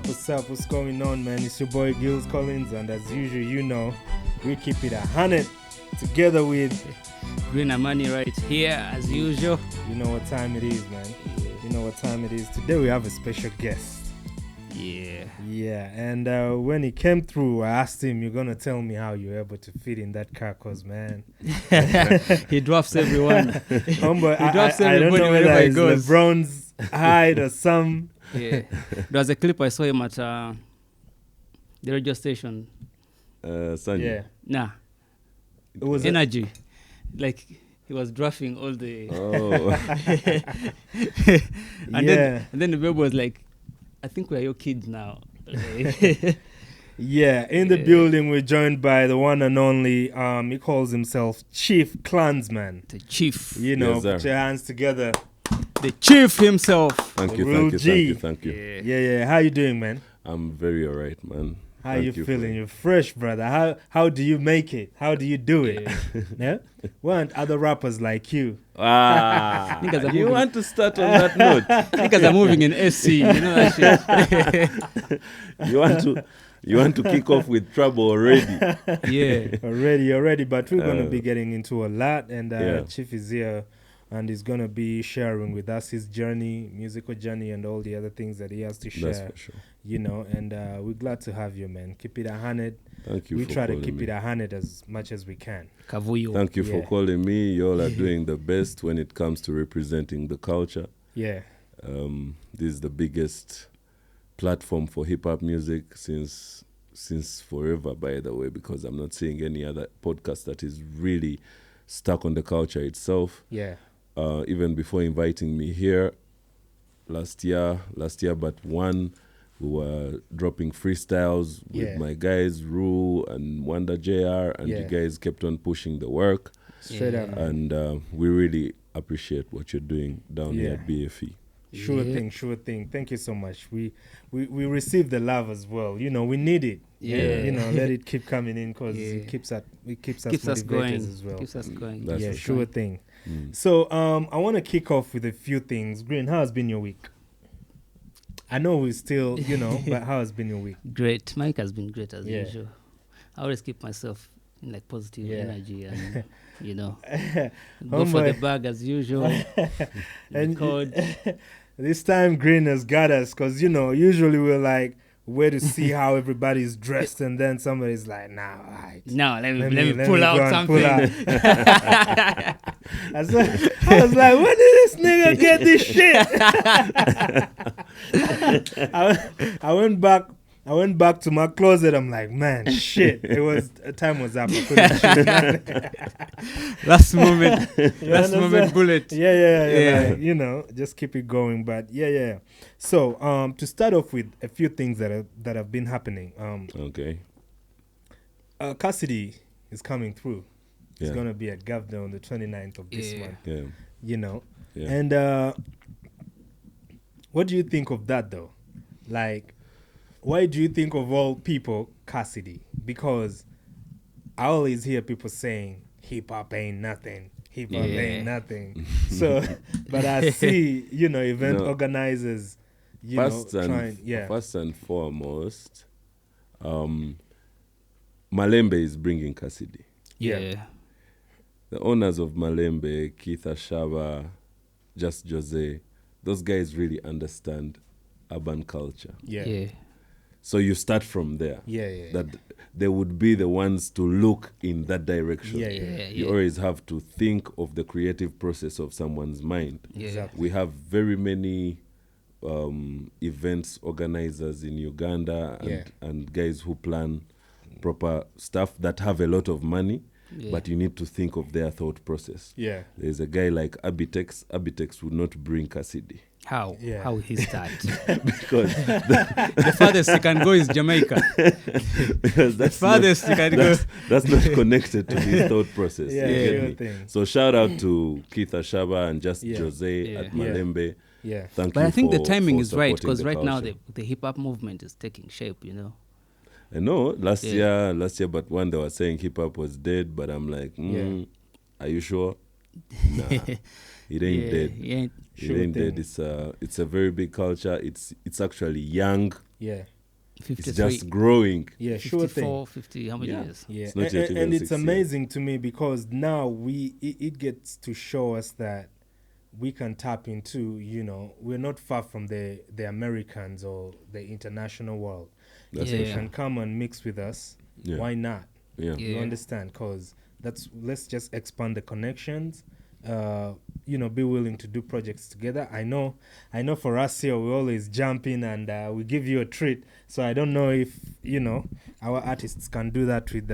What's up? What's going on, man? It's your boy Gills Collins, and as usual, you know, we keep it 100 together with Green Amani right here, as usual. You know what time it is, man. You know what time it is. Today we have a special guest. Yeah, and when he came through, I asked him, you're going to tell me how you're able to fit in that car, because, man. He drops everyone. Homeboy, He drops I don't everybody know wherever whether he it's goes. LeBron's height or some. Yeah. There was a clip I saw him at the radio station. Sunny. Yeah. Nah. It was Energy. Like, he was drafting all the... Oh. and then the baby was like, I think we're your kids now. Yeah, in the building, we're joined by the one and only, he calls himself Chief Clansman. The chief. You know, Yes, sir. put your hands together. The chief himself. Thank The you, real thank you, G. thank you, thank you. Yeah. Yeah. How you doing, man? I'm very alright, man. How Thank you for- feeling? You're fresh, brother. How do you make it? How do you do it? Yeah? Want other rappers like you? Ah, Niggas are you moving. want to start on that note? Niggas are moving in SC. You know that shit. You want to kick off with trouble already? Yeah. Already, but we're going to be getting into a lot, and Yeah. Chief is here, and he's going to be sharing with us his journey, musical journey, and all the other things that he has to share. That's for sure. You know, and we're glad to have you, man. Keep it 100. Thank you. We for try to calling keep me. it 100 as much as we can. Kavuyo. Thank you for Yeah. calling me. You all are doing the best when it comes to representing the culture. Yeah. This is the biggest platform for hip hop music since forever, by the way, because I'm not seeing any other podcast that is really stuck on the culture itself. Yeah. Even before inviting me here last year but one, we were dropping freestyles with Yeah. my guys Rue and Wanda JR, and Yeah. you guys kept on pushing the work, Straight Yeah. up, man. and we really appreciate what you're doing down here Yeah. at BFE. Sure thing. Thank you so much. We receive the love as well. You know, we need it. Yeah. You know, let it keep coming in, because Yeah. it keeps us Keeps motivated us going. as well. Keeps us going. That's Yeah, for sure thing. Mm. So I want to kick off with a few things. Green, how has been your week? I know we're still, you know, but how has been your week? Great. Mike has been great as Yeah. usual. I always keep myself in like positive Yeah. energy and you know Oh go for my. the bag as usual. And Record. this time Green has got us, because, you know, usually we're like, where to see how everybody's dressed, and then somebody's like, nah, all right. Now let Let me me pull go out and something. pull out. I was like, when did this nigga get this shit? I went back to my closet. I'm like, man, shit. Time was up. I couldn't shoot nothing. Last moment. You Last moment understand? bullet. Yeah. Like, you know, just keep it going. But yeah. So to start off with a few things that have been happening. Okay. Cassidy is coming through. It's Yeah. gonna be at Governor on the 29th of this Yeah. month. Yeah. You know. Yeah. And what do you think of that, though? Like, why do you think of all people Cassidy? Because I always hear people saying hip hop ain't nothing. Hip hop Yeah. ain't nothing. So, but I see, you know, event No. organizers, First and foremost, Malembe is bringing Cassidy. Yeah. The owners of Malembe, Keith Ashaba, Just Jose, those guys really understand urban culture. Yeah. So you start from there. Yeah. That they would be the ones to look in that direction. Yeah. You always have to think of the creative process of someone's mind. Yeah. Exactly. We have very many events organizers in Uganda and guys who plan proper stuff that have a lot of money, Yeah. but you need to think of their thought process. Yeah. There's a guy like Abitex. Abitex would not bring Cassidy How? Yeah. How he start? because The farthest he can go is Jamaica. because The farthest he can go. that's not connected to his thought process. Yeah, you get sure me? thing. So shout out to Keith Ashaba and Just Yeah. Jose Yeah. at Malembe. Yeah. Thank But you I think the for- timing for is right, supporting because the right now culture. the hip hop movement is taking shape, you know. I know last Yeah. year, but when they were saying hip hop was dead, but I'm like, Yeah. Are you sure? Nah, it ain't dead. Yeah. It Sure ain't thing. dead. It's a very big culture. It's actually young. Yeah. 53. It's just growing. Yeah, sure 54, thing. 50, how many Yeah, years? yeah, It's not yet even and it's 6 years. amazing to me because now it gets to show us that we can tap into, we're not far from the Americans or the international world. That's They Yeah. can come and mix with us. Yeah. Why not? Yeah. Yeah. You understand? Because let's just expand the connections. Be willing to do projects together. I know for us here, we always jump in and we give you a treat. So I don't know if, our artists can do that with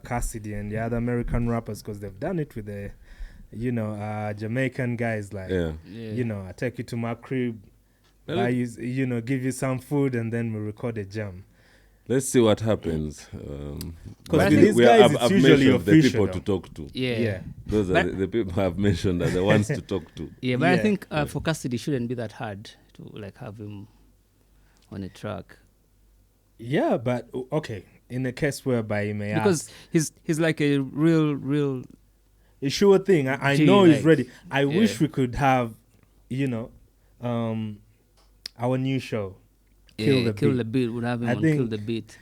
Cassidy and the other American rappers because they've done it with the, Jamaican guys. Like, Yeah. I take you to my crib, Well, I use, give you some food and then we record a jam. Let's see what happens. Because with these guys, it's usually mentioned the official. people to talk to. Yeah. Those are But- the people I've mentioned are the ones to talk to. Yeah, but I Yeah. think for Cassidy, shouldn't be that hard to like have him on a track Yeah, but okay, in a case whereby you may because ask, he's like a real. a sure thing. I Gee, know he's like, ready. I yeah. wish we could have, our new show, Kill the beat. Would have him I on Kill think- the Beat.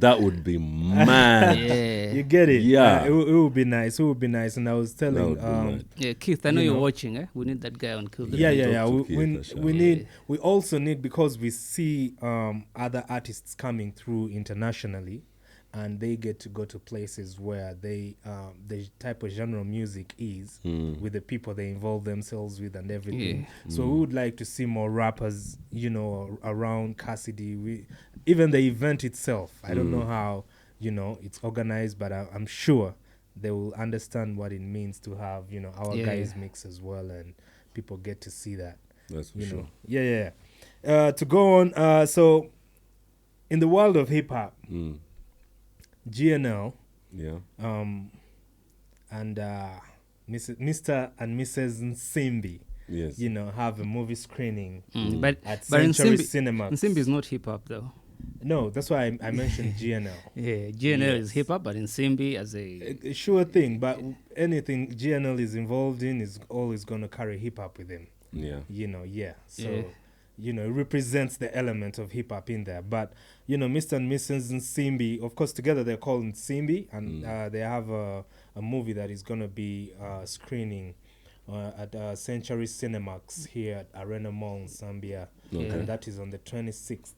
That would be mad. Yeah. You get it? Yeah. It would be nice. It would be nice. And I was That telling, would be mad. Yeah, Keith, I know You you're know. watching. We need that guy on Kill the yeah, Beat. yeah, yeah. Talk to We Keith, Asha. need. We also need because we see other artists coming through internationally, and they get to go to places where the type of genre of music is with the people they involve themselves with and everything. Yeah. So we would like to see more rappers, around Cassidy. Even the event itself. I don't know how it's organized, but I'm sure they will understand what it means to have our Yeah. guys mix as well, and people get to see that. That's for You sure. know, yeah. To go on, so in the world of hip hop, GNL, Yeah. and Mr. and Mrs. Nsimbi, Yes. have a movie screening But at but Century Nsimbi Cinema. is not hip hop though. No, that's why I mentioned GNL. Yeah, GNL is Yes. hip hop, but Nsimbi as a A sure thing, but anything GNL is involved in is always going to carry hip hop with him. Yeah. Yeah. So, Yeah. it represents the element of hip hop in there. But, Mr. and Mrs. Nsimbi, of course, together they're called Nsimbi, and they have a movie that is going to be screening at Century Cinemax here at Arena Mall in Zambia. Okay. And that is on the 26th,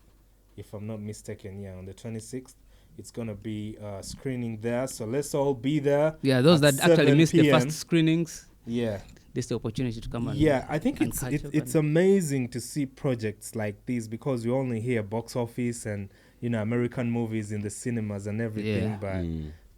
if I'm not mistaken. Yeah, on the 26th. It's going to be screening there. So let's all be there. yeah, those at that actually 7 missed the PM. first screenings, Yeah. this is the opportunity to come and Yeah, I think and it's catch up it's and- amazing to see projects like these because we only hear box office and American movies in the cinemas and everything, Yeah. but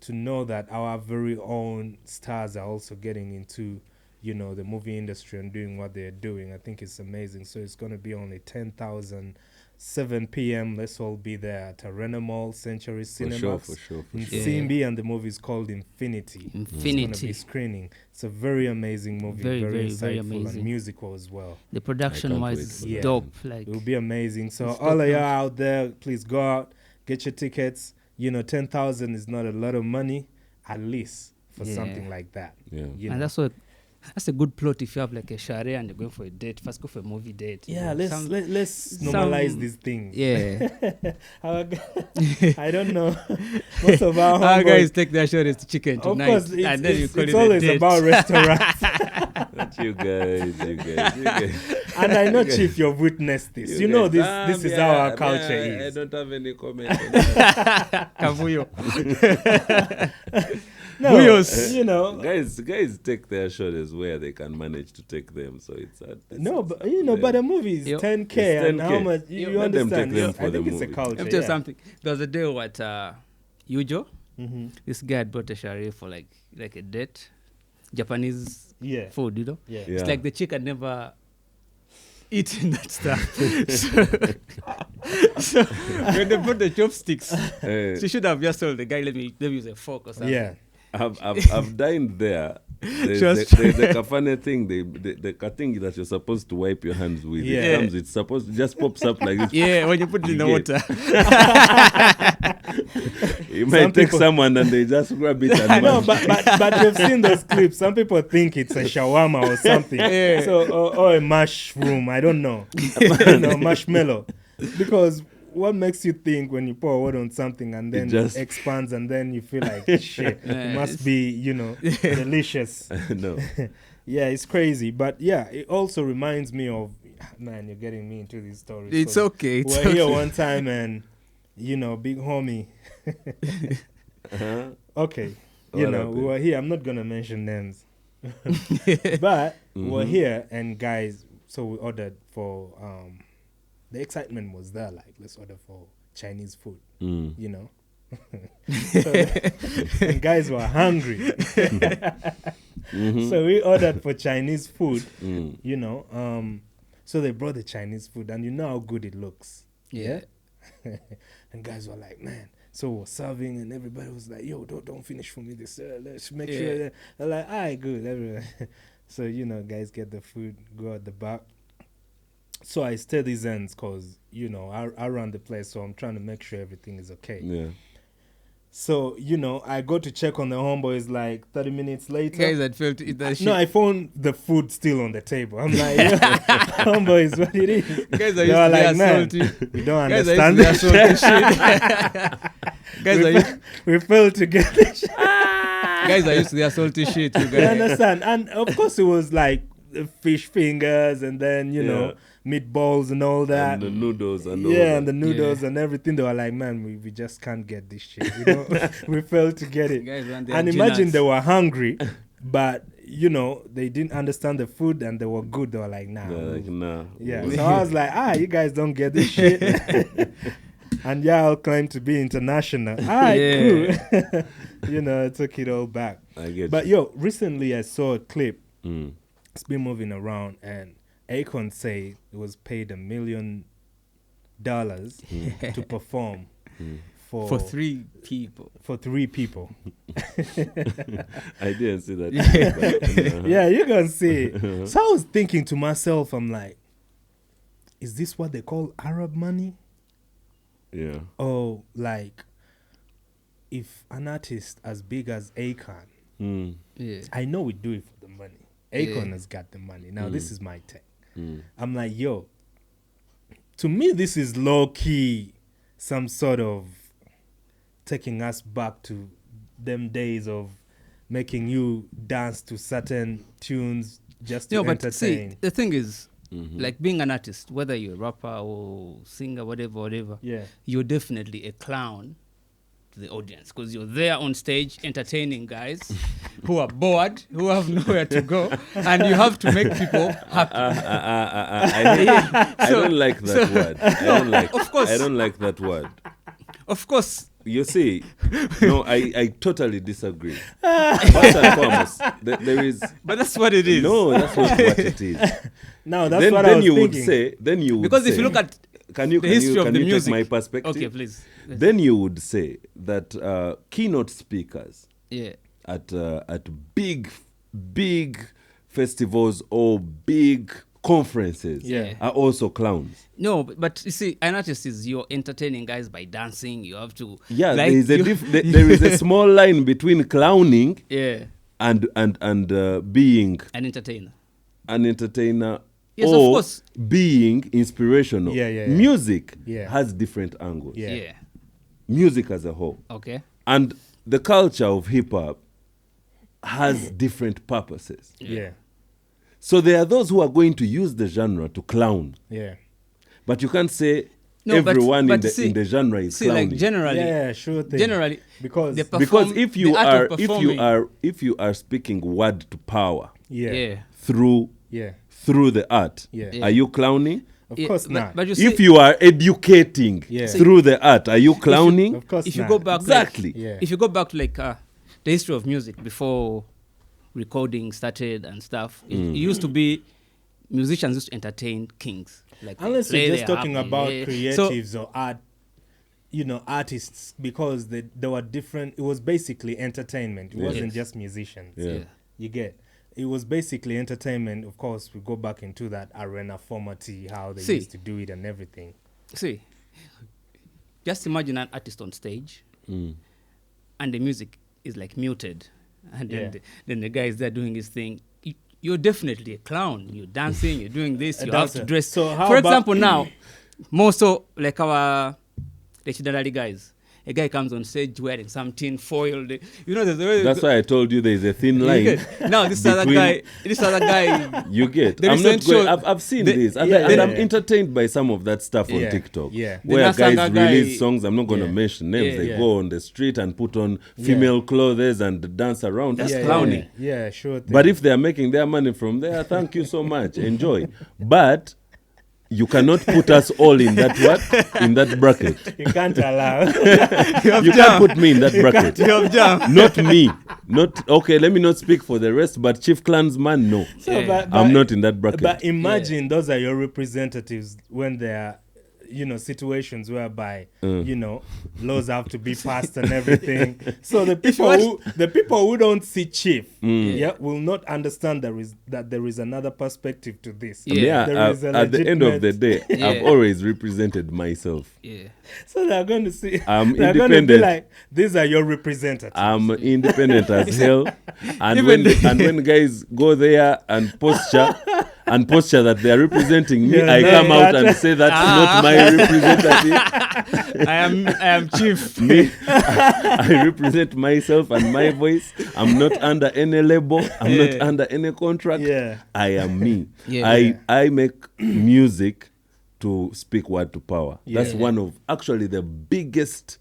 to know that our very own stars are also getting into the movie industry and doing what they're doing, I think it's amazing. So it's going to be only 10,000, 7 p.m. Let's all be there at Arena Mall, Century For Cinemax. sure. For sure. In Yeah. Simbi, and the movie is called Infinity. It's going to be Infinity. screening. It's a very amazing movie, Very, very very, insightful very and amazing. musical as well. The production can't wise wait is for that. dope. Like It will be amazing. So It's all of y'all top-notch. out there, please go out, get your tickets. 10,000 is not a lot of money, at least for Yeah. something like that. Yeah. and that's a good plot if you have like a share and you're going for a date. First go for a movie date. Yeah, let's some- normalize these things. Yeah. I don't know. Most of our Our homeboys- guys take their shortest to chicken of tonight. course, and then you call it's it a always date. about restaurants. Not you guys. And I know, Chief, you've witnessed this. You know, this is how our culture I is. don't have any comment on that. Kavuyo. No, Buyos. Guys take their shoulders where they can manage to take them. So it's no, but but the movie is Yo, 10K, it's and how 10K. much you Let them understand? take them I for the think it's a movie. culture. Let me tell you yeah. something. There was a day at Yujo. Mm-hmm. This guy had brought a shari for like a date. Japanese Yeah. food, Yeah. Yeah. It's like the chick had never eaten that stuff. so when they brought the chopsticks, she should have just told the guy, let me use a fork or something. Yeah. I've dined there. There's Just- like a funny thing. The thing that you're supposed to wipe your hands with. Yeah. It comes. It's supposed to just pops up like this. Yeah, when you put it in the Yeah. water. You might Some take people- someone and they just grab it and I know, munch. but we've seen those clips. Some people think it's a shawarma or something. Yeah. So or a mushroom. I don't know. Marshmallow. Because what makes you think when you pour water on something and then just- it expands and then you feel like shit? Yeah, It must be, delicious. No. Yeah, it's crazy. But yeah, it also reminds me of, man, you're getting me into these stories. It's So okay. It's we're here okay. one time and, big homie. Uh-huh. Okay. What we happened? were here. I'm not going to mention names. But we're Mhm. here and guys, so we ordered for, the excitement was there. Like, let's order for Chinese food, Mm. So the guys were hungry. Mhm. So we ordered for Chinese food, Mm. So they brought the Chinese food and you know how good it looks. Yeah. And guys were like, man. So we're serving and everybody was like, yo, don't finish for me this. Let's make sure. Yeah. They're like, all right, good. Everyone. So, guys get the food, go at the back. So I stay these ends because, I run the place. So I'm trying to make sure everything is okay. Yeah. So, I go to check on the homeboys like 30 minutes later. Guys that failed to eat that shit. No, I found the food still on the table. I'm like, yo, homeboys, what it is? Guys They are were used to like, their man, salty. we don't Guys are understand used to this. their salty shit. Guys are used. We failed to get this shit. Guys are used to their salty shit. You You guys. understand? And of course, it was like fish fingers and then, Yeah. meatballs and all that. And the noodles and all Yeah, that. and the noodles Yeah. and everything. They were like, man, we just can't get this shit. We failed to get it. Guys want their And imagine G-nuts. they were hungry, but, they didn't understand the food and they were good. They were like, nah. They're like, nah. Yeah, so I was like, you guys don't get this shit. And y'all claim to be international. Yeah. Cool. I took it all back. I get But you. recently I saw a clip. Mm. It's been moving around and AHunned say it was paid $1 million to perform For 3 people. for 3 people. I didn't see that. Yeah, you can see it. So I was thinking to myself, I'm like, is this what they call Arab money? Yeah. Or like, if an artist as big as Akon, Mm. Yeah. I know we do it for the money. Akon has got the money. Now this is my take. Mm. I'm like, yo, to me this is low key, some sort of taking us back to them days of making you dance to certain tunes just to No, but see, entertain. the thing is, Mhm. like being an artist, whether you're a rapper or singer, whatever, Yeah. you're definitely a clown to the audience because you're there on stage entertaining guys who are bored, who have nowhere to go, and you have to make people happy. I don't like that word. I don't like. Of course. I don't like that word. Of course, You see, no, I totally disagree. First and foremost, there is but that's what it is. no. That's not what it is. No, that's then what I then was you thinking. would say. Then you would Because if say- you look at can you the can history you of can the you music, take my perspective? okay, please. Then you would say that keynote speakers Yeah. at big festivals or big conferences Yeah. are also clowns. No, but you see, an artist is you're entertaining guys by dancing. You have to. Yeah, like, there is a you- there is a small line between clowning Yeah, and being an entertainer. an entertainer Yes, of or course. being inspirational. Yeah. Music Yeah. has different angles. Yeah. Yeah. Music as a whole. Okay. And the culture of hip hop has different purposes. Yeah. So there are those who are going to use the genre to clown. Yeah. But you can't say No, but- everyone but see- in the genre is See, clowning. like generally, Yeah, sure thing. generally, because the Because perform- if you the art are of performing- if you are speaking word to power yeah. through the art, Yeah. are you clowning? Of Yeah, course but- not. But you see, If you are educating Yeah. through the art, are you clowning? Of course if you not. go back, Exactly. Yeah. if you go back to like the history of music before recording started and stuff, it used to be musicians used to entertain kings. Like they Unless play you're just their talking harp, about yeah. So, creatives or art, artists, because they were different. It was basically entertainment. It Yeah. wasn't Yes. just musicians. Yeah. yeah. You get. It was basically entertainment. Of course, we go back into that arena formatty, how they See. used to do it and everything. See, just imagine an artist on stage Mm. and the music is like muted, and then, Yeah. then the guy is there doing his thing. You're definitely a clown. You're dancing. You're doing this. A You have to dancer. dress. So how For about- example, now, more so like our the Chidalali guys. A guy comes on stage wearing some tin foil. You know, there's a way. That's why I told you there is a thin line. Now this other guy. You get. The I'm not recent going. show- I've seen the- this, and, yeah, and yeah, I'm yeah. entertained by some of that stuff on Yeah, TikTok. yeah. The Where guys Nasanga guy- release songs. I'm not going to Yeah. mention names. Yeah, They yeah. go on the street and put on female clothes and dance around. That's That's clowning. Yeah, sure thing. But if they are making their money from there, thank you so much. Enjoy. But you cannot put us all in that in that bracket. you can't allow. You can't put me in that bracket. You have jam. Not me. Not okay. Let me not speak for the rest. But Chief Clansman, no, So, Yeah. I'm not in that bracket. But imagine those are your representatives when there are, situations whereby, laws have to be passed and everything. So the people who don't see Chief, will not understand that there is another perspective to this. Yeah. There is a At the end of the legitimate- day, I've always represented myself. Yeah. So they're going to see. I'm they're going to be independent. like, these are your representatives. I'm independent as hell. And Even- when guys go there and posture that they are representing me, Yeah, I no, come out that- and say that's not my representative. I am chief. Me, I represent myself and my voice. I'm not under any label. I'm not Yeah. under any contract. Yeah. I am me. Yeah. I make music to speak word to power. That's Yeah. one of actually the biggest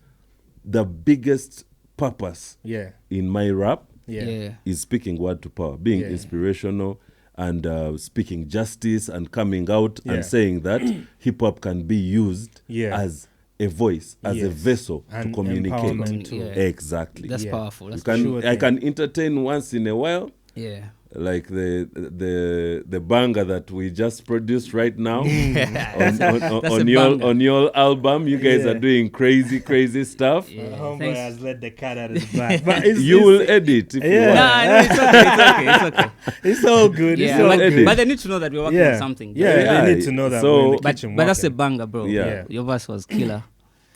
purpose Yeah. in my rap Yeah. is speaking word to power, being Yeah. inspirational and speaking justice and coming out Yeah. and saying that hip hop can be used Yeah. as a voice, as a Yes. vessel And to communicate. empowerment too. Yeah. Exactly. That's Yeah. powerful. You That's can, Sure I thing. can entertain once in a while, yeah. like the banger that we just produced right now on your album. You guys Yeah. are doing crazy stuff. Yeah. Homeboy Thanks. has let the cat out of the bag. But it's, You will edit if you Yeah. want. Nah, no, it's okay. It's okay. it's all good. Yeah, It's all but, good. but they need to know that we're working Yeah. on something. Yeah, Yeah, they need to know that so- we're in the But, kitchen but that's a working. banger, bro. Yeah. Your verse was killer.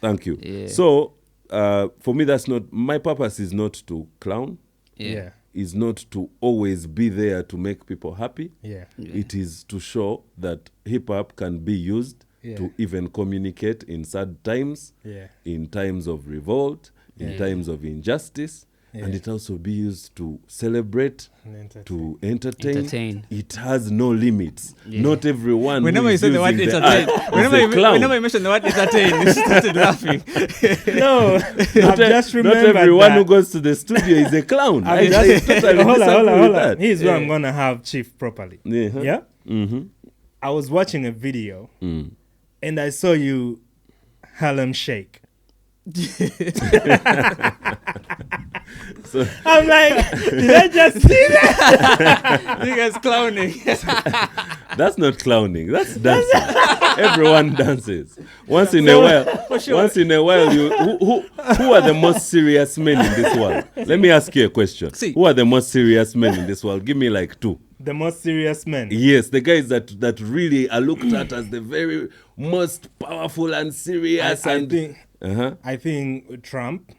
Thank you. Yeah. So, for me, that's not my purpose. Is not to clown. Yeah. Is not to always be there to make people happy. Yeah. It is to show that hip hop can be used Yeah. to even communicate in sad times, Yeah. in times of revolt, in Yeah. times of injustice, and Yeah. it also be used to celebrate, And entertain. to entertain. Entertain. It has no limits. Yeah. Not everyone. Whenever who you is say the word using entertain, art whenever is a you, clown. whenever you mention the word entertain, you started laughing. No, I've just Not remembered everyone that. who goes to the studio is a clown. I've I just- totally hold disagree on. with that. Here's where I'm Yeah. gonna have Chief properly. Yeah. Yeah. Mm-hmm. I was watching a video Mm. and I saw you Harlem Shake. So I'm like, did I just see that? You guys clowning. that's not clowning. That's dancing. Everyone dances. Once in a while. Once in a while, who are the most serious men in this world? Let me ask you a question. See. Who are the most serious men in this world? Give me like two. The most serious men. Yes, the guys that really are looked at as the very most powerful and serious. I think Trump,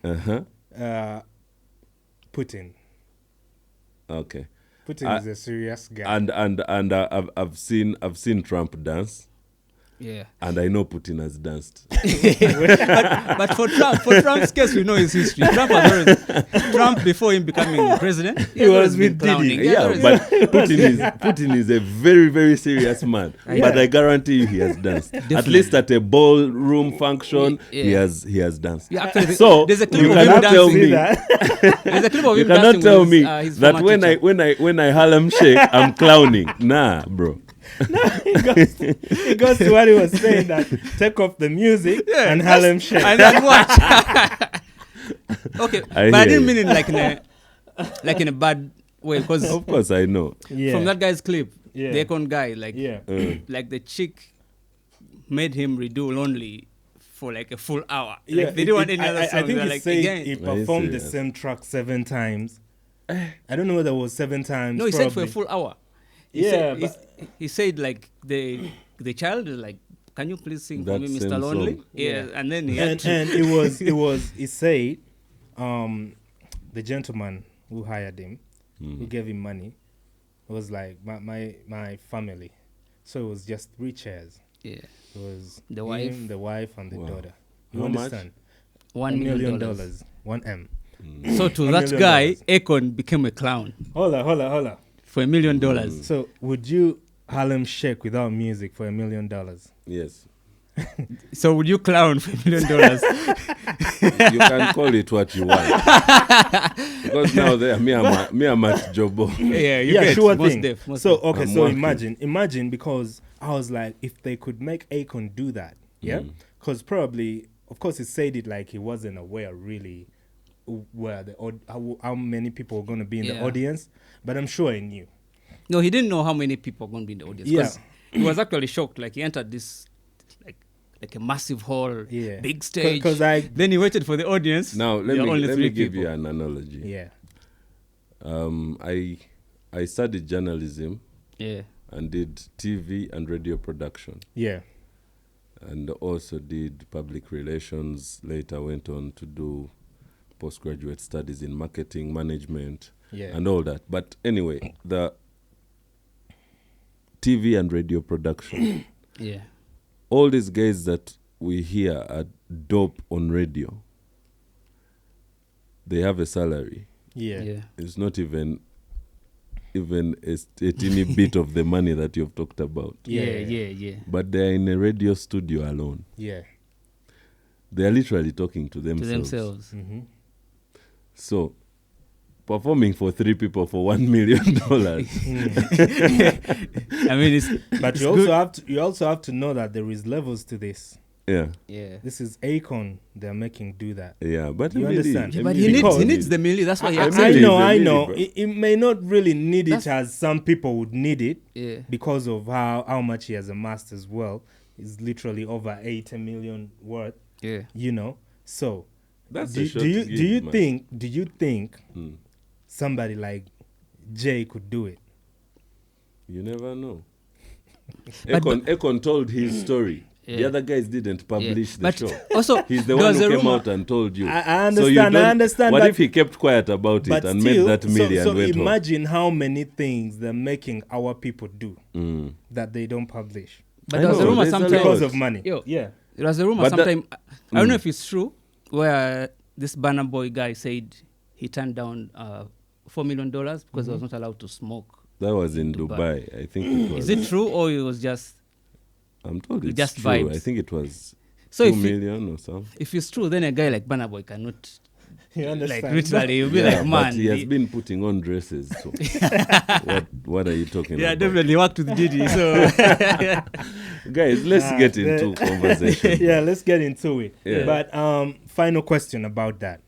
Putin. Okay. Putin is a serious guy. And I've seen Trump dance, Yeah. and I know Putin has danced. But for Trump's case, we know his history. Trump before him becoming president, he was was been with Diddy. clowning. Yeah, but Putin is a very, very serious man. But I guarantee you he has danced. At least at a ballroom function, Yeah. he has danced. Yeah, actually, So there's a clip you of him cannot tell dancing. me There's a clip of you him cannot dancing tell with me his that former teacher. when I Harlem Shake, I'm clowning. Nah, bro. It goes to what he was saying, that take off the music and Harlem Shake. And then watch. Okay, I but I hear didn't you. mean it like in a bad way, because Of course I know. Yeah. from that guy's clip, Yeah. the icon guy, like Yeah. like the chick made him redo Lonely for like a full hour. Yeah, Like they didn't want any other I song. think They're he like, said again. he Are you performed the serious? same track 7 times. I don't know whether it was 7 times. No, he said for a probably. full hour. Yeah, He said like the child is like, can you please sing for That me, same Mr. Lonely? song. Yeah, and then he had And, to. and he said, the gentleman who hired him, who gave him money, was like my family. So it was just 3 chairs. Yeah. It was The him, wife. the wife, and the Wow. daughter. You How much? understand? $1 million. $1 1 M. So to $1 that million. guy, Akon became a clown Hold on. for $1 million. So would you Harlem Shake without music for $1 million? Yes. So would you clown for $1 million? You can call it what you want. Because now me I'm at Jobo. Yeah, you Yeah, get sure most thing. def, most So def. okay, I'm so working. imagine because I was like, if they could make Akon do that, yeah, because probably, of course, he said it like he wasn't aware really where how many people were going to be in the Yeah. audience, but I'm sure he knew. No, he didn't know how many people are going to be in the audience. Yeah. 'Cause he was actually shocked. Like he entered this like a massive hall, Yeah. big stage. Because I Then he waited for the audience. Now There are only let three me give people. you an analogy. yeah I studied journalism Yeah. and did TV and radio production, yeah and also did public relations. Later went on to do postgraduate studies in marketing management yeah and all that. But anyway, the TV and radio production, Yeah. all these guys that we hear are dope on radio. They have a salary. yeah Yeah. It's not even a teeny bit of the money that you've talked about. Yeah. But they're in a radio studio alone. yeah They're literally talking to To themselves. themselves. mm-hmm. So, performing for 3 people for $1 million. I mean, it's But it's you also good. have to know that there is levels to this. Yeah, Yeah. This is Akon they're making do that. yeah. But You Emily- understand? Yeah, but Emily he Because- needs the milli. That's why he I- acts. I- I Emily know, is a I lady, know. bro. It may not really need it That's- as some people would need it Yeah. because of how much he has amassed as well. It's literally over 80 million worth, Yeah. you know. So That's do, a short do you gig, man. think Hmm. somebody like Jay could do it? You never know. But- Akon told his story. The Yeah. other guys didn't publish the But show. also, He's the there one was who a came rumor- out and told you. I So you understand, don't- I understand. What but, if he kept quiet about but it and still, made that million so and went home? imagine how many things they're making our people do Mm. that they don't publish But I there was a know, rumor there's a sometime. lot. because of money. Yo. Yeah. There was a rumor But that- sometime. I don't know if it's true. Where this Banner Boy guy said he turned down $4 million because he was not allowed to smoke. That was in Dubai. Dubai. I think it was. Is it true or it was just? I'm told it's just true. vibes? I think it was So 2 if it- million or something. If it's true, then a guy like Banner Boy cannot. You understand? Like literally, you'll be Yeah, like, man. but he has been putting on dresses. So what are you talking Yeah, about? definitely worked with Diddy. So Guys, let's get into conversation. Yeah, let's get into it. Yeah. But final question about that.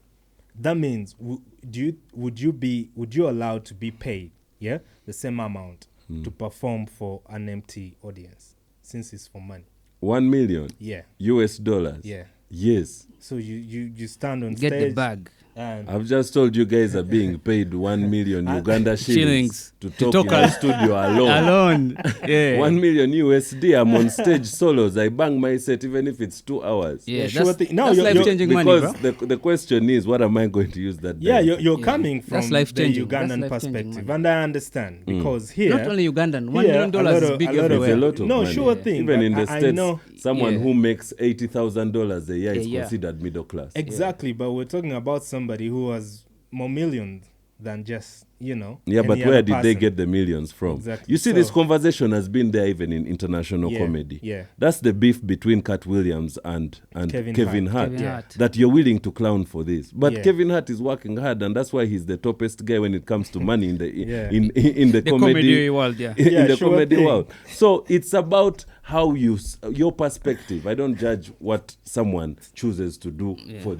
That means would you allow to be paid, yeah, the same amount to perform for an empty audience since it's for money? 1 million Yeah. US dollars. Yeah. Yes. So you stand on get stage the bag. and I've just told you guys are being paid 1 million Uganda Shillings to to talk in talk the studio alone. Alone. Yeah. 1 million USD. I'm on stage solos. I bang my set even if it's 2 hours. Yeah, sure that's, thing. No, that's you're- life-changing money, Because bro. the question is, what am I going to use that yeah, day? you're Yeah. coming That's from the life-changing. That's Ugandan life-changing perspective, money. and I understand because here Not only Ugandan, $1 here, million a lot is of- big a lot of- everywhere. It's a lot of no, money. sure Yeah. thing. Even but in the I States, know someone Yeah. who makes $80,000 a year is Yeah. considered middle class. exactly, but we're talking about somebody who has more millions than just Yeah, but any where other did they person. get the millions from? Exactly. You see, So- this conversation has been there even in international Yeah, comedy. yeah. That's the beef between Cat Williams and Kevin Kevin Hart. Hart. Kevin Yeah. Hart. That you're willing to clown for this. But Yeah. Kevin Hart is working hard, and that's why he's the toppest guy when it comes to money in the Yeah. in the The comedy comedy world, yeah. in Yeah, the sure comedy thing. world. So it's about how your perspective. I don't judge what someone chooses to do Yeah. for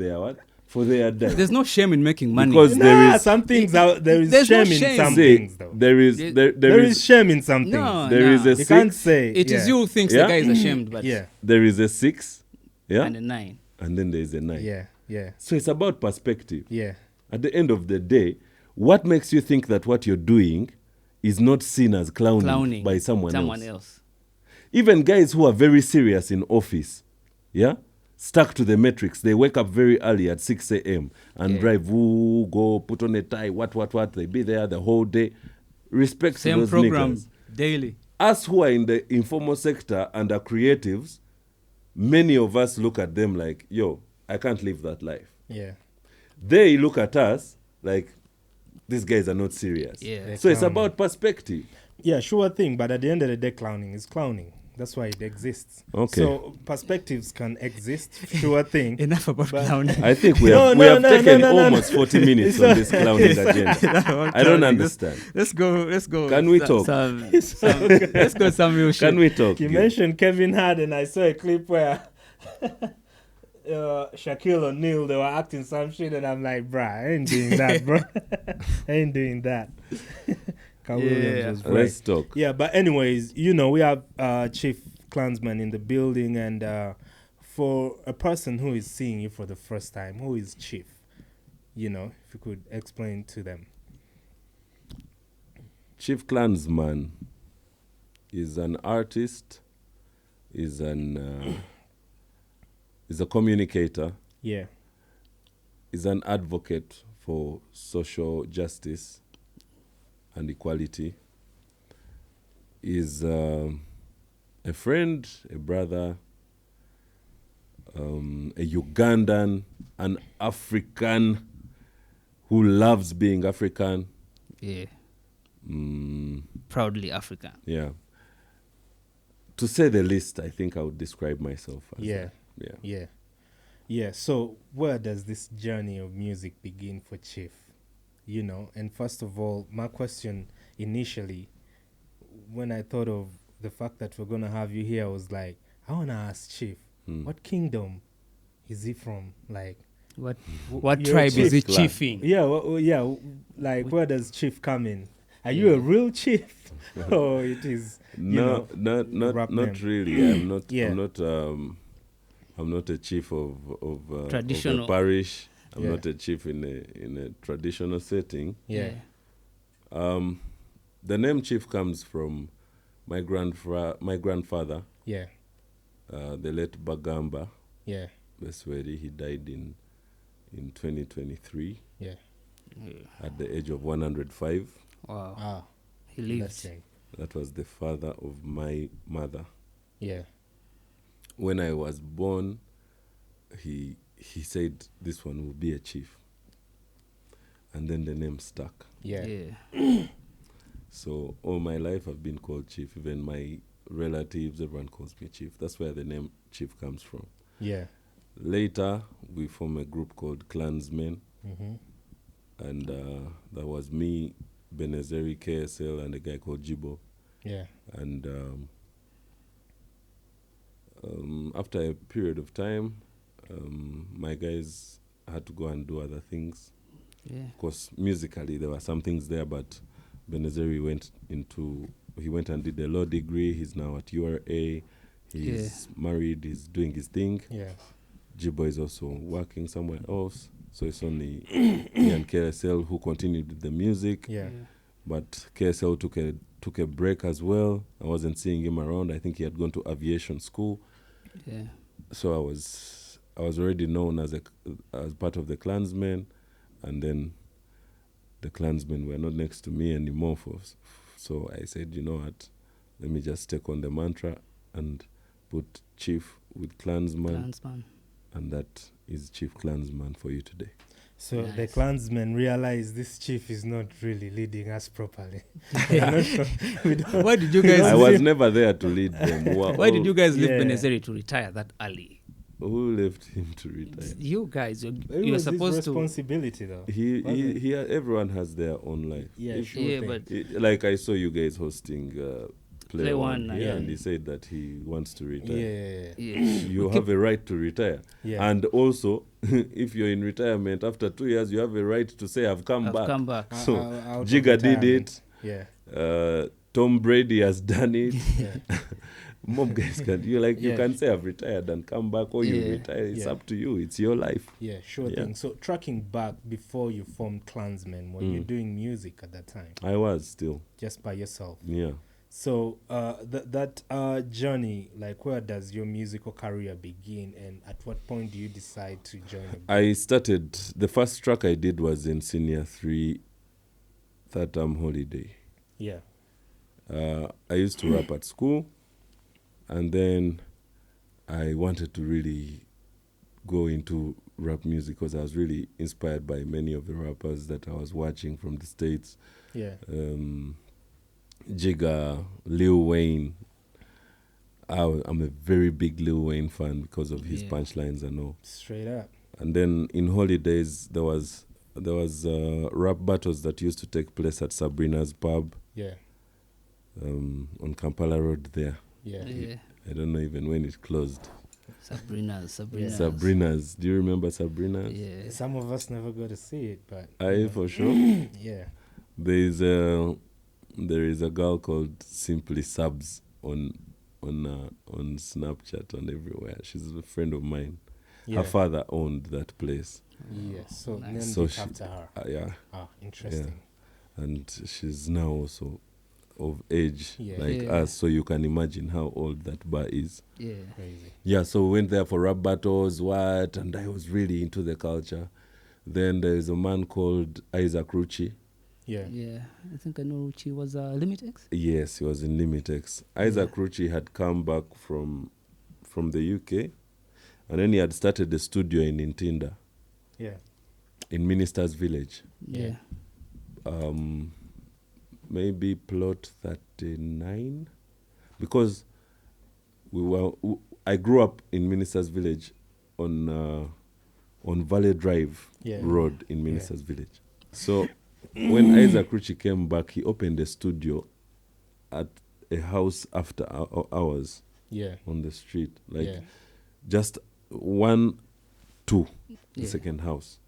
their day. There's no shame in making money. Because there Nah, is- some things out there is There's no shame in shame. some See, things though. there is There- There is shame in some things. No, there is nah. a You can't six. say It is yeah. you who thinks Yeah? the guy is ashamed, but Yeah, There is a 6, yeah, and a 9. and then there is a 9. yeah, yeah, So it's about perspective. yeah. At the end of the day, what makes you think that what you're doing is not seen as clowning by someone else? Even guys who are very serious in office, yeah, stuck to the metrics. They wake up very early at 6 a.m. and Yeah. drive, woo, go, put on a tie, what. They be there the whole day. Respect to Same those program niggas. daily. Us who are in the informal sector and are creatives, many of us look at them like, yo, I can't live that life. Yeah. They look at us like, these guys are not serious. Yeah. They're So it's clowning. about perspective. Yeah, sure thing. But at the end of the day, clowning is clowning. That's why it exists. Okay. So perspectives can exist, sure thing. Enough about But- clowning. I think we No, have, no, we have no, taken no, no, no. almost 40 minutes on this clowning agenda. I don't understand. Let's go. Can we talk? Let's go some real shit. Can we talk? You Gil? mentioned Kevin Hart, and I saw a clip where Shaquille O'Neal, they were acting some shit, and I'm like, bruh, I ain't doing that, bro. I ain't doing that. Carl Yeah. Williams was right. Let's talk. Yeah, but anyways, you know, we have Chief Clansman in the building, and for a person who is seeing you for the first time, who is Chief? You know, if you could explain to them. Chief Clansman is an artist, is a communicator, Yeah, is an advocate for social justice and equality, is a friend, a brother, a Ugandan, an African who loves being African. Yeah. Mm, Proudly African. yeah. To say the least, I think I would describe myself as yeah, yeah. yeah, yeah. So where does this journey of music begin for Chief? You know, and first of all, my question initially, when I thought of the fact that we're gonna have you here, I was like, I wanna ask Chief, Mm. what kingdom is he from? Like, What w- what you're a tribe is he chief clan. chiefing? Yeah, yeah. Like, where does Chief come in? Are you a real chief, or it is? No, rap not name. really. I'm not. Yeah. I'm not a chief of a Traditional. parish. I'm Yeah. not a chief in a traditional setting. Yeah, The name chief comes from my grandfather, yeah, the late Bagamba yeah, Beswedi. He died in 2023 yeah. Yeah. at the age of 105. Wow. Ah, He that's lives. it. That was the father of my mother. Yeah, When I was born, he said this one will be a chief, and then the name stuck. yeah, Yeah. So all my life I've been called chief. Even my relatives, everyone calls me chief. That's where the name chief comes from. yeah. Later, we formed a group called Clansmen, Mm-hmm. and that was me, Benezeri, KSL, and a guy called Jibo. Yeah, And after a period of time, my guys had to go and do other things. Yeah. Of course, musically there were some things there, but Benezeri went and did a law degree. He's now at URA. He's married. He's doing his thing. yeah, Jibo is also working somewhere else. So it's only me and KSL who continued with the music. yeah, But KSL took a break as well. I wasn't seeing him around. I think he had gone to aviation school. Yeah. So I was already known as part of the Clansmen, and then the Clansmen were not next to me anymore. So I said, you know what, let me just take on the mantra and put Chief with Clansman, Clansman. and that is Chief Clansman for you today. So the Nice. clansmen realize this chief is not really leading us properly. We don't- Why did you guys? I was never there to lead them. Why did you guys leave Yeah. Benezeri to retire that early? Who left him to retire? You guys, It you're was his supposed to. responsibility, though. Was it? Everyone has their own life. Yeah, If- sure Yeah, thing. but Like I saw you guys hosting Play, Play One, One, here, yeah. and he said that he wants to retire. Yeah, Yeah. You have a right to retire. yeah. And also, if you're in retirement, after 2 years, you have a right to say, I've come I've back. come back. So, Out of Jigga did retirement. it. Yeah, Tom Brady has done it. yeah. Mob guys can. You Yeah. can say, I've retired and come back, or you Yeah. retire. It's Yeah. up to you. It's your life. Yeah, sure Yeah. thing. So tracking back before you formed Clansmen, were you doing music at that time, I was still. just by yourself? Yeah. So that journey, like, where does your musical career begin, and at what point do you decide to join a band? I started, the first track I did was in Senior 3, third term holiday. Yeah, I used to rap at school, and then I wanted to really go into rap music because I was really inspired by many of the rappers that I was watching from the States. Yeah. Jigga, Lil Wayne. I'm a very big Lil Wayne fan because of his Yeah. punchlines and all. Straight up. And then in holidays there was rap battles that used to take place at Sabrina's pub Yeah. on Kampala Road there. Yeah. Yeah. I don't know even when it closed. Sabrina's. Sabrina's. Do you remember Sabrina's? Yeah. Some of us never got to see it, but For sure. yeah. There is a girl called Simply Subs on Snapchat and everywhere. She's a friend of mine. Yeah. Her father owned that place. Yes. So Nice. named So it she- after her. Yeah, Ah, interesting. and she's now also of age Yeah. like Yeah. us. So you can imagine how old that bar is. Yeah. Crazy. Yeah, so we went there for rap battles, and I was really into the culture. Then there is a man called Isaac Rucci. Yeah. Yeah. I think I know she was Limit X. Yes, he was in Limitex. Isaac Rucci had come back from the UK, and then he had started a studio in Ntinda, Yeah. in Minister's Village. Yeah. Maybe plot 39, because I grew up in Minister's Village on Valley Drive Yeah. Road in Minister's Village. So when Isaac Rucci came back, he opened a studio at a house after hours Yeah. on the street, like yeah. just 1, 2, the Yeah. second house.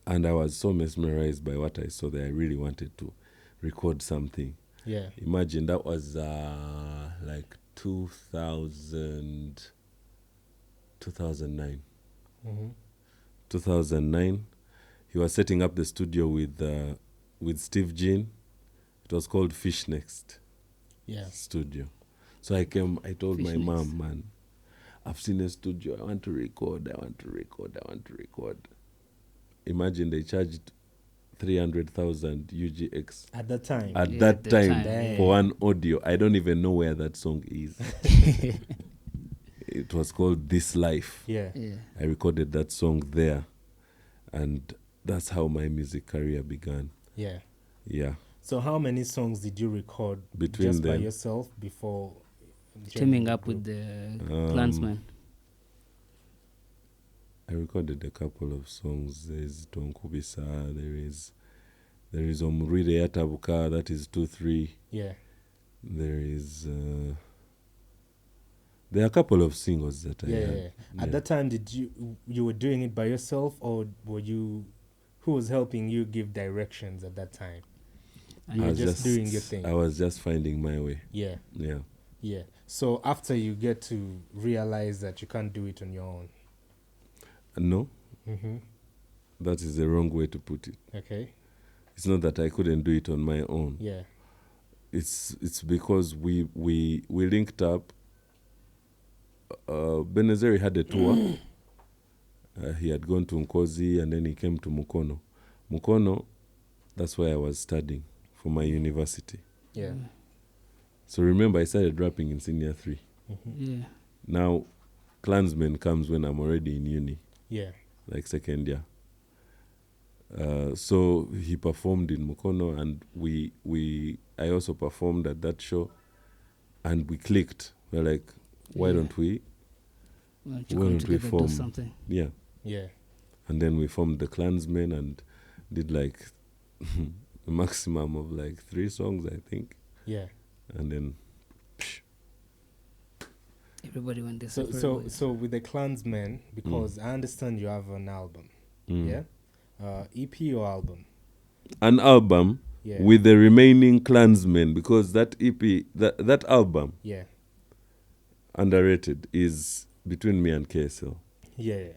And I was so mesmerized by what I saw there. I really wanted to record something. Yeah. Imagine that was like 2009. Mm-hmm. 2009. He was setting up the studio with Steve Jean. It was called Fish Next Yeah. Studio. So I told Fish my Next. mom, man, I've seen a studio. I want to record. Imagine they charged 300,000 UGX At that time. at Yeah, that at that time time, yeah. for one audio. I don't even know where that song is. It was called This Life. Yeah. Yeah. I recorded that song there, and that's how my music career began. Yeah. Yeah. So how many songs did you record Between just by them? yourself before Teaming joining up the with group? the Clansman. I recorded a couple of songs. There's Tonkubisa, there is Omuride Yatabuka, that is 2-3. Yeah. There is there are a couple of singles that I Yeah, had. yeah. At that time, did you were doing it by yourself, or were you? Who was helping you give directions at that time? You I were was just doing your thing. I was just finding my way. Yeah, Yeah. yeah. So after you get to realize that you can't do it on your own. No, Mm-hmm. that is the wrong way to put it. Okay. It's not that I couldn't do it on my own. Yeah. It's because we linked up. Benezeri had a tour. He had gone to Nkozi and then he came to Mukono. Mukono, that's where I was studying for my university. Yeah. So remember, I started rapping in senior 3. Mm-hmm. Yeah. Now, Clansmen comes when I'm already in uni, Yeah. like second year. So he performed in Mukono, and I also performed at that show, and we clicked. We're like, why Yeah. don't we? Why don't Why you come don't we together, do form- something? Yeah. Yeah. And then we formed the Clansmen and did like a maximum of like 3 songs, I think. Yeah. And then, Everybody went their So separate ways. so with the Clansmen, because I understand you have an album. Yeah. EP or album? an album Yeah. with the remaining Clansmen, because that EP, that album, Yeah. underrated, is between me and KSL. Yeah. Yeah.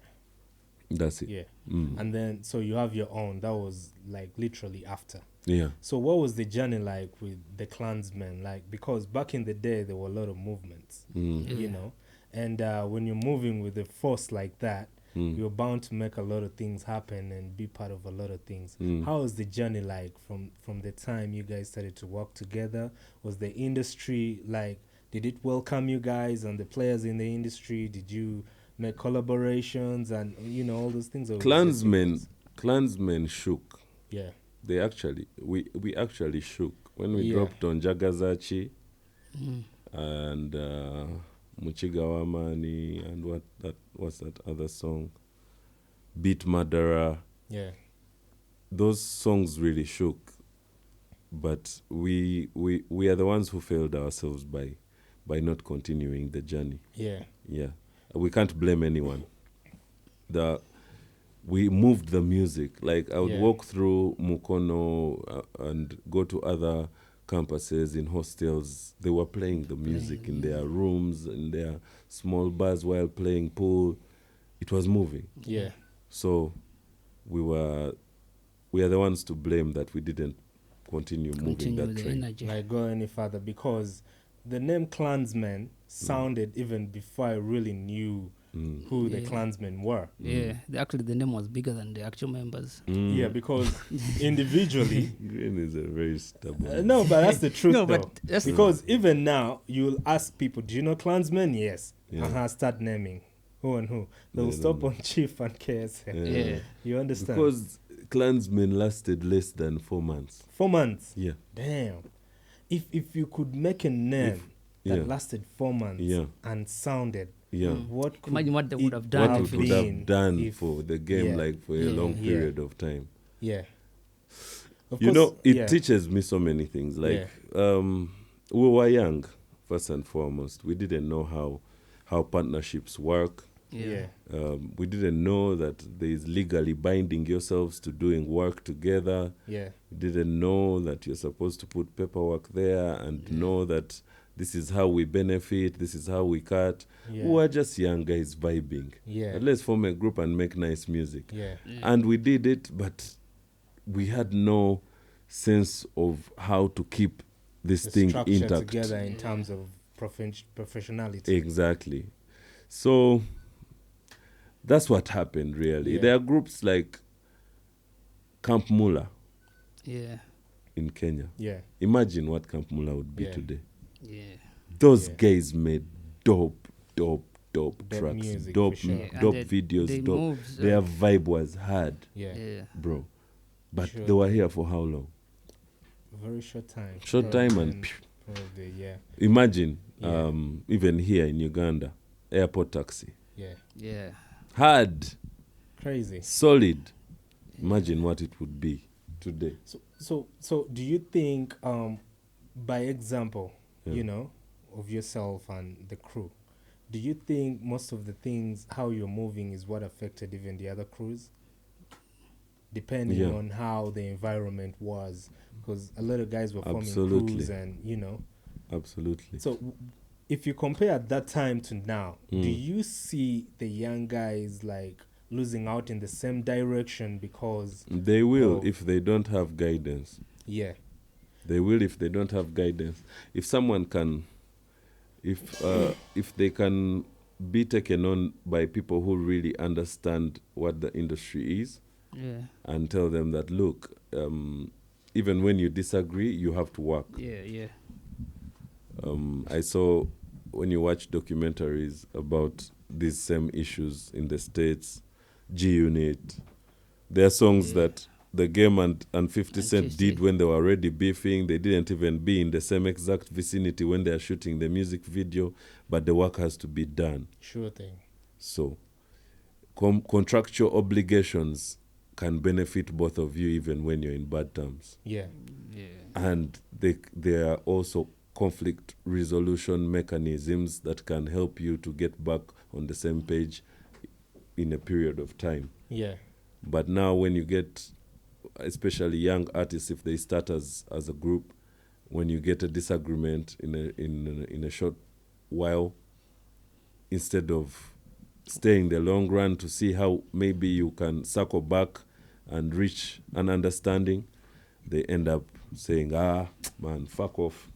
That's it. Yeah. Mm. And then so you have your own. That was like literally after. Yeah. So what was the journey like with the Clansmen? Like, because back in the day there were a lot of movements, Mm. Yeah. you know, and when you're moving with a force like that, Mm. you're bound to make a lot of things happen and be part of a lot of things. Mm. How was the journey like from the time you guys started to work together? Was the industry like Did it welcome you guys and the players in the industry? Did you make collaborations and all those things? Or was it just you Clansmen, guys? Clansmen shook. Yeah. They actually, we actually shook when we Yeah. dropped on Jagazachi Mm. and Muchigawamani and what's that other song? Beat Murderer. Yeah. Those songs really shook, but we are the ones who failed ourselves by not continuing the journey. Yeah. Yeah, we can't blame anyone. We moved the music. Like I would Yeah. walk through Mukono and go to other campuses in hostels. They were playing the music in their rooms, in their small bars while playing pool. It was moving. Yeah. So we are the ones to blame that we didn't continue moving Continue that the train. energy. Like go any further, because the name Clansmen sounded even before I really knew who the Yeah. Clansmen were. Yeah, actually the name was bigger than the actual members. Yeah, because individually, Green is a very stubborn. no, but that's the truth No, though. but that's- Because even now, you'll ask people, do you know Clansmen? Yes. Yeah. Start naming who and who. They'll They stop don't on Chief and KSN. Yeah. You understand? Because Clansmen lasted less than 4 months. 4 months. Yeah. Damn. If you could make a name that yeah. lasted 4 months Yeah. and sounded, Yeah. what could Imagine what they it would have done What if it would it's- have done if- for the game, yeah. like for a Yeah. long Yeah. period of time. Yeah. Of You course, know, it yeah. teaches me so many things. Like, we were young, first and foremost. We didn't know how partnerships work. Yeah. We didn't know that there is legally binding yourselves to doing work together. Yeah. We didn't know that you're supposed to put paperwork there and know that this is how we benefit, this is how we cut. Yeah. We were just young guys vibing. Yeah. Let's form a group and make nice music. Yeah. And we did it, but we had no sense of how to keep this The thing structure intact. together in terms of professionality. Exactly. So that's what happened, really. Yeah. There are groups like Camp Mula Yeah, in Kenya. Yeah. Imagine what Camp Mula would be Yeah. today. yeah. Those Yeah. guys made dope Dope tracks, music, dope, for sure. Yeah, and dope they- videos, they dope. moved, Their vibe was hard, Yeah. yeah. bro. But Sure. they were here for how long? Very short time. Short time and Then probably, yeah. imagine, Yeah. even here in Uganda, airport taxi. Yeah. Yeah. Hard, Crazy. solid. Imagine what it would be today. So do you think by example, Yeah. of yourself and the crew, do you think most of the things how you're moving is what affected even the other crews? Depending Yeah. on how the environment was, because a lot of guys were forming Absolutely. crews and Absolutely. So if you compare at that time to now, do Mm. you see the young guys like losing out in the same direction because They will Oh. if they don't have guidance. yeah. They will if they don't have guidance. If someone can, if they can be taken on by people who really understand what the industry is Yeah. and tell them that, look, even when you disagree, you have to work. Yeah. Yeah. I saw when you watch documentaries about these same issues in the States, G Unit, there are songs that the Game and 50 Cent 50. did when they were already beefing. They didn't even be in the same exact vicinity when they are shooting the music video, but the work has to be done. Sure thing. So contractual obligations can benefit both of you even when you're in bad terms. Yeah. Yeah. And there are also conflict resolution mechanisms that can help you to get back on the same page in a period of time. Yeah. But now when you get, especially young artists, if they start as a group, when you get a disagreement in a short while, instead of staying the long run to see how maybe you can circle back and reach an understanding, they end up saying, man, fuck off.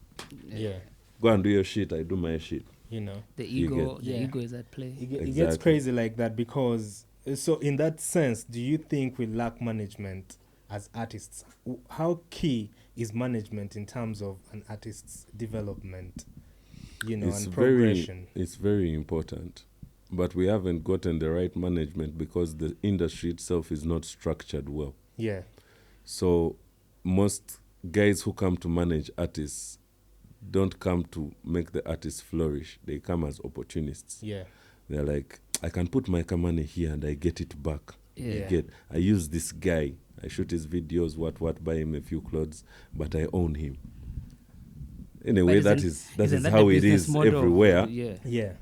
Yeah. Go and do your shit, I do my shit. The You ego. get- The Yeah. ego is at play. It gets Exactly. crazy like that because so in that sense, do you think we lack management as artists? How key is management in terms of an artist's development? and progression. It's very important. But we haven't gotten the right management because the industry itself is not structured well. Yeah. So most guys who come to manage artists don't come to make the artists flourish. They come as opportunists. Yeah. They're like, I can put my money here and I get it back. Yeah. I use this guy. I shoot his videos, what, buy him a few clothes, but I own him. Anyway, that is how it is everywhere. Yeah.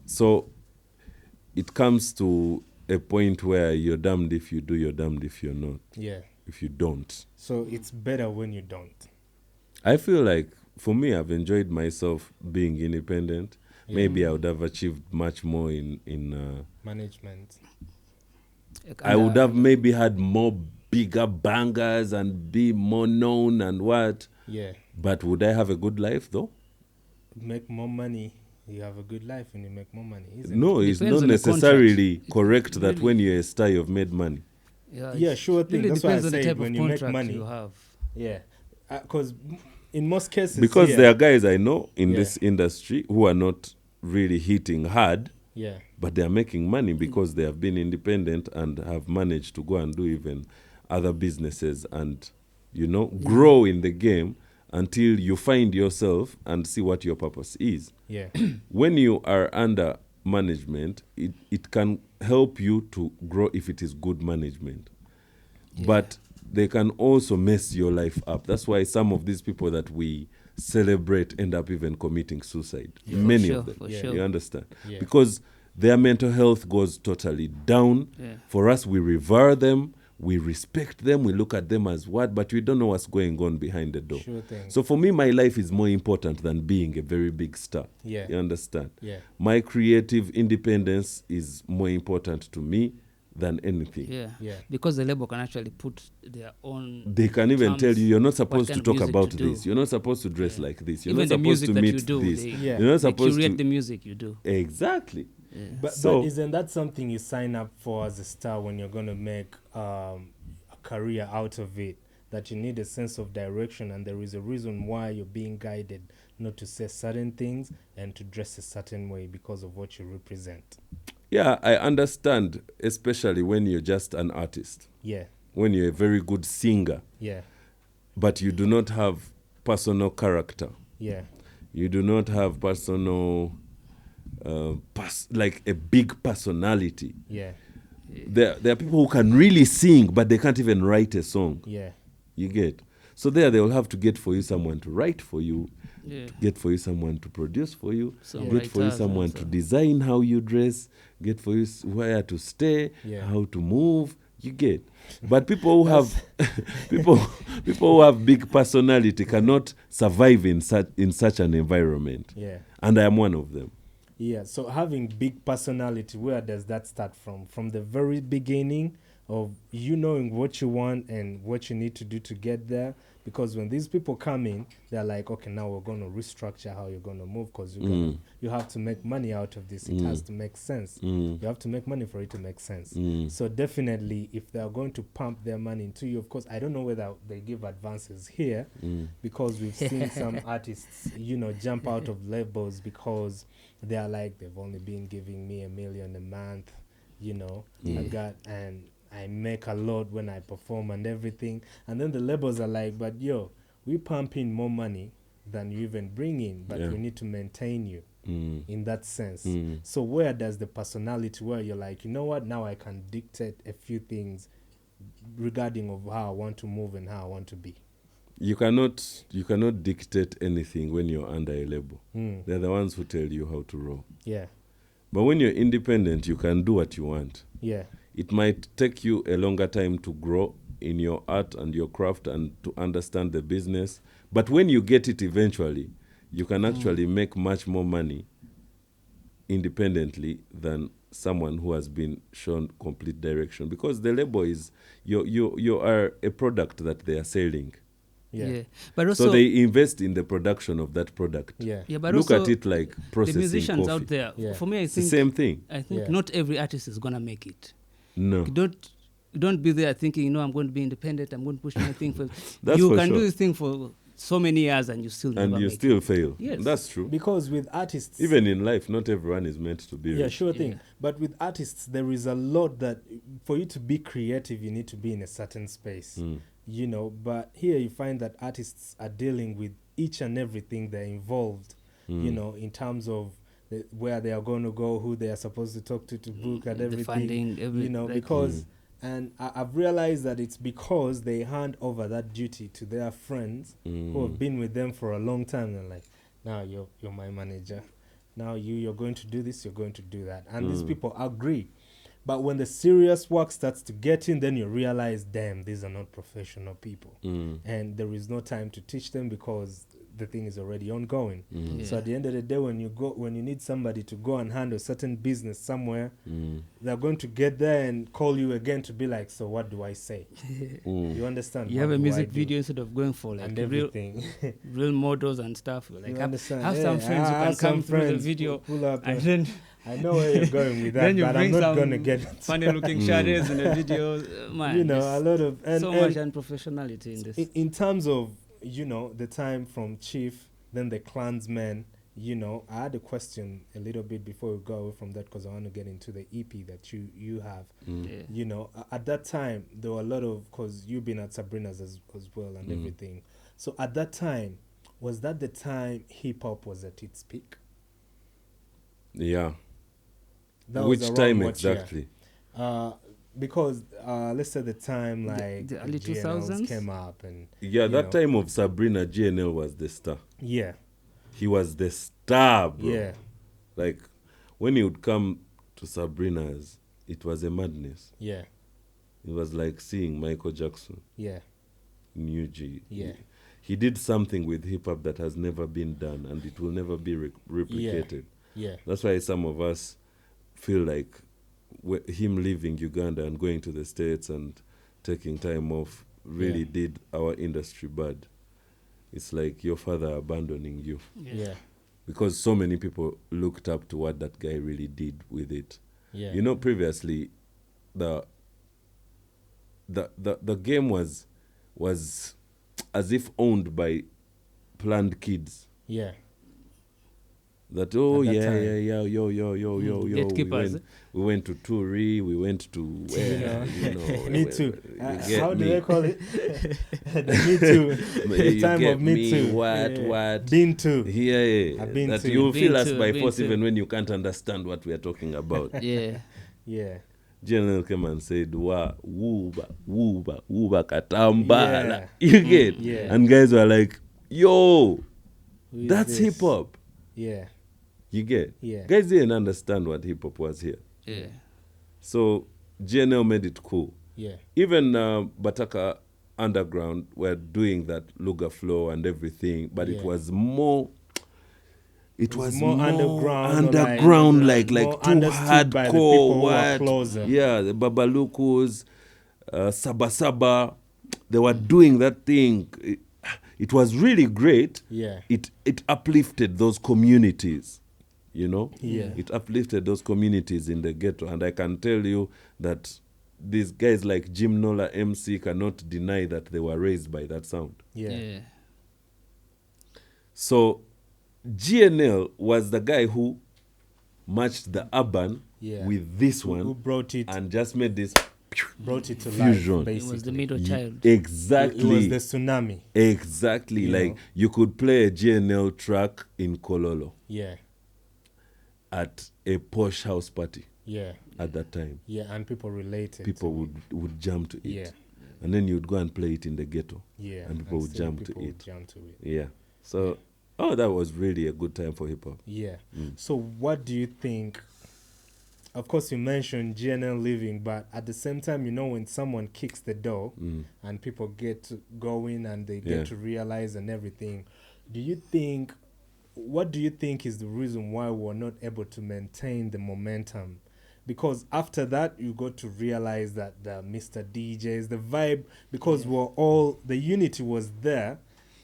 So it comes to a point where you're damned if you do, you're damned if you're not. Yeah. If you don't. So it's better when you don't. I feel like, for me, I've enjoyed myself being independent. Yeah. Maybe I would have achieved much more in management. I would have maybe had more bigger bangers and be more known and what. Yeah. But would I have a good life though? Make more money. You have a good life when you make more money, isn't No, it? it's Depends not on the necessarily contract. correct that Really- when you're a star, you've made money. Yeah, sure thing. Really That's why I depends on the said type when of you make contract money. you have. Yeah. Because in most cases. Because yeah, there are guys I know in Yeah. this industry who are not really hitting hard, Yeah. but they are making money because they have been independent and have managed to go and do even other businesses and, grow in the game until you find yourself and see what your purpose is. Yeah. When you are under management, it can help you to grow if it is good management. But they can also mess your life up. That's why some of these people that we celebrate end up even committing suicide. Many sure, of them. for Yeah. sure. You understand? Yeah. Because their mental health goes totally down. Yeah. For us, we revere them, we respect them, we look at them as what, but we don't know what's going on behind the door. Sure thing. So for me, my life is more important than being a very big star. Yeah. You understand? Yeah. My creative independence is more important to me than anything. Yeah. Yeah. Because the label can actually put their own. They can even terms, tell you, you're not what supposed to kind of talk music about to do. this. You're not supposed to dress like this. You're Even not the supposed music to that meet you do, this. they, Yeah. You're not they supposed curate to. the music you do. Exactly. But So- isn't that something you sign up for as a star when you're going to make a career out of it? That you need a sense of direction, and there is a reason why you're being guided not to say certain things and to dress a certain way because of what you represent. Yeah, I understand, especially when you're just an artist, Yeah. when you're a very good singer, Yeah. but you do not have personal character. Yeah. You do not have personal, like a big personality. Yeah. There are people who can really sing, but they can't even write a song. Yeah. You get? So there they will have to get for you someone to write for you, Yeah. get for you someone to produce for you, Some get for you writers someone also. to design how you dress, get for you where to stay, Yeah. how to move. You get? But people who have people who have big personality cannot survive in such an environment. Yeah. And I am one of them. Yeah. So having big personality, where does that start from? From the very beginning of you knowing what you want and what you need to do to get there? Because when these people come in, they're like, okay, now we're going to restructure how you're going to move because you have to make money out of this. It has to make sense. You have to make money for it to make sense. So definitely, if they're going to pump their money into you, of course, I don't know whether they give advances here because we've seen some artists, jump out of labels because they are like, they've only been giving me $1 million a month, I make a lot when I perform and everything. And then the labels are like, but we pump in more money than you even bring in, but we need to maintain you in that sense. So where does the personality, where you're like, you know what, now I can dictate a few things regarding of how I want to move and how I want to be? You cannot dictate anything when you're under a label. They're the ones who tell you how to roll. Yeah. But when you're independent, you can do what you want. Yeah. It might take you a longer time to grow in your art and your craft and to understand the business. But when you get it eventually, you can actually make much more money independently than someone who has been shown complete direction. Because the label is, you are a product that they are selling. Yeah. But also, So they invest in the production of that product. Yeah. yeah, but Look also at it like the processing musicians coffee. out there. Yeah. For me, I It's the think same thing. Yeah. not every artist is gonna make it. No. You don't be there thinking, I'm going to be independent. I'm going to push my thing for. That's You for can sure. do this thing for so many years and you still And never you make still it. fail. Yes. That's true. Because with artists, Even in life, not everyone is meant to be yeah, rich. sure thing. Yeah. But with artists, there is a lot that for you to be creative, you need to be in a certain space, you know. But here you find that artists are dealing with each and everything they're involved, you know, in terms of where they are going to go, who they are supposed to talk to book and The everything, funding, you know, like- because. And I've realized that it's because they hand over that duty to their friends who have been with them for a long time. They're like, now you're my manager. Now you're going to do this, you're going to do that. And these people agree. But when the serious work starts to get in, then you realize, damn, these are not professional people. And there is no time to teach them because the thing is already ongoing. So at the end of the day, when you need somebody to go and handle certain business somewhere, they're going to get there and call you again to be like, so what do I say? You understand? You What have a do I music do? video instead of going for like And real, everything. real models and stuff. Like You have understand? have Yeah, some friends I who can have some come through the friends video pull up and and- then I know where you're going with that, then you but I'm bring not some going to get funny looking shades in the video. Man, you know, a there's lot of and, so and much unprofessionality in this. in terms of, you know, the time from Chief, then the Clansmen, you know, I had a question a little bit before we go away from that because I want to get into the EP that you have. Yeah. You know, at that time, there were a lot of, because you've been at Sabrina's as well and everything. So at that time, was that the time hip-hop was at its peak? Yeah. That was Which around time what year? exactly? Because let's say the time like the early GNLs 2000s? came up and Yeah, you that know. time of Sabrina, GNL was the star. Yeah, He was the star, bro. yeah, Like, when he would come to Sabrina's, it was a madness. yeah, It was like seeing Michael Jackson yeah, in UG. Yeah. He did something with hip-hop that has never been done, and it will never be replicated. yeah, That's why some of us feel like him leaving Uganda and going to the States and taking time off really Yeah. did our industry bad. It's like your father abandoning you, yeah, because so many people looked up to what that guy really did with it. yeah. You know, previously, the game was as if owned by planned kids. Yeah, That At that time. yo. Gatekeepers. We went to Turi. We went to where you know. Me too. you get How do me. they call it? The Me Too. The You time get of Me Too. What? Been to. Yeah, I've been that to. you feel Been us to, by been force to. even when you can't understand what we are talking about. Yeah. Yeah, GNL came and said, wooba katambala. Yeah. You get? Yeah. And guys were like, yo, Who is that's this? hip hop. Yeah, You get? Yeah. Guys didn't understand what hip hop was here. Yeah. So GNL made it cool. yeah, Even Bataka Underground were doing that Luga flow and everything, but Yeah. it was more. It was more more underground or underground, like like more too understood by the people hardcore. who are What? closer. Yeah, the Babalukus, Saba, they were doing that thing. It was really great. Yeah. It uplifted those communities, you know. Yeah. It uplifted those communities in the ghetto, and I can tell you that these guys like Jim Nola MC cannot deny that they were raised by that sound. Yeah. Yeah. So GNL was the guy who matched the urban Yeah. with this Who one brought it and just made this to fusion. life, It was the basically. middle child. exactly. It was the tsunami. Exactly. You Like know. you could play a GNL track in Kololo Yeah, at a posh house party yeah, at that time. yeah, and people related. People would jump to it. Yeah. And then you'd go and play it in the ghetto. Yeah, And people would still jump to people would it. jump to it. Yeah. So, that was really a good time for hip hop. Yeah. So what do you think? Of course, you mentioned GNL living, but at the same time, you know, when someone kicks the door and people get to going and they get Yeah. to realize and everything, what do you think is the reason why we're not able to maintain the momentum? Because after that, you got to realize that the Mr. DJs, the vibe, because the unity was there,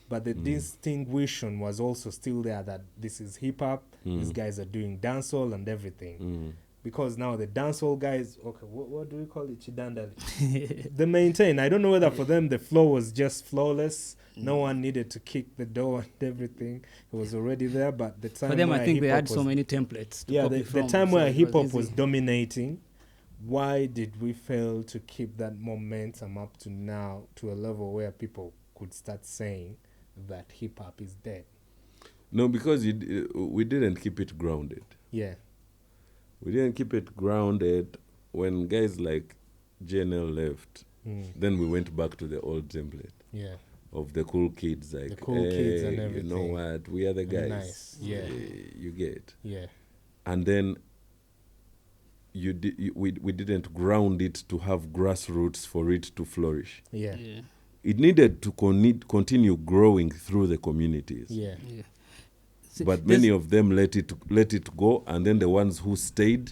but the distinction was also still there that this is hip hop, these guys are doing dancehall and everything. because now the dancehall guys, okay, what do we call it? Chidandali. They maintain. I don't know whether for them the flow was just flawless. No one needed to kick the door and everything. It was already there. But the time For them, where I think they hip-hop had so was- many templates to yeah, copy the from. time so where it hip hop was easy. dominating, why did we fail to keep that momentum up to now to a level where people could start saying that hip hop is dead? No, because we didn't keep it grounded. Yeah, We didn't keep it grounded when guys like JNL left. Then we went back to the old template yeah, of the cool kids. Like, The cool kids and "Hey, you know everything. what? We are the guys. Nice, yeah. You get. yeah, And then we didn't ground it to have grassroots for it to flourish. yeah, Yeah. It needed to continue growing through the communities. yeah, Yeah. See, But there's- many of them let it go, and then the ones who stayed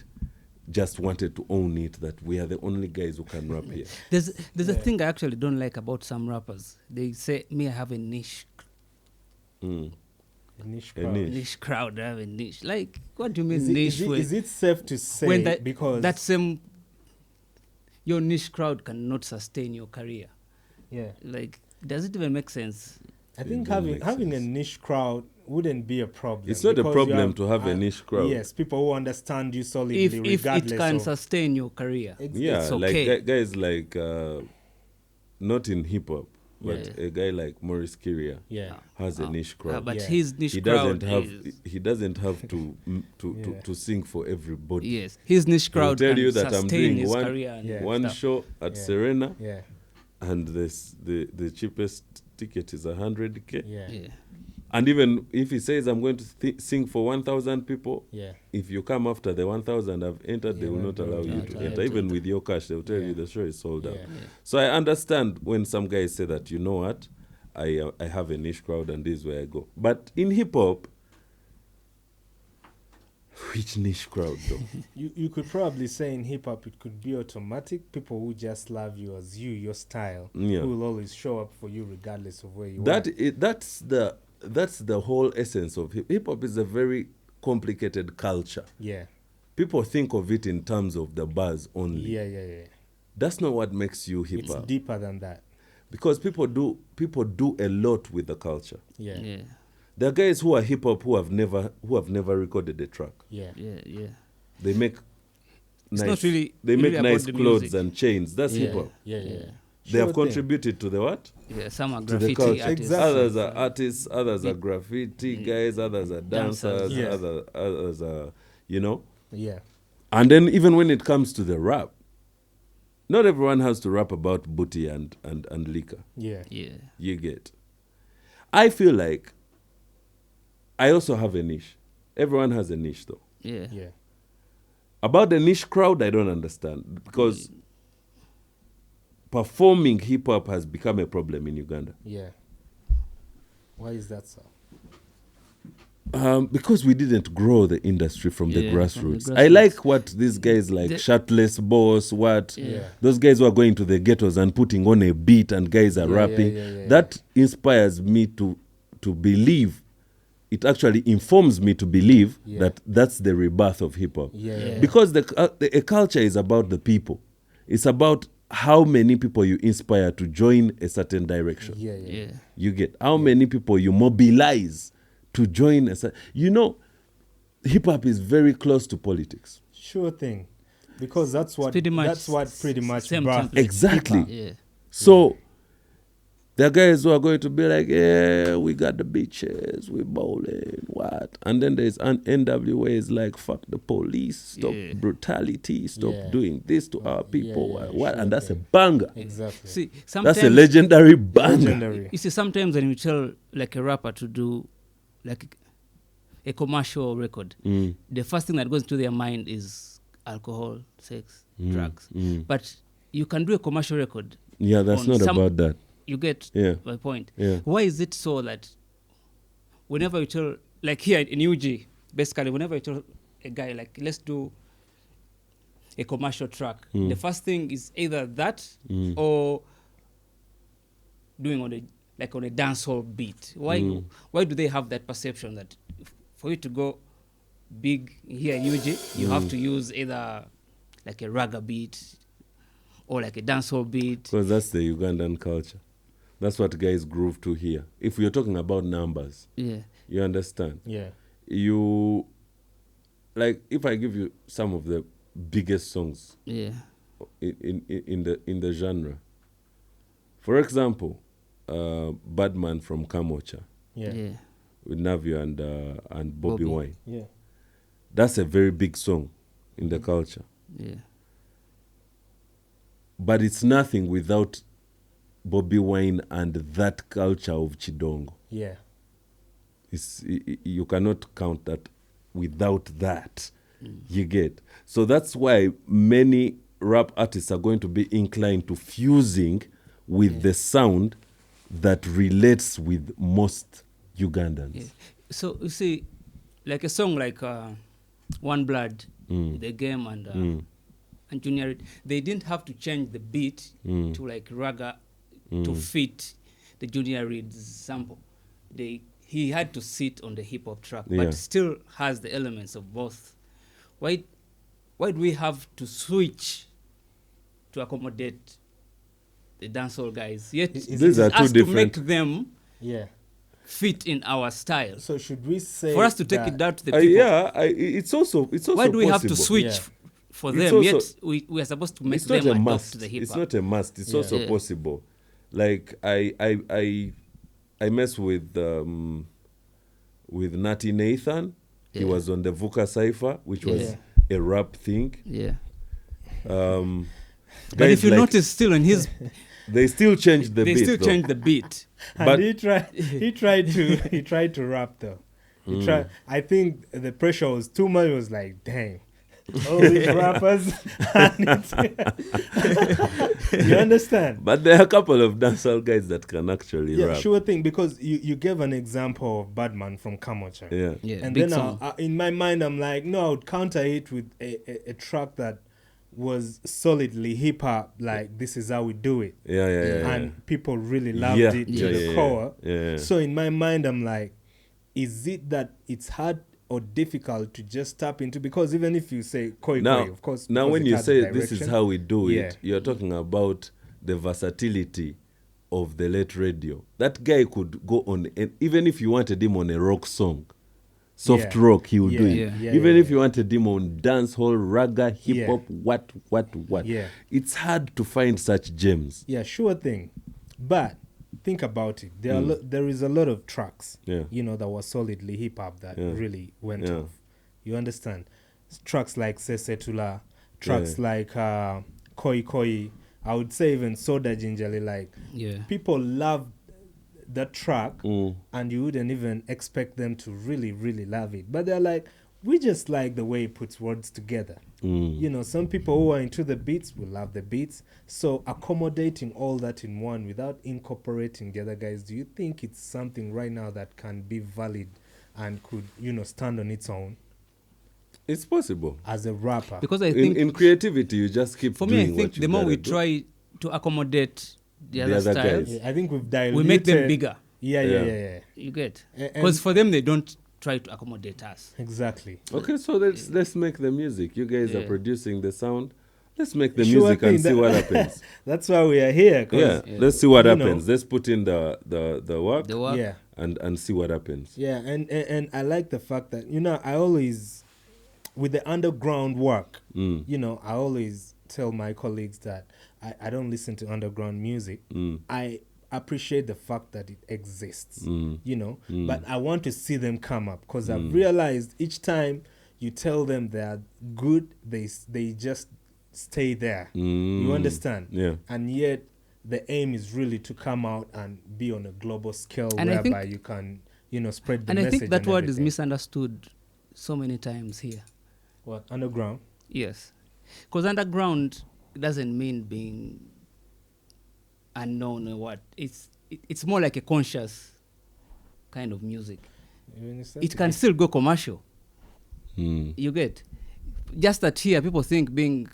just wanted to own it, that we are the only guys who can rap here. There's a Yeah. thing I actually don't like about some rappers. They say, me, I have a niche Mm. a niche A crowd. niche. crowd. I have a niche. Like, what do you mean Is it, niche? is it safe to say when that, because that same, your niche crowd cannot sustain your career. yeah, Like, does it even make sense? I It think doesn't having make a sense. niche crowd wouldn't be a problem. It's not a because you problem to have a niche crowd. Yes, people who understand you solidly, If regardless it can of sustain your career. Yeah, it's like okay. guys like not in hip hop, but Yeah. a guy like Maurice Kyria yeah, has a niche crowd. But Yeah. his niche he crowd doesn't have is, he doesn't have to Yeah. to sing for everybody. yes, his niche He'll crowd tell can you that I'm sustain doing his one- career and Yeah. One stuff. show at Yeah. Serena, yeah, and the cheapest ticket is 100K. yeah, Yeah. And even if he says I'm going to sing for 1,000 people, yeah, if you come after the 1,000 have entered, they Yeah, will not they allow will you not to allow enter. you to Even enter. with your cash, they'll tell Yeah. you the show is sold out. yeah. Yeah. So I understand when some guys say that, you know what, I have a niche crowd and this is where I go. But in hip hop, which niche crowd though? You could probably say in hip hop it could be automatic. People who just love you as you, your style, Yeah. who will always show up for you regardless of where you That are. that's the whole essence of hip hop. Is a very complicated culture. Yeah, People think of it in terms of the bars only. yeah, yeah, yeah. That's not what makes you hip It's hop. deeper than that. Because people do a lot with the culture. Yeah, yeah, Yeah. There are guys who are hip hop who have never recorded a track. yeah, Yeah. Yeah. They make It's nice, not really- they really make about nice the clothes music. and chains. That's yeah, hip hop. yeah, yeah. Yeah. They Sure have thing. contributed to the what? Yeah. Some are To the graffiti culture. artists. Exactly. Others are artists, others are graffiti guys, others are dancers, Dancers. Yeah. others are, you know. Yeah, And then even when it comes to the rap, not everyone has to rap about booty and liquor. yeah, Yeah. You get. I feel like I also have a niche. Everyone has a niche though. Yeah. yeah. About the niche crowd, I don't understand because performing hip hop has become a problem in Uganda. Yeah. Why is that so? Because we didn't grow the industry from the Yeah, from the grassroots. I grassroots. like what these guys like The- Shirtless Boss, what Yeah. those guys who are going to the ghettos and putting on a beat and guys are Yeah, rapping. yeah. That inspires me to believe. It actually informs me to believe Yeah. that that's the rebirth of hip hop. Yeah, Yeah. Because a culture is about the people. It's about how many people you inspire to join a certain direction. yeah, yeah, Yeah. You get how many people you mobilize to join hip hop is very close to politics. Sure thing, because that's what pretty much pretty much same birthed template. Exactly. hip-hop. Yeah. So there are guys who are going to be like, yeah, we got the beaches, we bowling, what? And then there's an NWA is like, fuck the police, stop Yeah. brutality, stop Yeah. doing this to our people, yeah, what? sure And that's thing. a banger. Exactly. See, sometimes That's a legendary banger. Legendary. You see, sometimes when you tell like a rapper to do like a commercial record, Mm. the first thing that goes into their mind is alcohol, sex, drugs. But you can do a commercial record. Yeah, that's on not some- about that. You get Yeah. my point. Yeah. Why is it so that whenever you tell, like here in UG, basically, whenever you tell a guy, like, let's do a commercial track, the first thing is either that or doing on a dancehall beat. Why do they have that perception that for you to go big here in UG, you have to use either like a ragga beat or like a dancehall beat. Because that's the Ugandan culture. That's what guys groove to here. If we're talking about numbers, Yeah. you understand? Yeah. You, like, if I give you some of the biggest songs Yeah. in the genre, for example, Badman from Kamocha Yeah. Yeah. with Navio and Bobby Bobby. Wine. Yeah. That's a very big song in the culture. Yeah. But it's nothing without Bobby Wine and that culture of Chidongo. Yeah. You cannot count that without that. You get? So that's why many rap artists are going to be inclined to fusing with the sound that relates with most Ugandans. Yeah. So you see, like a song like One Blood, The Game, and Junior, Reid, they didn't have to change the beat to like ragga to fit the Junior Reid sample. He had to sit on the hip hop track, Yeah. but still has the elements of both. Why do we have to switch to accommodate the dancehall guys? Yet These are two us to different- make them Yeah. fit in our style. So should we say For us to take that it down to the people, It's also why do we have to possible. switch Yeah. for It's them? also- Yet we are supposed to make It's not them a adopt must. the hip It's hop. not a must. It's Yeah. also Yeah. possible. Like I mess with Natty Nathan. He Yeah. was on the Vuka Cypher, which was Yeah. a rap thing. Yeah. Guys But if you like- notice, still in his, they still changed the they beat. still though. change the beat. and But- he tried to rap though. I think the pressure was too much. It was like, dang, all these rappers. You understand? But there are a couple of dancehall guys that can actually Yeah, rap. sure thing. Because you gave an example of Badman from Kamocha. Yeah. Yeah. And big then song. in my mind, I'm like, no, I would counter it with a track that was solidly hip hop. Like, this is how we do it. Yeah. And people really loved Yeah. it to Yeah, the yeah, core. yeah. So in my mind, I'm like, is it that it's hard or difficult to just tap into? Because even if you say koi Now, koi, of course. now because when it you has say direction. this is how we do Yeah. it, you're talking about the versatility of the late radio. That guy could go on, and even if you wanted him on a rock song, soft Yeah. rock, he would do Yeah. it. Yeah, Even yeah, if you wanted him on dancehall, ragga, hip hop, what. Yeah. It's hard to find such gems. Yeah, sure thing. But think about it. There is a lot of tracks, Yeah. that were solidly hip hop that Yeah. really went Yeah. off. You understand? Tracks like Sesetula, tracks like Koi Koi, I would say even Soda Gingerly, like Yeah. people love that track Mm. and you wouldn't even expect them to really, really love it. But they're like, we just like the way it puts words together. Mm. Some people who are into the beats will love the beats. So accommodating all that in one without incorporating the other guys, do you think it's something right now that can be valid and could, stand on its own It's possible. as a rapper? Because I think, In creativity, you just keep for doing me, I think what you the more gotta we do. try to accommodate the other other styles, guys. Yeah, I think we've diluted. we make them bigger. Yeah. You get? And- Because for them, they don't try to accommodate us. Exactly. Okay, so let's make the music. You guys are Yeah. producing the sound. Let's make the Sure music and thing, see that- what happens. That's why we are here. 'Cause Yeah, Yeah. let's see what You know- happens. Let's put in the work, The work. Yeah. and see what happens. Yeah, and I like the fact that I always, with the underground work, I always tell my colleagues that I don't listen to underground music. I appreciate the fact that it exists, but I want to see them come up because I've realized each time you tell them they're good, they just stay there. You understand? Yeah. And yet the aim is really to come out and be on a global scale And I whereby think- you can, spread the And I message. think that and word is everything. misunderstood so many times here. What, underground? Yes. Because underground doesn't mean being unknown or what. It's more like a conscious kind of music. You understand? It can still go commercial. Mm. You get? Just that here, people think being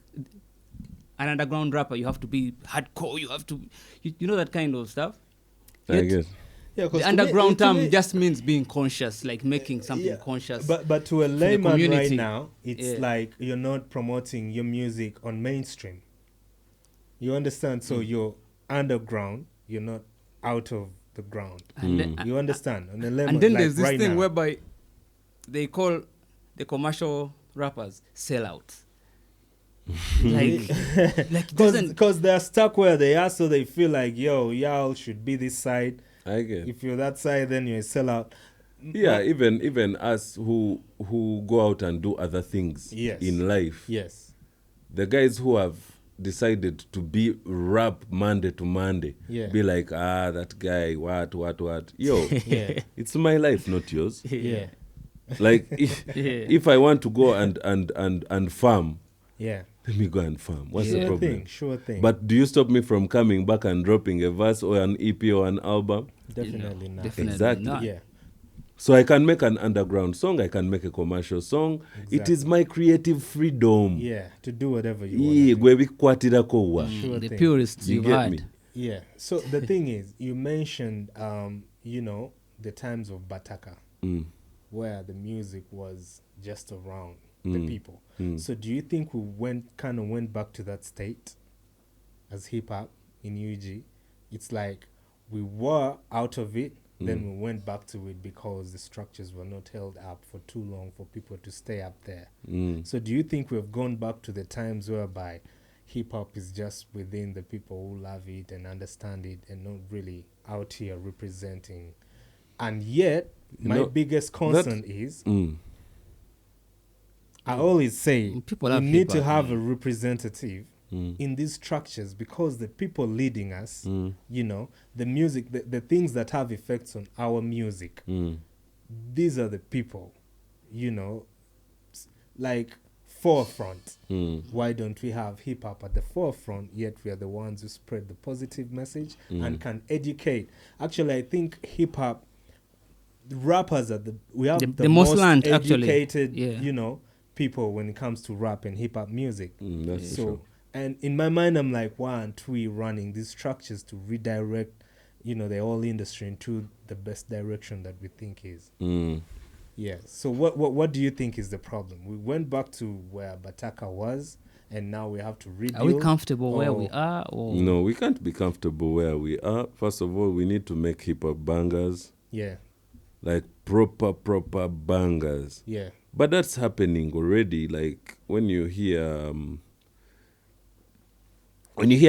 an underground rapper, you have to be hardcore, you have to, you know that kind of stuff. I Yet, guess. Yeah, 'cause The to me- underground to term me- just means being conscious, like making something conscious. But to a the layman right community. now, it's like you're not promoting your music on mainstream. You understand? So you're underground. You're not out of the ground. And then, You understand? On a layman, and then like there's this right thing now. whereby they call the commercial rappers sellouts. like it doesn't. Because they're stuck where they are, so they feel like, yo, y'all should be this side. I get. If you're that side, then you're a sellout. Yeah, even us who go out and do other things Yes. in life. Yes. The guys who have decided to be rap Monday to Monday, Yeah. be like, that guy, what. Yo, Yeah. it's my life, not yours. Yeah. Like if I want to go and farm, Yeah. let me go and farm. What's the Sure problem? thing. Sure thing. But do you stop me from coming back and dropping a verse or an EP or an album? definitely not. Definitely Exactly. not. Yeah. So I can make an underground song, I can make a commercial song. It Exactly. is my creative freedom. Yeah. To do whatever you Yeah, want. gwe bikukwatirako wa. Sure The thing. purists You you've get had. me? Yeah. So the thing is, you mentioned, the times of Bataka, Mm. where the music was just around the people. Mm. So do you think we went back to that state as hip hop in UG? It's like we were out of it, then we went back to it because the structures were not held up for too long for people to stay up there. Mm. So do you think we've gone back to the times whereby hip hop is just within the people who love it and understand it and not really out here representing? And yet, my biggest concern is, Mm. I always say, People we love need to hip-hop, have a representative Mm. in these structures because the people leading us, Mm. the music, the things that have effects on our music, Mm. these are the people, like forefront. Mm. Why don't we have hip hop at the forefront, yet we are the ones who spread the positive message and can educate? Actually, I think hip hop rappers are we have the most most learned, actually. educated, Yeah. people when it comes to rap and hip hop music. That's So, true. and in my mind, I'm like, why aren't we running these structures to redirect, the whole industry into the best direction that we think is? Mm. Yeah. So what do you think is the problem? We went back to where Bataka was, and now we have to rebuild. Are we comfortable where we or- are? Or No, we can't be comfortable where we are. First of all, we need to make hip hop bangers, Yeah. like proper bangers. Yeah. But that's happening already. Like when you hear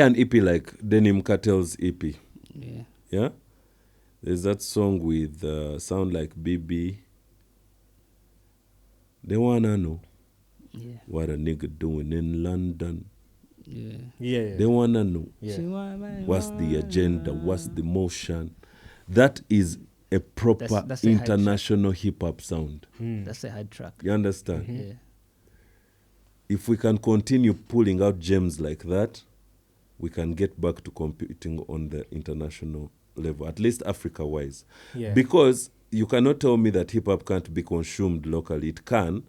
an EP like Denim Cartel's EP, Yeah. yeah, there's that song with sound like BB. They wanna know Yeah. what a nigga doing in London. Yeah. Yeah. They wanna know Yeah. what's the agenda, what's the motion. That is a proper That's a hype international hip hop sound. That's a hard track. You understand? Yeah. If we can continue pulling out gems like that, we can get back to competing on the international level, at least Africa-wise. Yeah. Because you cannot tell me that hip-hop can't be consumed locally. It can.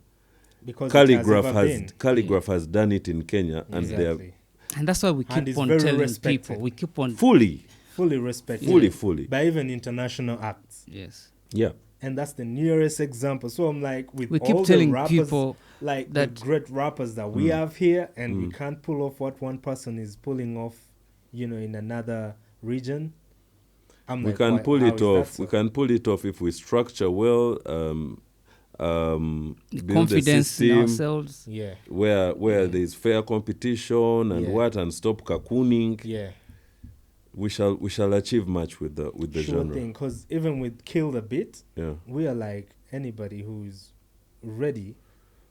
Because Calligraph has done it in Kenya, and they are exactly. And that's why we And keep it's on very telling respected. people. We keep on. fully, fully fully. by even international acts. Yes. Yeah. And that's the nearest example. So I'm like, with We all keep the telling rappers, people like that- the great rappers that we have here, and we can't pull off what one person is pulling off, in another region. I'm We like, can why- pull how it is that off. so? We can pull it off if we structure well, The build a confidence in system ourselves. Yeah, where there's fair competition and Yeah. and stop cocooning. yeah. We shall achieve much with the Sure genre. thing. Because even with Kill the Beat, Yeah, we are like anybody who's ready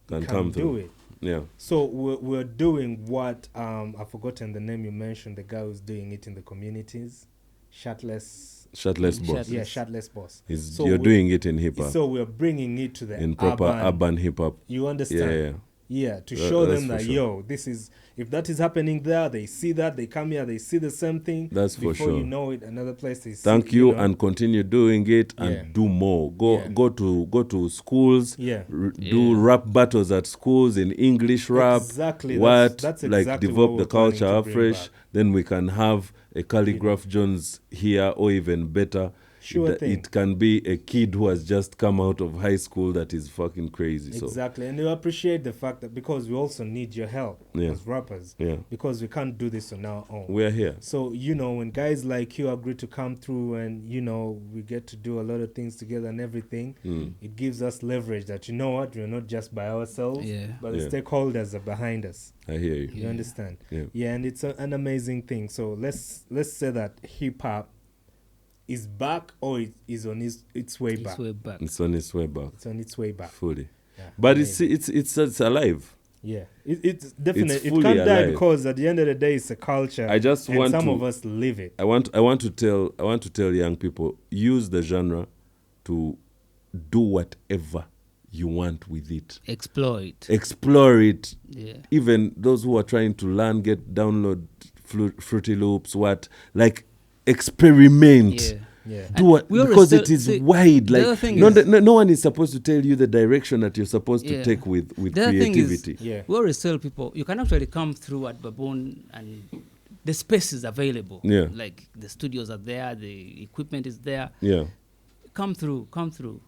can can come do through. it. Yeah, So we're doing what I've forgotten the name you mentioned. The guy who's doing it in the communities, Shirtless. Shirtless Boss. Yeah, Shirtless Boss. Is So you're we- doing it in hip hop, So we're bringing it to the in proper urban hip hop. You Yeah, understand? yeah. Yeah, to That- show that's them for that, sure. yo, this is, if that is happening there, they see that, they come here, they see the same thing. That's for Before sure. you know it, another place they see. Thank you, and continue doing it and Yeah. do more. Yeah. Go to schools. Yeah. Do rap battles at schools in English rap. Exactly, What that's like exactly develop what the we're planning culture to bring afresh. back. Then we can have a Calligraph Jones here, or even better. Sure thing. It can be a kid who has just come out of high school that is fucking crazy. Exactly, and you appreciate the fact that because we also need your help as rappers, because we can't do this on our own. We're here. So, you know, when guys like you agree to come through and, you know, we get to do a lot of things together and everything, it gives us leverage that, you know what, we're not just by ourselves, but the stakeholders are behind us. I hear you. You understand? Yeah, and it's an amazing thing. So let's say that hip-hop is back or it is on its way back. It's on its way back. It's on its way back. Fully. Yeah, but amazing. it's alive. Yeah, it's definitely, It's it fully can't die alive. because at the end of the day, it's a culture. I just and want some to- of us live it. I want to tell young people, use the genre to do whatever you want with it. Explore it. Explore it. Yeah. Even those who are trying to learn, download Fruity Loops, experiment. Yeah. Yeah. Do what, we always because tell- it is see, wide. the Like other thing no one is supposed to tell you the direction that you're supposed to Yeah. take with The other thing is- creativity. Yeah. We always tell people you can actually come through at Baboon and the space is available. Yeah. Like the studios are there, the equipment is there. Yeah. Come through.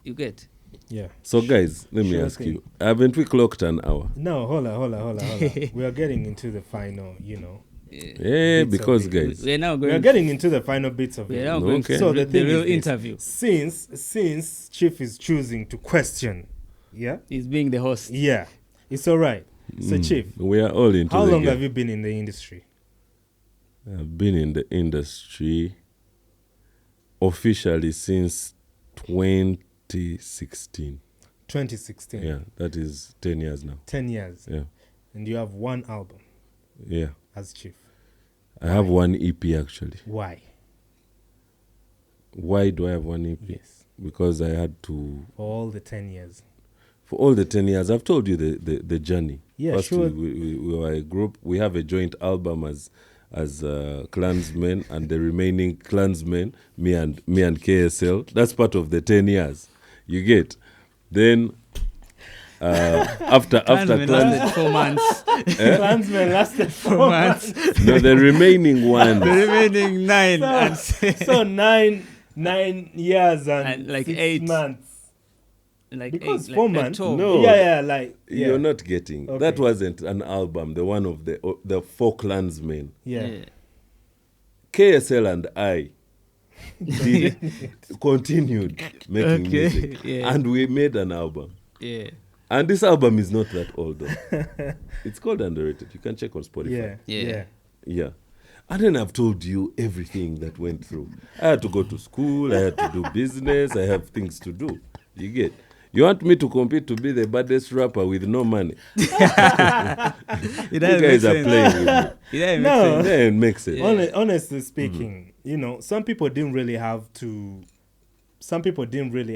You get. Yeah. So guys, let me Sure ask thing. you: haven't we clocked an hour? No, hold on. We are getting into the final, you know. Yeah, Bits of because it. guys, We're now We are going. getting into the final bits of We're it. now No, going okay. to So the the thing real is this, interview. Since Chief is choosing to question, He's being the host. it's all right. So Chief, we are all into how the long game. have you been in the industry? I've been in the industry officially since 2016. 2016. Yeah, that is 10 years now. 10 years. Yeah, And you have one album yeah. as Chief. I have one EP actually. Why? Why do I have one EP? Yes. Because I had to, For all the 10 years. for all the 10 years, I've told you the journey. Yeah, First, sure. we were a group. We have a joint album as Clansmen, and the remaining Clansmen, me and KSL. That's part of the 10 years. You get. Then after Clansman Clans, lasted 4 months. Clansman lasted 4 months. no, the remaining ones. The remaining 9 and So 9 years and, And like 6 8. months. like Because 8, 4 like months. 12. No. Yeah. You're not getting. Okay. That wasn't an album. The one of the 4 Clansmen. Yeah. KSL and I continued making Okay, music, yeah. and we made an album. Yeah. And this album is not that old though. It's called Underrated. You can check on Spotify. Yeah. Yeah. And then I've told you everything that went through. I had to go to school. I had to do business. I have things to do. You get. You want me to compete to be the baddest rapper with no money? It You doesn't guys make are sense. playing with me. It doesn't No. make sense. Yeah, it makes sense. Honestly speaking, you know, some people didn't really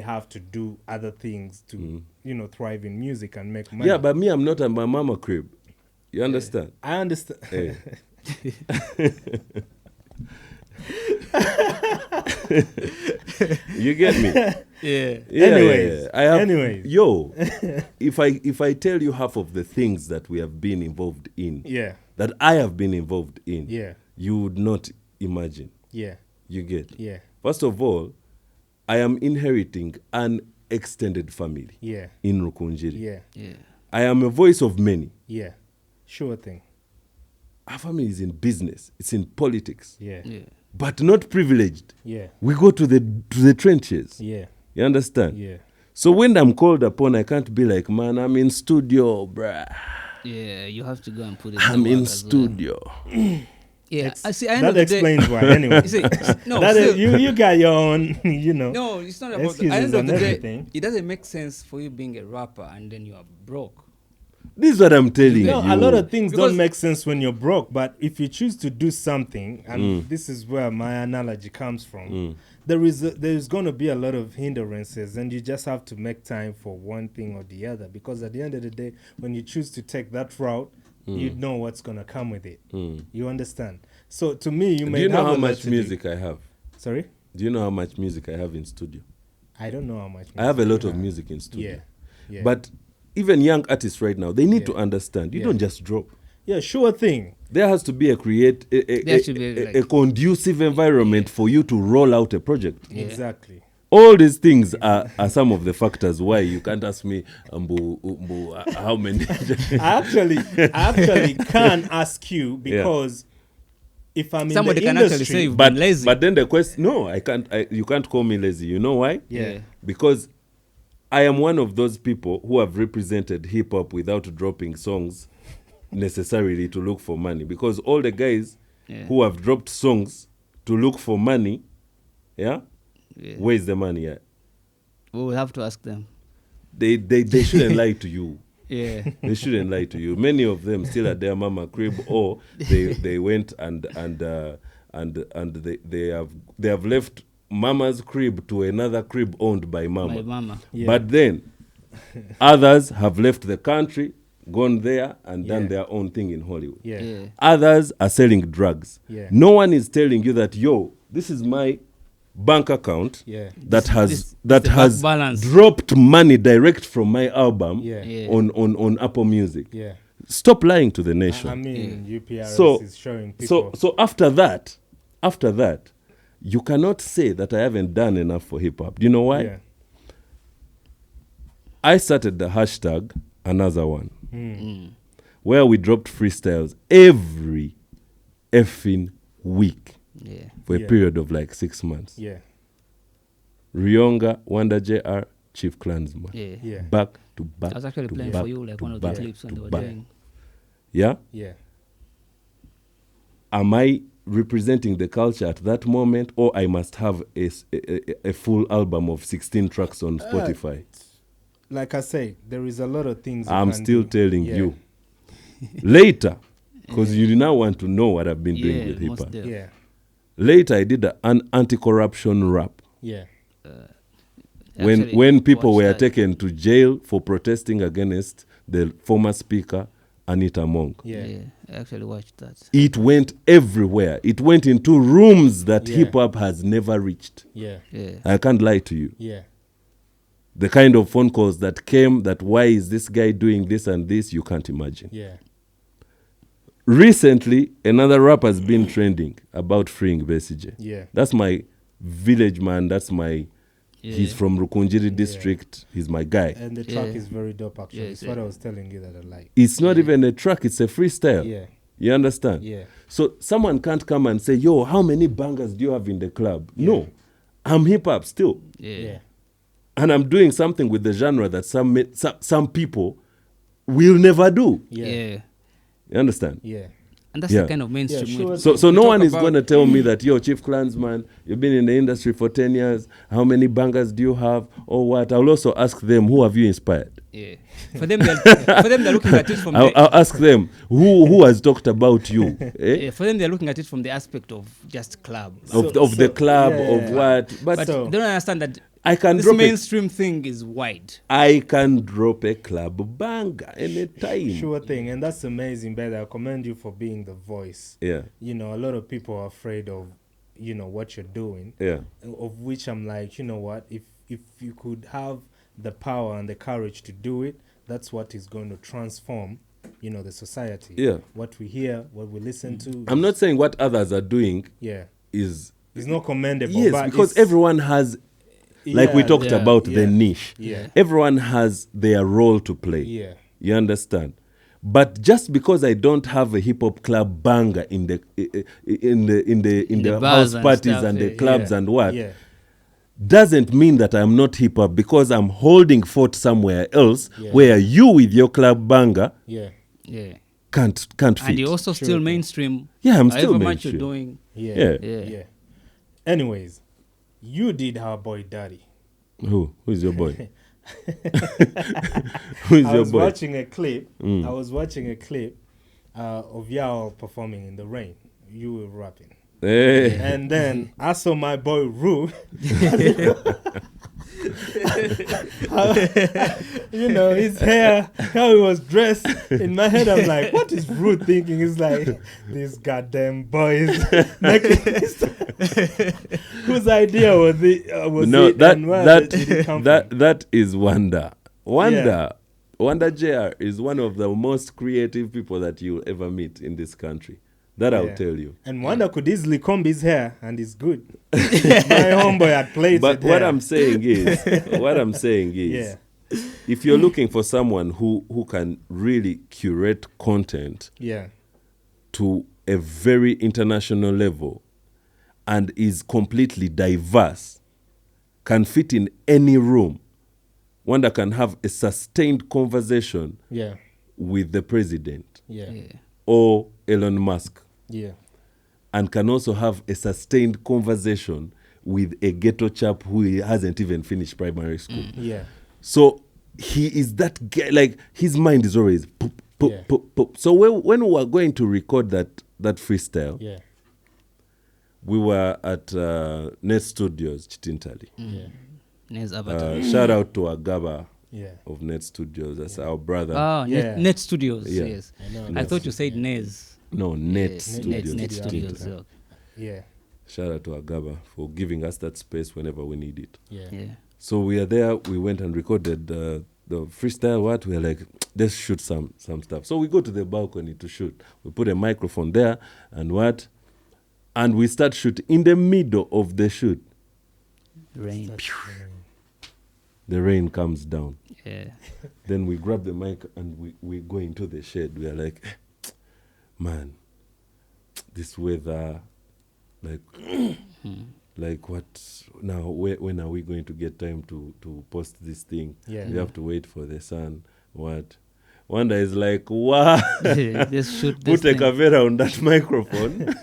have to do other things to, you know, thrive in music and make money. Yeah, but me, I'm not at my mama crib. You understand? I understand. Hey. You get me? Yeah. Anyways, I have. anyways. Yo, if I tell you half of the things that we have been involved in, Yeah. that I have been involved in, Yeah. you would not imagine. Yeah. You get. Yeah. First of all, I am inheriting an extended family Yeah. in Rukunjiri. Yeah. Yeah. I am a voice of many. Yeah. Sure thing. Our family is in business. It's in politics, Yeah. Yeah. but not privileged. Yeah. We go to the trenches. Yeah. You understand? Yeah. So when I'm called upon, I can't be like, man, I'm in studio, bruh. Yeah. You have to go and put it. I'm to in work as well. studio. Yeah. I see. I That know the day. explains why. Anyway. You see, no, That is, still- you got your own, you know. no, it's not about. At the Excuses end of and the day, everything. it doesn't make sense for you being a rapper and then you are broke. This is what I'm telling No, you. a lot of things Because- don't make sense when you're broke, but if you choose to do something, and this is where my analogy comes from, there's going to be a lot of hindrances, and you just have to make time for one thing or the other, because at the end of the day, when you choose to take that route, you know what's going to come with it. You understand? So to me, you may Do you know have how a lot much to music I have? do. Sorry? Do you know how much music I have in studio? I don't know how much. I have a lot music of you music in studio. Yeah. But even young artists right now, they need Yeah. to understand. You Yeah. don't just drop. Yeah, sure thing. There has to be There should be, a conducive environment for you to roll out a project. Yeah. Exactly. All these things are some of the factors why you can't ask me how many. I actually can ask you because if I'm Somebody in can the industry, actually say you've been lazy. But then the question, no, I can't. You can't call me lazy. You know why? Yeah. Because I am one of those people who have represented hip hop without dropping songs necessarily to look for money. Because all the guys who have dropped songs to look for money, where is the money at? We will have to ask them. They shouldn't lie to you. Yeah. They shouldn't lie to you. Many of them still at their mama crib, or they went and they have left mama's crib to another crib owned by mama. My mama. Yeah. But then others have left the country, gone there and done their own thing in Hollywood. Yeah. Yeah. Others are selling drugs. Yeah. No one is telling you that, yo, this is my bank account Yeah. that has the bank balance. dropped money direct from my album Yeah. Yeah. on Apple Music. Yeah. Stop lying to the nation. I mean, UPRS So- is showing people. So after that, you cannot say that I haven't done enough for hip hop. Do you know why? Yeah. I started the hashtag Another One, Mm. where we dropped freestyles every effing week Yeah. for a Yeah. period of like 6 months. Yeah. Rionga, Wanda JR, Chief Clansman. Yeah. Yeah. Back to back. I was actually to playing back for you like to one of the back clips when to they were back. doing. Yeah? Yeah. Am I representing the culture at that moment, or I must have a full album of 16 tracks on Spotify? Like I say, there is a lot of things. you I'm can still do. telling Yeah. you. Later, because you now want to know what I've been doing Yeah, with hip most hop. def. Yeah. Later, I did an anti-corruption rap. Yeah. Actually, When people watch were that. taken to jail for protesting against the former speaker, Anita Monk. Yeah. Yeah. I actually watched that. It went everywhere. It went into rooms that Yeah. hip-hop has never reached. Yeah. Yeah. I can't lie to you. Yeah. The kind of phone calls that came, that why is this guy doing this and this, you can't imagine. Yeah. Recently, another rap has been trending about freeing Besije. Yeah. That's my village man. That's my... Yeah. He's from Rukunjiri district. He's my guy. And the track Yeah. is very dope, actually. Yeah, it's it's what a- I was telling you that I like. It's not even a track. It's a freestyle. Yeah. You understand? Yeah. So someone can't come and say, yo, how many bangers do you have in the club? No. I'm hip-hop still. Yeah. Yeah. And I'm doing something with the genre that some people will never do. Yeah. Yeah. You understand? Yeah. And that's Yeah. the kind of mainstream. Yeah, sure. we- So we no talk one is about- going to tell me that, yo, Chief Clansman, you've been in the industry for 10 years. How many bangers do you have? Or what? I'll also ask them, who have you inspired? Yeah. For them, they're looking at it from I'll ask them, who has talked about you? yeah, for them, they're looking at it from the aspect of just club. Of the club, yeah, of yeah. what? But But So- they don't understand that I can this drop mainstream thing is wide. I can drop a club banger anytime. Sure thing. And that's amazing, brother. I commend you for being the voice. Yeah, You know, a lot of people are afraid of, what you're doing. yeah. Of which I'm like, you know what? If you could have the power and the courage to do it, that's what is going to transform, the society. Yeah. What we hear, what we listen to. I'm not saying what others are doing Yeah. is... It's not commendable. Yes, but because it's- everyone has, like we Yeah, talked yeah, about, yeah. the niche. Yeah. Everyone has their role to play. Yeah. You understand? But just because I don't have a hip hop club banger in the the house bars and parties stuff, and the yeah. clubs Yeah. and what, Yeah. doesn't mean that I'm not hip hop because I'm holding fort somewhere else Yeah. where you with your club banger Yeah. Yeah. can't And fit. you're also Sure still thing. mainstream. Yeah, I'm still however much you're mainstream. doing. Yeah. Yeah. Yeah. Yeah. Anyways, you did Our Boy Daddy. Who's your boy? Who's I your was boy? watching a clip. Mm. I was watching a clip of y'all performing in the rain. You were rapping. Hey. And then I saw my boy Rue. His hair, how he was dressed. In my head, I'm like, what is Rue thinking? It's like, these goddamn boys. Whose idea was it? No, and where did it come from? that is Wanda. Wanda Wanda JR is one of the most creative people that you'll ever meet in this country. That I'll tell you. And Wanda could easily comb his hair, and it's good. My homeboy had played But it what hair. I'm saying is, if you're looking for someone who can really curate content to a very international level and is completely diverse, can fit in any room, one that can have a sustained conversation with the president or Elon Musk, and can also have a sustained conversation with a ghetto chap who hasn't even finished primary school. So he is that guy, like his mind is always poop, poop, poop, poop. So when we were going to record that freestyle, we were at Net Studios, Chitintali. Shout out to Agaba of Net Studios. That's our brother. Oh, Net Studios. Yes. I thought you said Nez. No, Net Studios. Net Studios. Shout out to Agaba for giving us that space whenever we need it. So we are there. We went and recorded the freestyle. We are like, let's shoot some stuff. So we go to the balcony to shoot. We put a microphone there and we start shooting. In the middle of the shoot, rain. The rain comes down. Then we grab the mic and we go into the shed. We are like, man, this weather, like what now? When are we going to get time to post this thing? We have to wait for the sun. What? Wanda is like, wow. Let's shoot this Put a thing. camera on that microphone.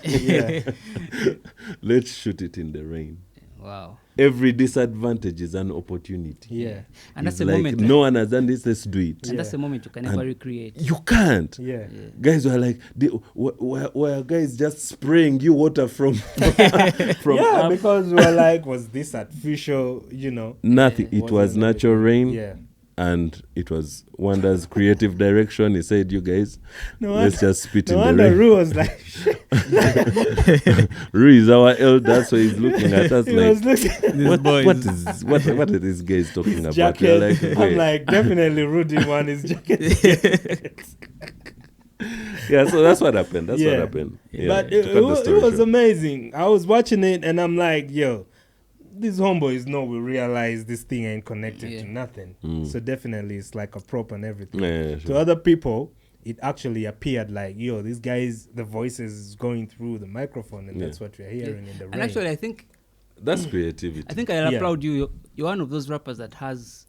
Let's shoot it in the rain. Wow. Every disadvantage is an opportunity. And that's It's the like, moment. no one has done this, let's do it. And that's the moment you can never recreate. You can't. Guys were like, were guys just spraying you water from up? Because we were like, was this artificial, Nothing. It was natural rain. And it was Wanda's creative direction. He said, you guys, let's just spit in the wonder rain. Ru was like, Ru is our elder, so he's looking at us he like, was looking what are these guys talking about? jacket. We're like, I'm wait. like, definitely Ru didn't want his jacket. So that's what happened. What happened. But to cut the it story was short. amazing. I was watching it and I'm like, yo, these homeboys know we realize this thing ain't connected to nothing. So definitely it's like a prop and everything. To other people, it actually appeared like, yo, these guys, the voices is going through the microphone and that's what we're hearing in the rain. And actually, I think that's creativity. I think I'll applaud you. You're one of those rappers that has,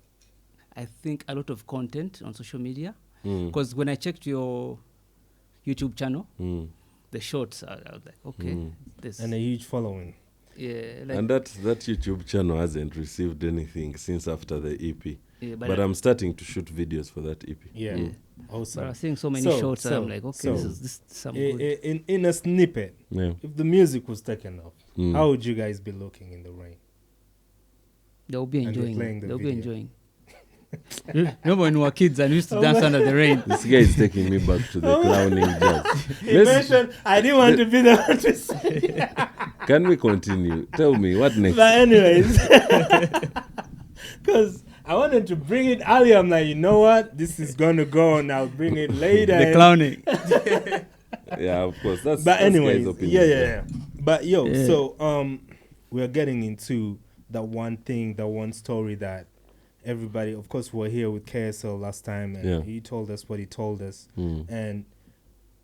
I think, a lot of content on social media. Because when I checked your YouTube channel, the shorts, I was like, okay. This And a huge following. And that YouTube channel hasn't received anything since after the EP. But I'm starting to shoot videos for that EP. Awesome. But I'm seeing so many shorts and I'm like, okay, this is some good. In a snippet, if the music was taken off, how would you guys be looking in the rain? They'll be And they're enjoying. playing the They'll be video. enjoying. Remember when we were kids and we used to dance under the rain? This guy is taking me back to the clowning jazz. He mentioned, I didn't want to be the one to say. Can we continue? Tell me, what next? But anyways, because I wanted to bring it earlier. I'm like, you know what? This is going to go on. I'll bring it later. The clowning. Yeah, of course. That's But anyways, guy's opinion. yeah. But so we're getting into the one thing, the one story that everybody, of course, we were here with KSL last time, and he told us what he told us.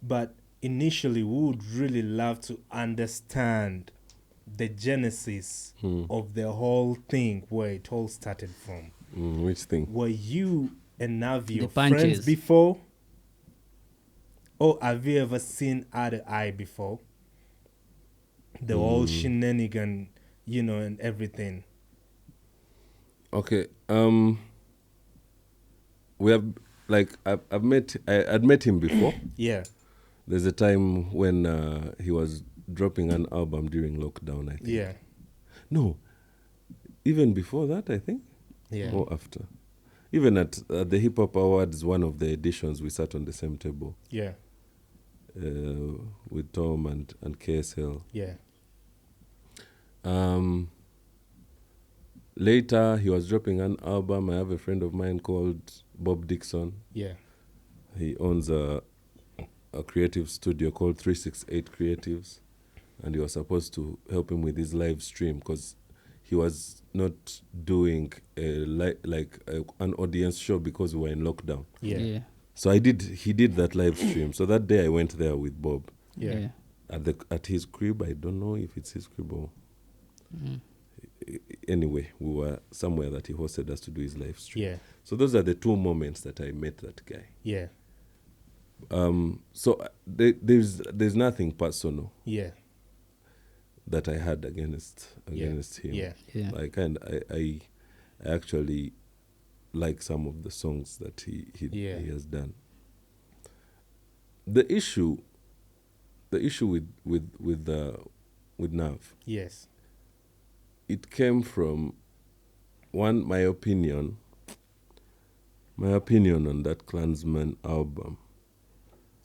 But initially, we would really love to understand the genesis of the whole thing, where it all started from. Which thing? Were you and Navio The friends punches. before? Or have you ever seen eye to eye before? The whole shenanigan, and everything. Okay. We have I'd met him before. Yeah. There's a time when he was dropping an album during lockdown, I think. Yeah. No, even before that, I think. Yeah. Or after. Even at the Hip Hop Awards, one of the editions, we sat on the same table. Yeah. With Tom and KSL. Yeah. Later, he was dropping an album. I have a friend of mine called Bob Dixon. Yeah. He owns a creative studio called 368 Creatives, and he was supposed to help him with his live stream because he was not doing an audience show because we were in lockdown. Yeah. So he did that live stream. So that day I went there with Bob Yeah. at his crib. I don't know if it's his crib or Mm. anyway, we were somewhere that he hosted us to do his live stream. Yeah. So those are the two moments that I met that guy. Yeah. So there's nothing personal Yeah. that I had against him. Yeah. Yeah. I actually like some of the songs that he has done. The issue with Nav, Yes. it came from my opinion on that Clansman album.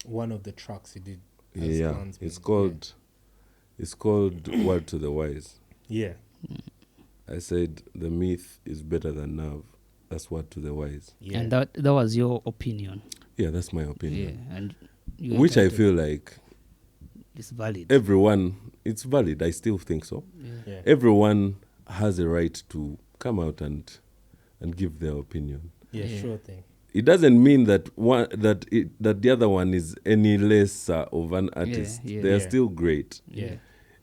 One of the tracks he did. as Yeah, Clansman. it's called Word to the Wise. Yeah. I said the myth is better than Nav. That's Word to the Wise. Yeah. And that was your opinion. Yeah, that's my opinion. Yeah, and you're Which I entitled. feel like It's valid. it's valid. I still think so. Yeah. Everyone has a right to come out and give their opinion. Yeah. Yeah. Sure thing. It doesn't mean that that the other one is any lesser of an artist. yeah, They're yeah. still great. Yeah.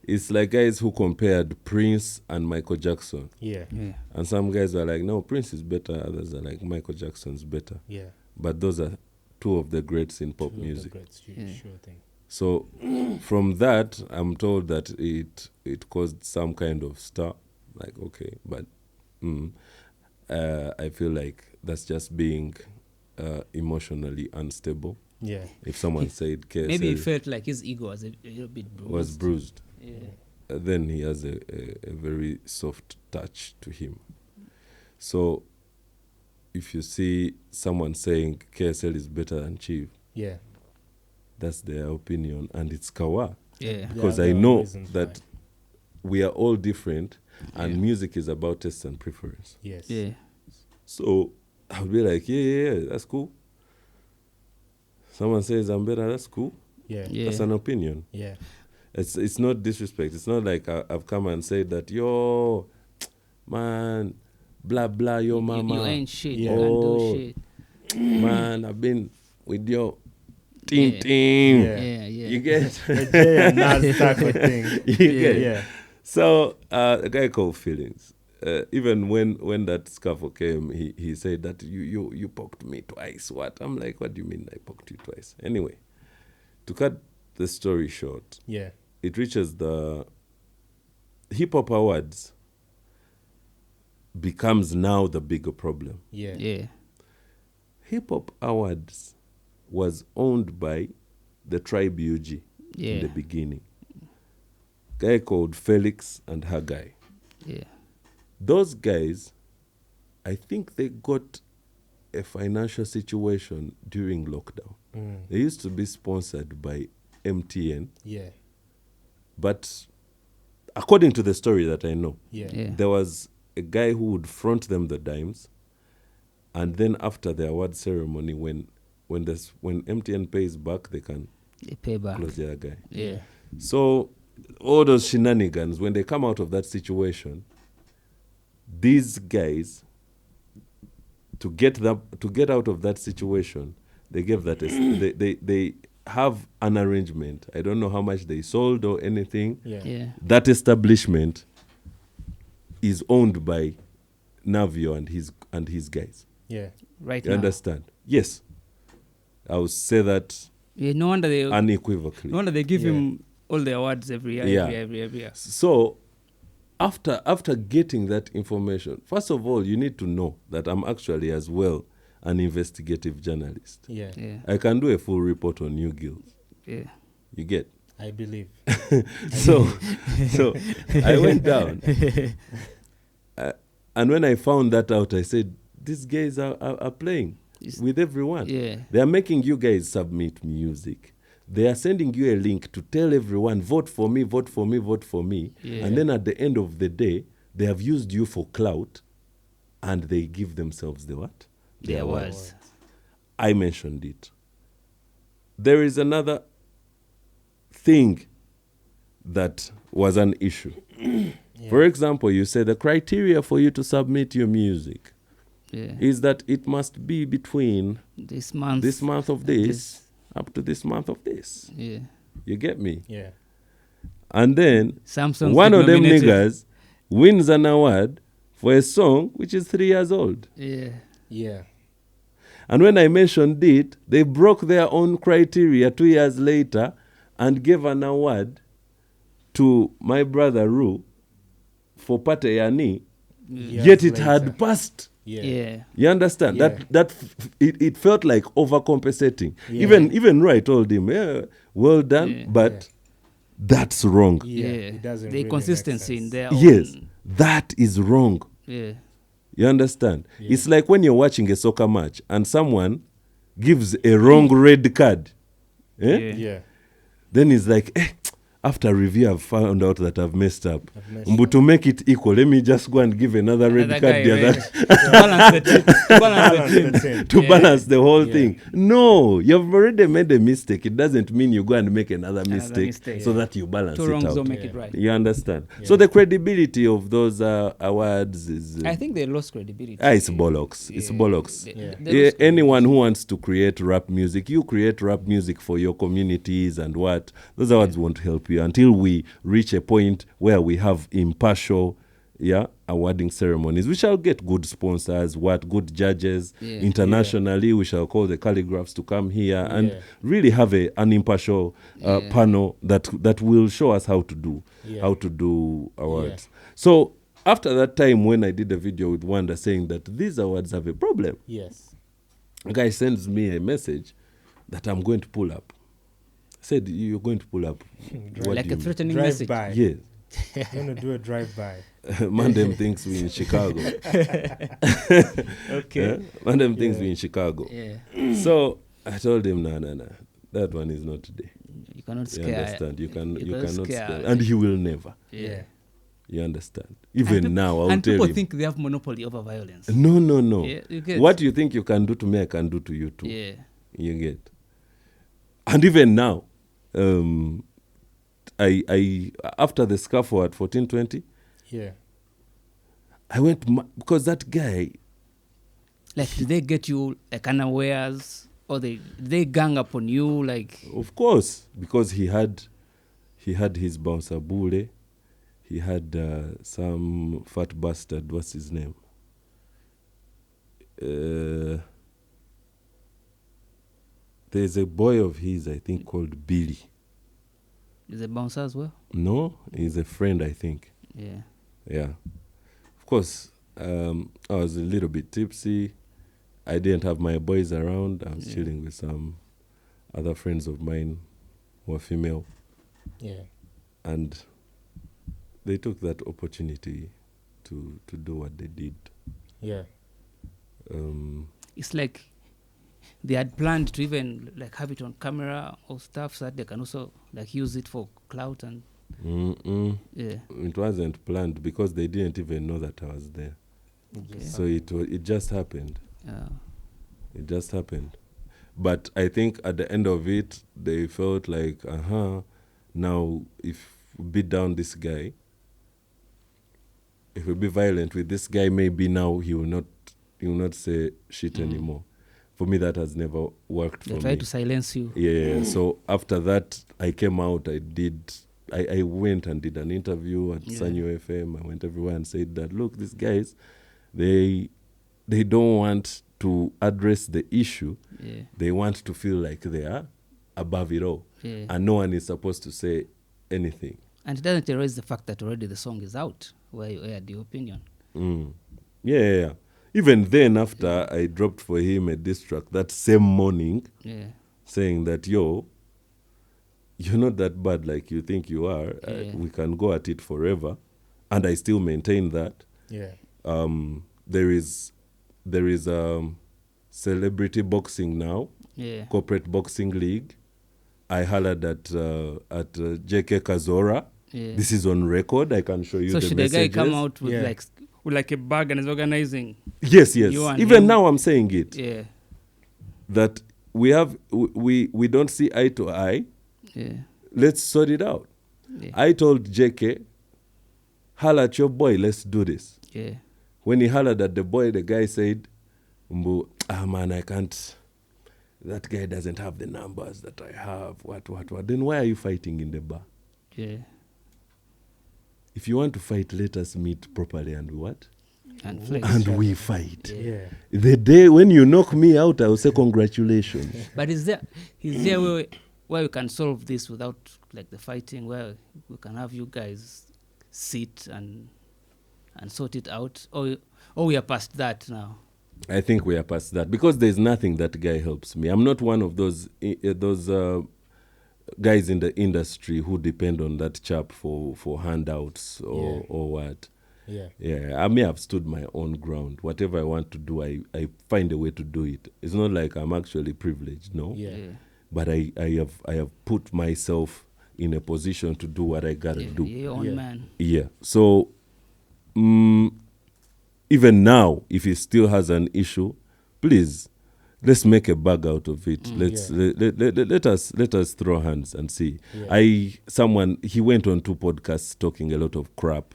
It's like guys who compared Prince and Michael Jackson. Yeah. Yeah. And some guys are like, no, Prince is better. Others are like, Michael Jackson's better. Yeah. But those are two of the greats in pop Two of the music. greats. Yeah. Sure thing. So from that, I'm told that it caused some kind of stir. Like, okay, but I feel like that's just being emotionally unstable. Yeah. If someone said KSL Maybe he felt like his ego was a little bit bruised. was bruised, Yeah. then he has a very soft touch to him. So if you see someone saying KSL is better than Chief, Yeah. that's their opinion, and it's Kawa. Yeah. Because There I are know reasons that why. we are all different, and Yeah. music is about taste and preference. Yes. Yeah. So I'll be like, yeah, that's cool. Someone says I'm better, that's cool. Yeah. Yeah. That's an opinion. Yeah. It's not disrespect. It's not like I've come and said that, yo, man, blah, blah, yo, mama. You ain't shit. Yeah. You can't Oh. do shit. Man, I've been with your Yeah. team. Yeah. Yeah. Yeah. You get? The Jay and Nas type of thing. You get? Yeah. So a guy called Feelings. Even when that scuffle came, he said that you poked me twice. What? I'm like, what do you mean I poked you twice? Anyway, to cut the story short, Yeah. it reaches the hip hop awards becomes now the bigger problem. Yeah. Yeah. Hip hop awards was owned by the tribe UG Yeah. in the beginning. Guy called Felix and Haggai. Yeah. Those guys, I think they got a financial situation during lockdown. They used to be sponsored by MTN, Yeah. but according to the story that I know, Yeah. Yeah. there was a guy who would front them the dimes, and then after the award ceremony, when MTN pays back, they can They pay back. close their guy. Yeah. So all those shenanigans, when they come out of that situation, these guys, to get out of that situation, they gave that they have an arrangement. I don't know how much they sold or anything. Yeah. Yeah. That establishment is owned by Navio and his guys. Yeah. Right You now. understand? Yes. I would say that Yeah. No wonder they. unequivocally. No wonder they give Yeah. him all the awards every year. Yeah. Every year. So after getting that information, first of all, you need to know that I'm actually as well an investigative journalist. Yeah. Yeah. I can do a full report on you girls. Yeah. You get? I believe. So I went down. And when I found that out, I said, these guys are playing It's- with everyone. Yeah. They are making you guys submit music. They are sending you a link to tell everyone, vote for me, vote for me, vote for me. Yeah. And then at the end of the day, they have used you for clout, and they give themselves the what? Their The words. I mentioned it. There is another thing that was an issue. For example, you say the criteria for you to submit your music Yeah. is that it must be between This month. this month of and this up to this month of this. Yeah. You get me? Yeah. And then Some songs one get of them nominated. niggas wins an award for a song which is 3 years old. Yeah. Yeah. And when I mentioned it, they broke their own criteria 2 years later and gave an award to my brother Ru for Pate Yani, yet it had passed. Yeah. Yeah. You understand? Yeah. It felt like overcompensating. Yeah. Even Ru, I told him, yeah, well done, Yeah. but that's wrong. Yeah. Yeah. It doesn't The really consistency make in sense. their Yes, own. that is wrong. Yeah. You understand? Yeah. It's like when you're watching a soccer match and someone gives a wrong red card. Eh? Yeah. Yeah. Then it's like, after review, I've found out that I've messed up. I've messed But to make it equal, let me just go and give another red Another card guy, the other right? To balance the team. To balance the team. Balance the team. to Yeah. balance the whole Yeah. thing. No, you've already made a mistake. It doesn't mean you go and make another mistake, mistake. so Yeah. that you balance Two it wrongs out. don't make Yeah. it right. You understand? Yeah. So the credibility of those awards is I think they lost credibility. it's bollocks. It's Yeah. bollocks. They- Yeah. they lost Anyone who wants to create rap music, you create rap music for your communities and what. Those awards won't help you until we reach a point where we have impartial awarding ceremonies. We shall get good sponsors, good judges. Yeah. Internationally, we shall call the calligraphs to come here and Yeah. really have an impartial Yeah. panel that will show us how to do awards. So after that time when I did a video with Wanda saying that these awards have a problem, Yes. a guy sends me a message that I'm going to pull up. I said, you're going to pull up. What Like do a you threatening Drive message. by. mean? You're gonna do a drive by. Yes. Mandem thinks we in Chicago. Okay. Mandem thinks we in Chicago. Yeah. So I told him, no. That one is not today. You cannot You scare. understand? You cannot cannot scare. scare. And he will never. Yeah. You understand? Even And now, I'll and tell people him. think they have monopoly over violence. No. Yeah, you get. What you think you can do to me, I can do to you too. Yeah. You get. And even now, I after the scuffle at 1420, Yeah. I went because that guy. Like, did they get you like unawares, or they gang up on you? Like, Of course, because he had his bouncer Bule, he had some fat bastard. What's his name? There's a boy of his, I think, called Billy. is a bouncer as well? No, he's a friend, I think. Yeah. Yeah. Of course, I was a little bit tipsy. I didn't have my boys around. I was chilling with some other friends of mine who were female. Yeah. And they took that opportunity to do what they did. Yeah. It's like they had planned to even like have it on camera or stuff so that they can also like use it for clout and yeah. It wasn't planned because they didn't even know that I was there. Okay. So it just happened. It just happened. But I think at the end of it, they felt like, now if we beat down this guy, if we be violent with this guy, maybe now he will not say shit anymore. For me, that has never worked They for try me. to silence you. Yeah. So after that, I came out. I went and did an interview at Sanyo FM. I went everywhere and said that, look, these guys, they don't want to address the issue. Yeah. They want to feel like they are above it all. Yeah. And no one is supposed to say anything. And it doesn't erase the fact that already the song is out, where you aired your opinion. Yeah. Even then, after I dropped for him a diss track that same morning, Yeah. saying that, you're not that bad like you think you are. We can go at it forever. And I still maintain that. Yeah. There is celebrity boxing now, Yeah. corporate boxing league. I hollered at J.K. Kazora. Yeah. This is on record. I can show you So the should a messages. guy come out with Yeah. like a bag and is organizing? Yes, yes. You and Even him? now I'm saying it. Yeah. That we don't see eye to eye. Yeah. Let's sort it out. Yeah. I told JK, holla at your boy, let's do this. Yeah. When he hollered at the boy, the guy said, Mbu, man, I can't. That guy doesn't have the numbers that I have. What? Then why are you fighting in the bar? Yeah. If you want to fight, let us meet properly and what? And flex. And we fight. Yeah. The day when you knock me out, I will say congratulations. But is there where we can solve this without like the fighting, where we can have you guys sit and sort it out, or we are past that now? I think we are past that because there's nothing that guy helps me. I'm not one of those guys in the industry who depend on that chap for handouts or what. Yeah. Yeah, I may have stood my own ground. Whatever I want to do, I find a way to do it. It's not like I'm actually privileged, no. Yeah. But I have put myself in a position to do what I gotta do. Your own man. Yeah. So even now, if he still has an issue, please let's make a bag out of it. Let us throw hands and see. Yeah. He went on 2 podcasts talking a lot of crap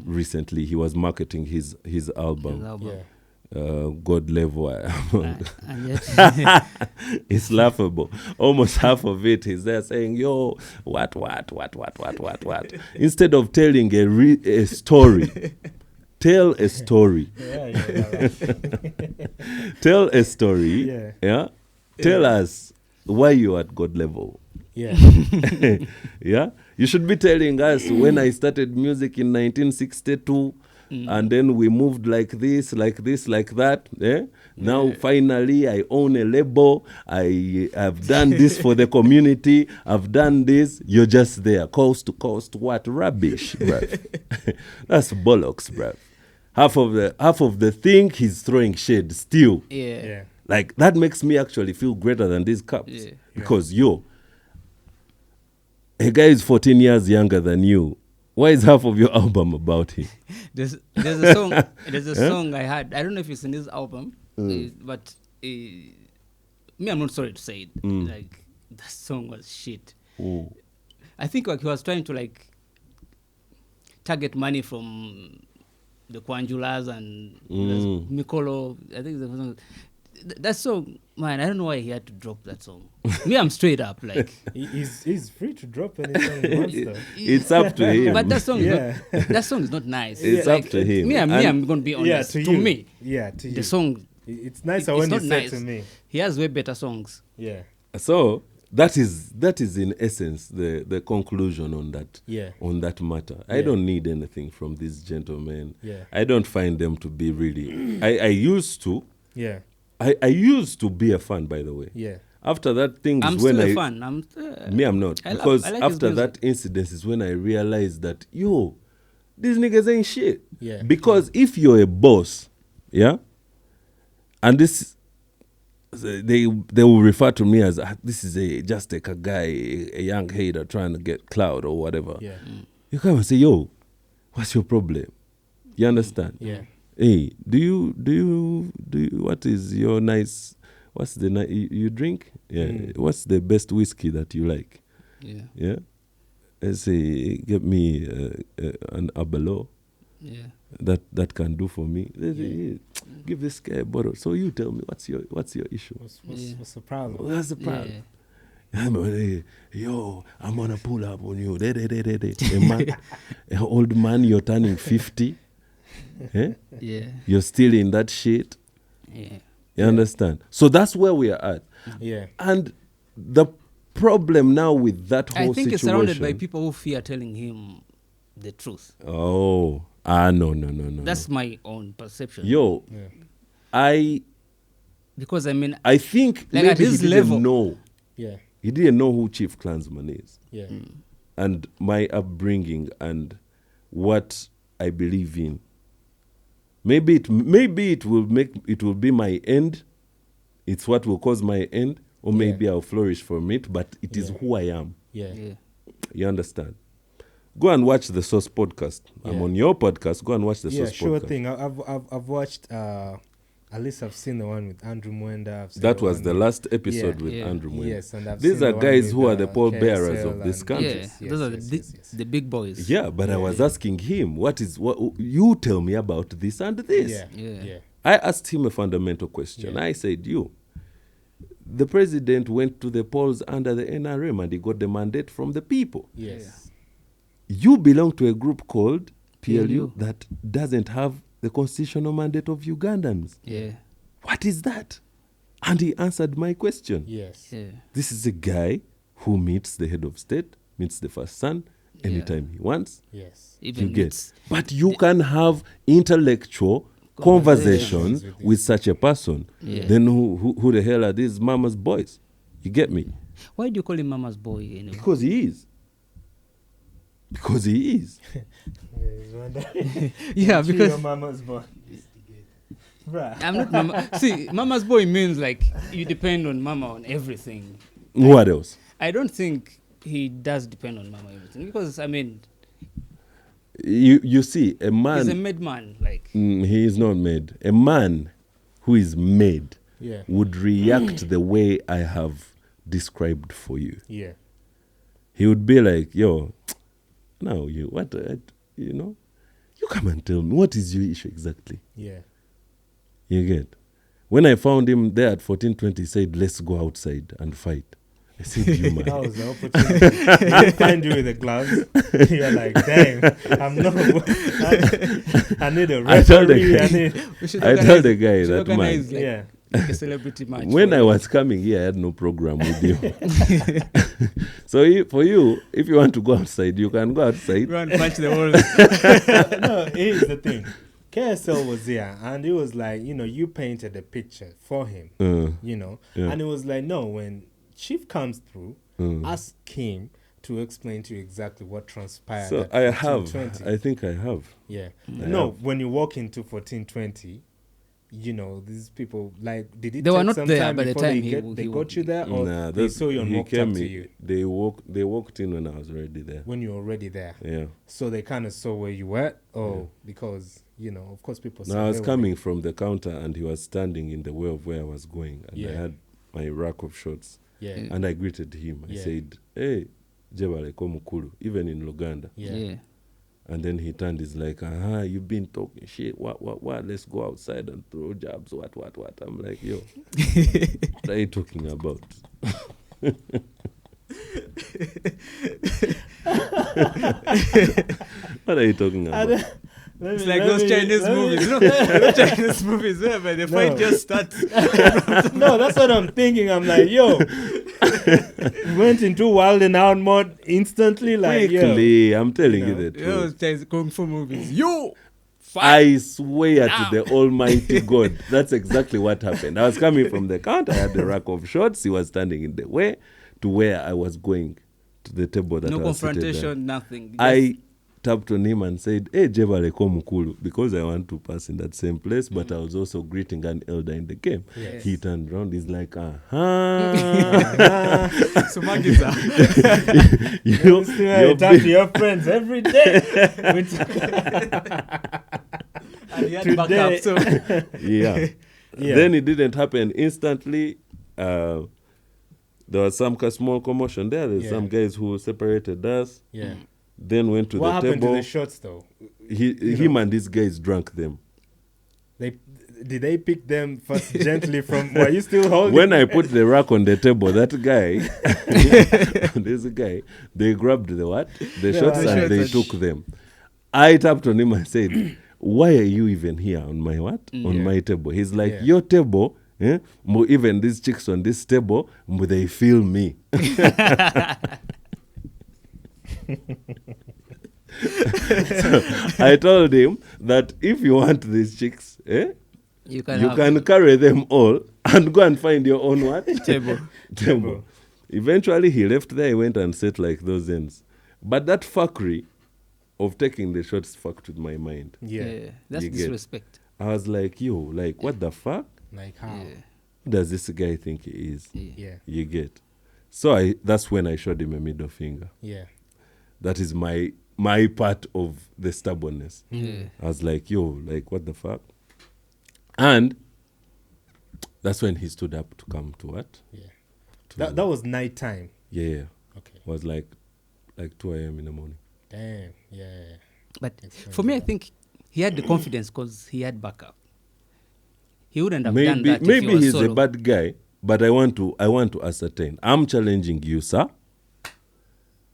recently. He was marketing his album. Yeah. God level. And yet, It's laughable. Almost half of it he's there saying, yo, what. Instead of telling a story. Tell a story. Tell a story. Yeah. Tell us why you're at God level. Yeah. Yeah. You should be telling us when I started music in 1962, and then we moved like this, like that. Now finally I own a label. I have done this for the community. I've done this. You're just there, coast to coast. What rubbish, bruv. That's bollocks, bruv. Half of the thing he's throwing shade still. yeah. Like that makes me actually feel greater than these cups. Yeah. Because a guy is 14 years younger than you. Why is half of your album about him? There's a song. There's a song I had. I don't know if it's in this album, but me, I'm not sorry to say it. Like the song was shit. Ooh. I think like he was trying to like target money from the Kwanjulas and Mikolo. I think that song, man. I don't know why he had to drop that song. Me, I'm straight up like He's free to drop anything he wants though. It's up to him. But that song, Yeah. that song is not nice. It's Like, up to him. Me, And- I'm gonna be honest. to to you. me, Yeah, to you. the song It's nicer it's when you not say nice. to me. He has way better songs. Yeah. So that is in essence the conclusion on that Yeah. on that matter. I Yeah. don't need anything from these gentlemen. Yeah. I don't find them to be really. I used to. Yeah. I used to be a fan, by the way. Yeah. After that thing I'm is when still a fan. I'm I'm not. I love- Because I like his after that incident is when I realized that, these niggas ain't shit. Yeah. Because if you're a boss, yeah, and this, they will refer to me as, this is just like a guy, a young hater trying to get clout or whatever. Yeah. You come and say, what's your problem? You understand? Yeah. Hey, do you what is your nice, what's the you drink? Yeah. What's the best whiskey that you like? yeah, Yeah. I say, get me an Abelo. yeah. That can do for me. They say, "Yeah, give this guy a bottle." So you tell me what's your issue? What's the problem? What's the problem? Yeah. I'm gonna pull up on you. An old man, you're turning 50. Eh? Yeah. You're still in that shit. Yeah. You understand? So that's where we are at. Yeah. And the problem now with that whole I think situation. he's surrounded by people who fear telling him the truth. Oh, no. That's my own perception. Yo, Yeah. Because I mean, I think Like maybe at his he didn't level. know. Yeah. He didn't know who Chief Clansman is. Yeah. And my upbringing and what I believe in. Maybe it will be my end. It's what will cause my end, or maybe I'll flourish from it. But it is who I am. Yeah. yeah. You understand? Go and watch the Source podcast. I'm Yeah. on your podcast. Go and watch the Yeah, Source sure podcast. thing. I've watched. At least I've seen the one with Andrew Mwenda. I've seen That the was one the with- last episode with Yeah. Andrew Mwenda. Yes, and I've These seen are the one guys with, who are the pallbearers KSL of this and- country. Yeah, Yes, those are yes. the big boys. Yeah, but I Yeah, was yeah. asking him, what you tell me about this and this. Yeah, Yeah. yeah. I asked him a fundamental question. Yeah. I said, the president went to the polls under the NRM and he got the mandate from the people. Yes. You belong to a group called PLU PLU. that doesn't have the constitutional mandate of Ugandans. Yeah. What is that? And he answered my question. Yes. Yeah. This is a guy who meets the head of state, meets the first son anytime he wants. Yes. Even You get. it's- But you can have intellectual conversations Conversations with such a person. Yeah. Then who the hell are these mama's boys? You get me? Why do you call him Mama's boy anyway? Because he is. Because he is. Yeah, because your mama's boy. Bruh. I'm not Mama. See, Mama's boy means like you depend on Mama on everything. What else? I don't think he does depend on Mama everything because I mean You see, a he's a man, made man. Like he is not made. A man who is made Yeah. would react the way I have described for you. Yeah. He would be like, yo, now you come and tell me, what is your issue exactly? Yeah. You get? When I found him there at 1420, he said, let's go outside and fight. I said, you man. That was the opportunity. He find you with the gloves. You're like, damn, I'm not. I need a I told the referee. guy- I need. we should I organize- told the guy we should that man, organize, like, Yeah. like a celebrity match. when for I him. was coming here, I had no program with you. So for you, if you want to go outside, you can go outside. Run, punch the walls. No, here's the thing. KSL was there, and it was like, you painted a picture for him, Yeah. and it was like, no, when Chief comes through, Mm. ask him to explain to you exactly what transpired. So at I have. 1420. I think I have. Yeah. I No, have. when you walk into 1420, these people, like, did it They were take not some there time by the before time they got you there, or Nah, they saw you and he walked came up to in- you They walked in when I was already there. when you were already there? Yeah. So they kind of saw where you were? Oh, because, of course people No, I was where were coming from the counter and he was standing in the way of where I was going. And I Yeah. had my rack of shots. they? Yeah. And I greeted him. I Yeah. said, hey, Jebaleko Mukulu, even in Luganda. Yeah. Yeah. And then he turned, he's like, you've been talking shit. What? Let's go outside and throw jabs. What? I'm like, yo, what are you talking about? What are you talking about? It's like those Chinese movies, you know? Those Chinese movies where the fight just starts. No, that's what I'm thinking. I'm like, yo, went into wild and out mode instantly. Like, yo. Quickly, I'm telling you the You truth. know, Chinese kung fu movies. You fight. I swear to the Almighty God, that's exactly what happened. I was coming from the counter, I had the rack of shots. He was standing in the way to where I was going to the table that No I was seated there. confrontation, nothing. I tapped on him and said, hey, Jebaleko Mukulu, because I want to pass in that same place, but I was also greeting an elder in the game. Yes. He turned around, he's like, So Magiza. you You talk to your friends every day. And he had Today. backup. So yeah. Yeah. Then it didn't happen instantly. There was some small commotion there. There's Yeah. some guys who separated us. Yeah. Then went to What the happened table. to the shots though? Him and these guys drank them. Did they pick them first gently from? Were you still holding? When I put the rack on the table, that guy, this guy, they grabbed the what? The shots the and they shots. took them. I tapped on him and said, why are you even here on my what? On Yeah. my table. He's like, Yeah. your table, even these chicks on this table, they feel me. So I told him that if you want these chicks, you you have can carry them all and go and find your own what? table. Table. Eventually, he left there. He went and set like those ends. But that fuckery of taking the shots fucked with my mind. Yeah. That's You get- disrespect. I was like, yo, like, what the fuck? Like how? Yeah. Who does this guy think he is? Yeah. Yeah. You get. So that's when I showed him a middle finger. Yeah. That is my my part of the stubbornness. Yeah. I was like, yo, like, what the fuck? And that's when he stood up to come to what? Yeah. To- That was nighttime. Yeah. Okay. It was like 2 a.m. in the morning. Damn. Yeah. But It's for me, I think he had the confidence because he had backup. He wouldn't have done Maybe that if maybe he was he's solo. a bad guy, but I want to ascertain. I'm challenging you, sir,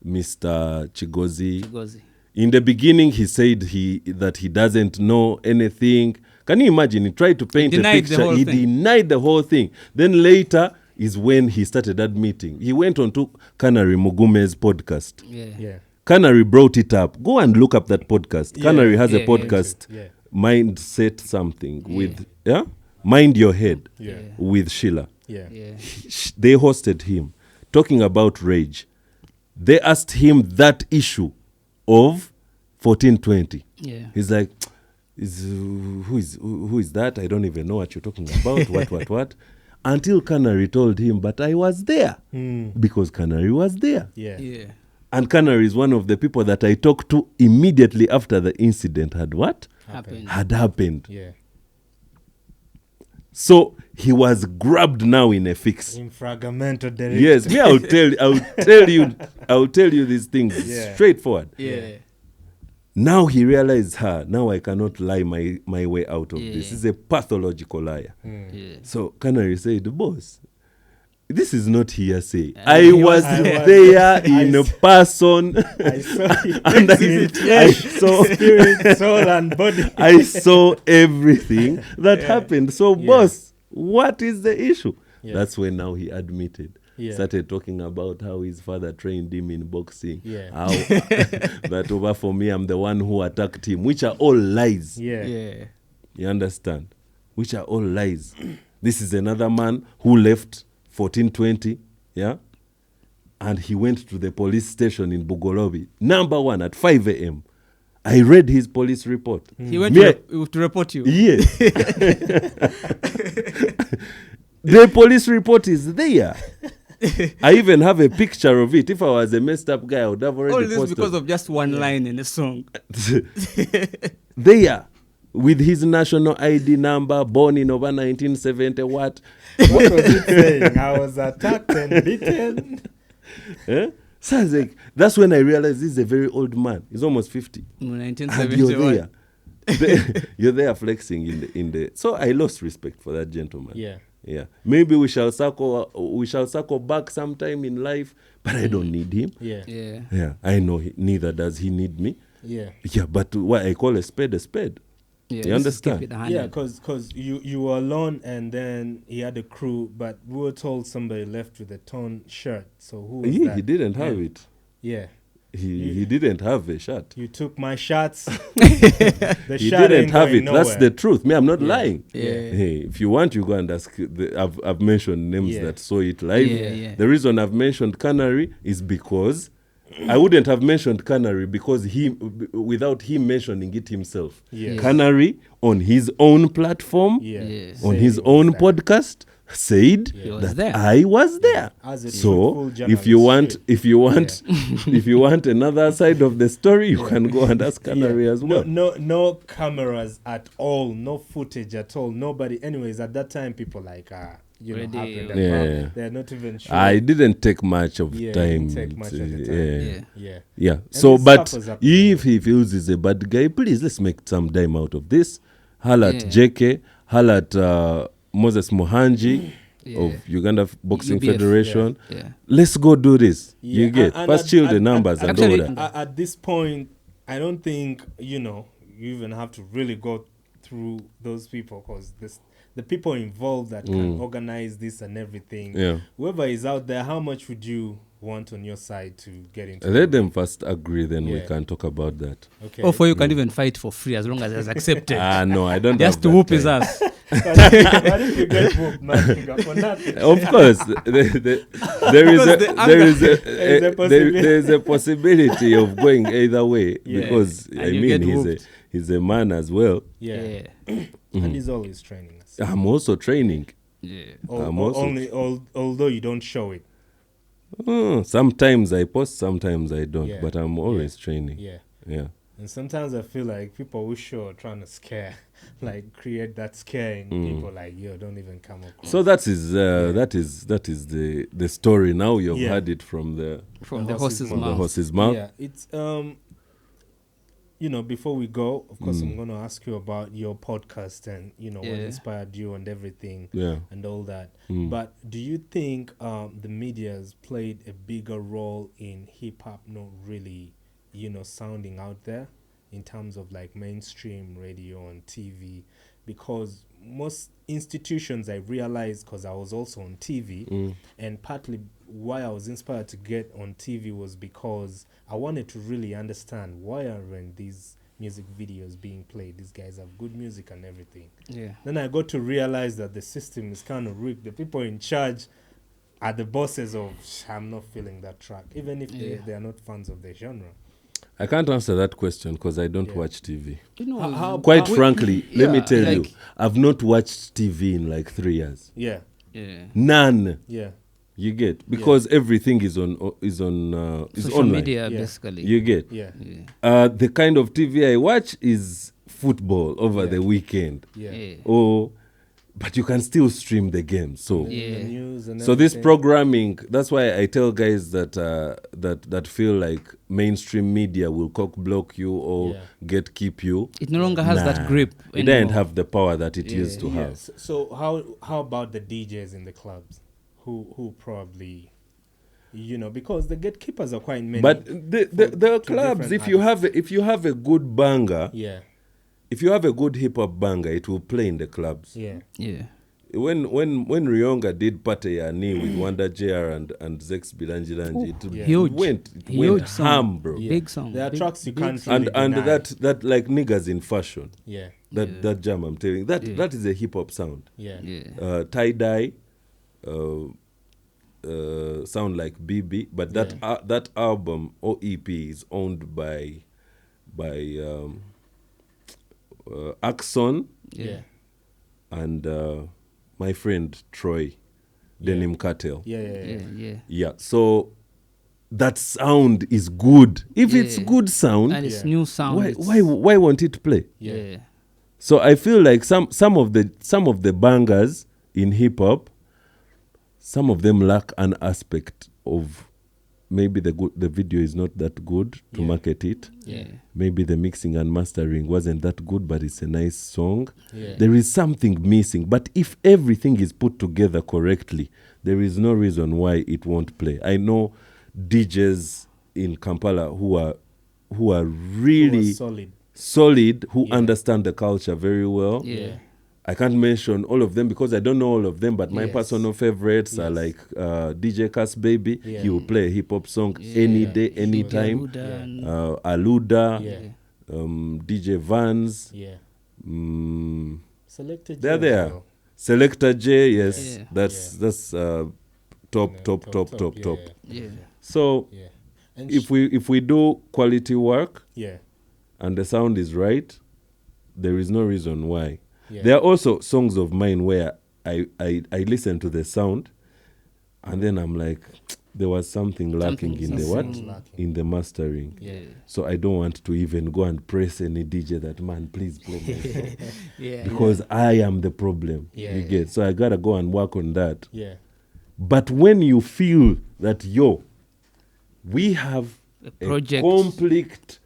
Mr. Chigozi. Chigozi. In the beginning, he said that he doesn't know anything. Can you imagine? He tried to paint a denied the picture. whole He thing. denied the whole thing. Then later is when he started admitting. He went on to Canary Mugume's podcast. Yeah. Yeah. Canary brought it up. Go and look up that podcast. Yeah, Canary has yeah, a yeah. podcast, Yeah. Mindset something with Mind Your Head Yeah. with Sheila. Yeah. Yeah. They hosted him talking about rage. They asked him that issue of 1420. Yeah. He's like, who is that? I don't even know what you're talking about. what? Until Canary told him, but I was there. Because Canary was there. Yeah. Yeah. And Canary is one of the people that I talked to immediately after the incident had what? Happened. Had happened. Yeah. So he was grabbed now in a fix. In fragmento direction. Yes, me, I'll tell you these things Yeah. straightforward. Yeah. Now he realized, now I cannot lie my way out of this. Yeah. He's a pathological liar. Yeah. So Canary said, boss, this is not hearsay. He I was was there. there in a person. I saw it. And I saw Spirit, soul, and body. I saw everything that happened. So, Yeah. boss, what is the issue? Yeah. That's when now he admitted. Yeah. Started talking about how his father trained him in boxing. Yeah. How that over for me, I'm the one who attacked him, which are all lies. Yeah. Yeah. You understand? Which are all lies. This is another man who left 1420, yeah? And he went to the police station in Bugolobi, number 1 at 5 a.m. I read his police report. He went Me, to report you. Yes. The police report is there. I even have a picture of it. If I was a messed up guy, I would have already All this posted. because of just one line in a song. There, with his national ID number, born in over 1970, what? What was it saying? I was attacked and beaten. Eh? So I was like, that's when I realized this is a very old man. He's almost 50. In And you're 1971. there. You're there flexing in the. So I lost respect for that gentleman. Yeah. Yeah. Maybe we shall circle back sometime in life, but I don't need him. Yeah. Yeah. Yeah. I know neither does he need me. Yeah. Yeah, but what I call a spade a spade. Yeah. You understand? Keep it 100. Yeah, because you were alone and then he had a crew, but we were told somebody left with a torn shirt. So who was Yeah, that? he didn't have Yeah. it. Yeah. He didn't have a shirt. You took my shots. The He shot didn't ain't have going it. That's nowhere. the truth. Me, I'm not Yeah. lying. Yeah. Hey, if you want, you go and ask. I've mentioned names Yeah. that saw it live. Yeah, yeah. The reason I've mentioned Canary is because I wouldn't have mentioned Canary because without him mentioning it himself. Yeah. Yeah. Canary on his own platform, Yeah. Yes. on Saying his he own was there. podcast, said He was that there. I was there. As a So truthful if you want, journalist, if you want another side of the story, you can go and ask Canary as well. No cameras at all, no footage at all, nobody. Anyways, at that time, people like Already- happened. and Yeah. they're not even sure. I didn't take much of Yeah, time. didn't take much of the time. Yeah. Yeah. Yeah. So, this but stuff was up if he feels he's a bad guy, please let's make some time out of this. Holla at Yeah. JK, holla at Moses Mohanji Yeah. of Uganda Boxing UBF, Federation. Yeah. Let's go do this. Yeah, You get and first at- chill at- the numbers at- and actually, all that. At this point, I don't think you even have to really go through those people because the people involved that can organize this and everything. Yeah. Whoever is out there, how much would you want on your side to get into? Let them first agree, then we Yeah. can talk about that. Okay. Or for you can even fight for free as long as it's accepted. No, I don't. Just have to that whoop his time. ass. But if you get whooped, nothing for nothing. Of course, there is Because the anger- there is a possibility of going either way Yeah. because And I you mean get whooped. he's a man as well. Yeah. Yeah. And he's always training us. I'm also training. Yeah. I'm also- Although you don't show it. Sometimes I post, sometimes I don't, Yeah. but I'm always training. Yeah. Yeah. And sometimes I feel like people who show are trying to scare, like create that scare in people, like, yo, don't even come across. So that is the story. Now you've Yeah. heard it from the horse's mouth. horse's mouth. Yeah, it's before we go, of course, I'm going to ask you about your podcast and what inspired you and everything, and all that. But do you think the media has played a bigger role in hip hop not really, sounding out there in terms of like mainstream radio and TV? Because most institutions, I realized, because I was also on TV, and partly why I was inspired to get on TV was because I wanted to really understand why aren't these music videos being played. These guys have good music and everything. Yeah. Then I got to realize that the system is kind of rigged. The people in charge are the bosses of, I'm not feeling that track, even if they are not fans of the genre. I can't answer that question because I don't watch TV. Quite frankly, let me tell you, like- I've not watched TV in like 3 years. Yeah, Yeah. None. yeah, You get, because everything is online. Social media, Yeah. basically. You get. yeah, Yeah. The kind of TV I watch is football over the weekend. yeah. Yeah. But you can still stream the game. So Yeah. The news and so this everything. programming, that's why I tell guys that that feel like mainstream media will cock block you or keep you. It no longer has that Nah. grip It doesn't anymore. have the power that it used to have. Yes. So how about the DJs in the clubs who probably, because the gatekeepers are quite many. But the clubs, different if you have a good banger, yeah, if you have a good hip hop banger, it will play in the clubs. yeah, Yeah. When Rionga did Pate Yani with Wanda JR and Zex Bilanjilanji, it Huge. went Huge song. ham, bro. yeah. Big song. There are Big- tracks you big can't song. really And deny. that like niggas in fashion. Yeah, That jam, I'm telling you, that is a hip hop sound. yeah, Yeah. Tie dye, sound like BB, but that album or EP is owned by Axon yeah, and my friend Troy, Denim Cartel. yeah, yeah, yeah. Yeah. Yeah, so that sound is good. If it's Yeah. good sound, And it's Yeah. new sound. why It's- why won't it play? Yeah. So I feel like some of the bangers in hip hop, some of them lack an aspect of maybe the video is not that good to market it. Yeah. Maybe the mixing and mastering wasn't that good, but it's a nice song. Yeah. There is something missing. But if everything is put together correctly, there is no reason why it won't play. I know DJs in Kampala who are really Solid. who understand the culture very well. Yeah. I can't mention all of them because I don't know all of them, but my Yes. personal favorites are Yes. like DJ Cass Baby. Yeah. He will play a hip hop song any day, anytime. Aluda and- Aluda, Yeah. DJ Vans, Yeah. Selected. they're there. Selector J, yes, Yeah. that's top. Yeah. So Yeah. And if we do quality work yeah. and the sound is right, there is no reason why. Yeah. There are also songs of mine where I listen to the sound and then I'm like, there was something lacking in the what? Something's lacking. In the mastering. Yeah. So I don't want to even go and press any DJ that, man, please play my song. Yeah. Because I am the problem. Yeah. You get? So I got to go and work on that. Yeah. But when you feel that, we have A a project. complete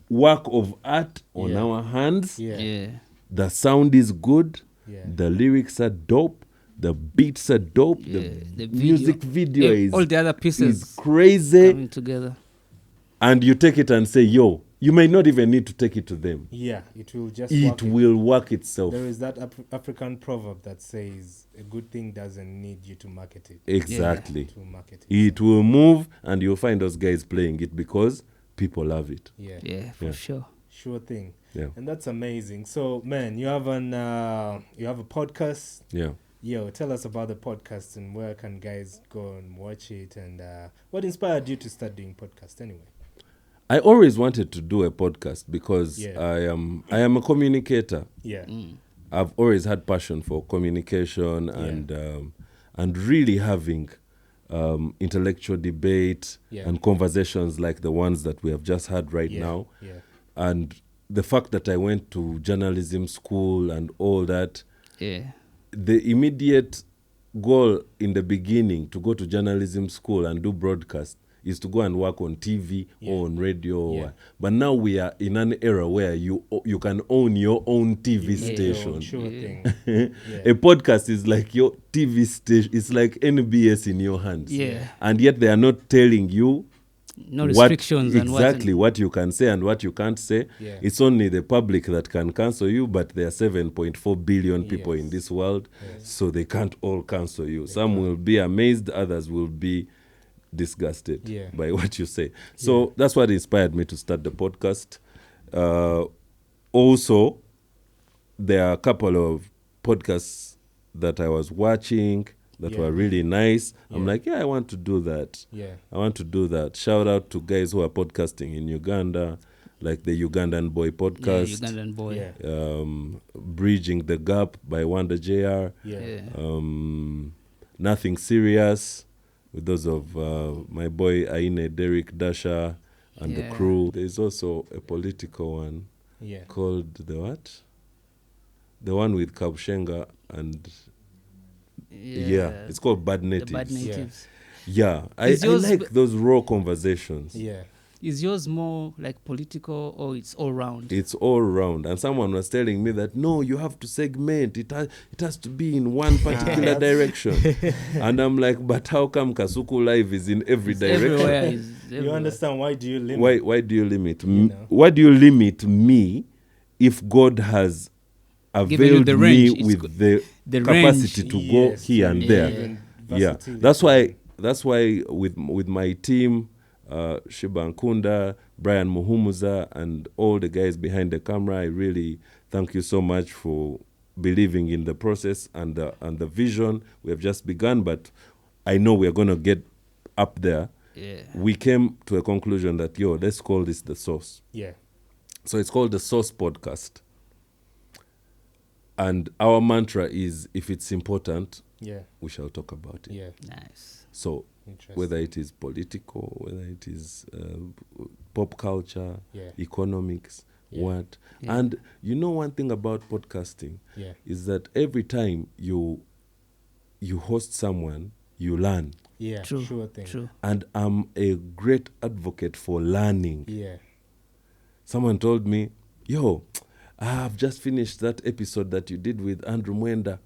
work of art on Yeah. our hands, Yeah. Yeah. the sound is good, Yeah. the lyrics are dope, the beats are dope, Yeah, the the music video Yeah, is, all the other is pieces crazy, coming together. and you take it and say, you may not even need to take it to them. Yeah. It will just It work will work itself. There is that African proverb that says a good thing doesn't need you to market it. Exactly. To market it. It will move, and you'll find those guys playing it because people love it. Yeah. Yeah, for Yeah. sure. Sure thing. Yeah. And that's amazing. So, man, you have a podcast. Yeah. Yo, tell us about the podcast and where can guys go and watch it, and what inspired you to start doing podcast anyway? I always wanted to do a podcast because Yeah. I am a communicator. Yeah. I've always had passion for communication and really having intellectual debate and conversations like the ones that we have just had right now. Yeah. And the fact that I went to journalism school and all that, the immediate goal in the beginning to go to journalism school and do broadcast is to go and work on TV or on radio. But now we are in an era where you can own your own TV station. Sure thing. A podcast is like your TV station. It's like NBS in your hands. And yet they are not telling you no restrictions exactly what you can say and what you can't say. It's only the public that can cancel you, but there are 7.4 billion people in this world, so they can't all cancel you. Some will be amazed, others will be disgusted by what you say. So that's what inspired me to start the podcast. Also, there are a couple of podcasts that I was watching that were really nice. I'm like, I want to do that. I want to do that. Shout out to guys who are podcasting in Uganda, like the Ugandan Boy podcast. Ugandan Boy. Bridging the Gap by Wanda JR. Nothing Serious with those of my boy Aine, Derek Dasha and the crew. There's also a political one called the what? The one with Kabushenga and it's called Bad Natives. The Bad Natives. I like those raw conversations. Is yours more like political or it's all round? It's all round. And someone was telling me that, no, you have to segment. It has to be in one particular direction. And I'm like, but how come Kasuku Live is in every direction? Everywhere. You understand, why do you limit? Why do you limit? Why do you limit me if God has availed me with the capacity to go here and there? That's why with my team, Shiba Nkunda, Brian Muhumuza, and all the guys behind the camera, I really thank you so much for believing in the process and the vision. We have just begun, but I know we're going to get up there. We came to a conclusion that, let's call this The Source. So it's called The Source Podcast. And our mantra is, if it's important, we shall talk about it. Nice. So whether it is political, whether it is pop culture, economics, what. And you know one thing about podcasting is that every time you host someone, you learn. True. Sure thing. True. And I'm a great advocate for learning. Someone told me, I've just finished that episode that you did with Andrew Mwenda.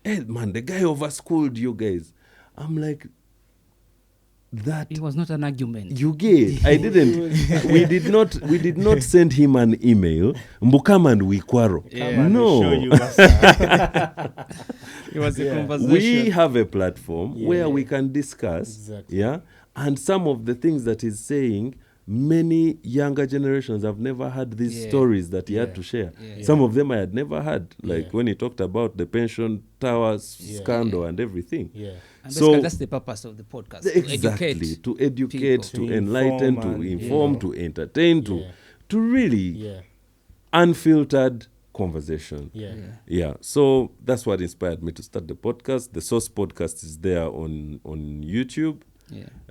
Hey, man, the guy overschooled you guys. I'm like, that it was not an argument. You get. I didn't. we did not send him an email. Mbukama and we quarrel. No. It was a conversation. We have a platform where we can discuss. And some of the things that he's saying, many younger generations have never had these stories that he had to share. Some of them I had never had, like when he talked about the pension towers scandal and everything. And so that's the purpose of the podcast. Exactly. To educate, to enlighten, to inform, to entertain, to really unfiltered conversation. So that's what inspired me to start the podcast. The Source Podcast is there on YouTube.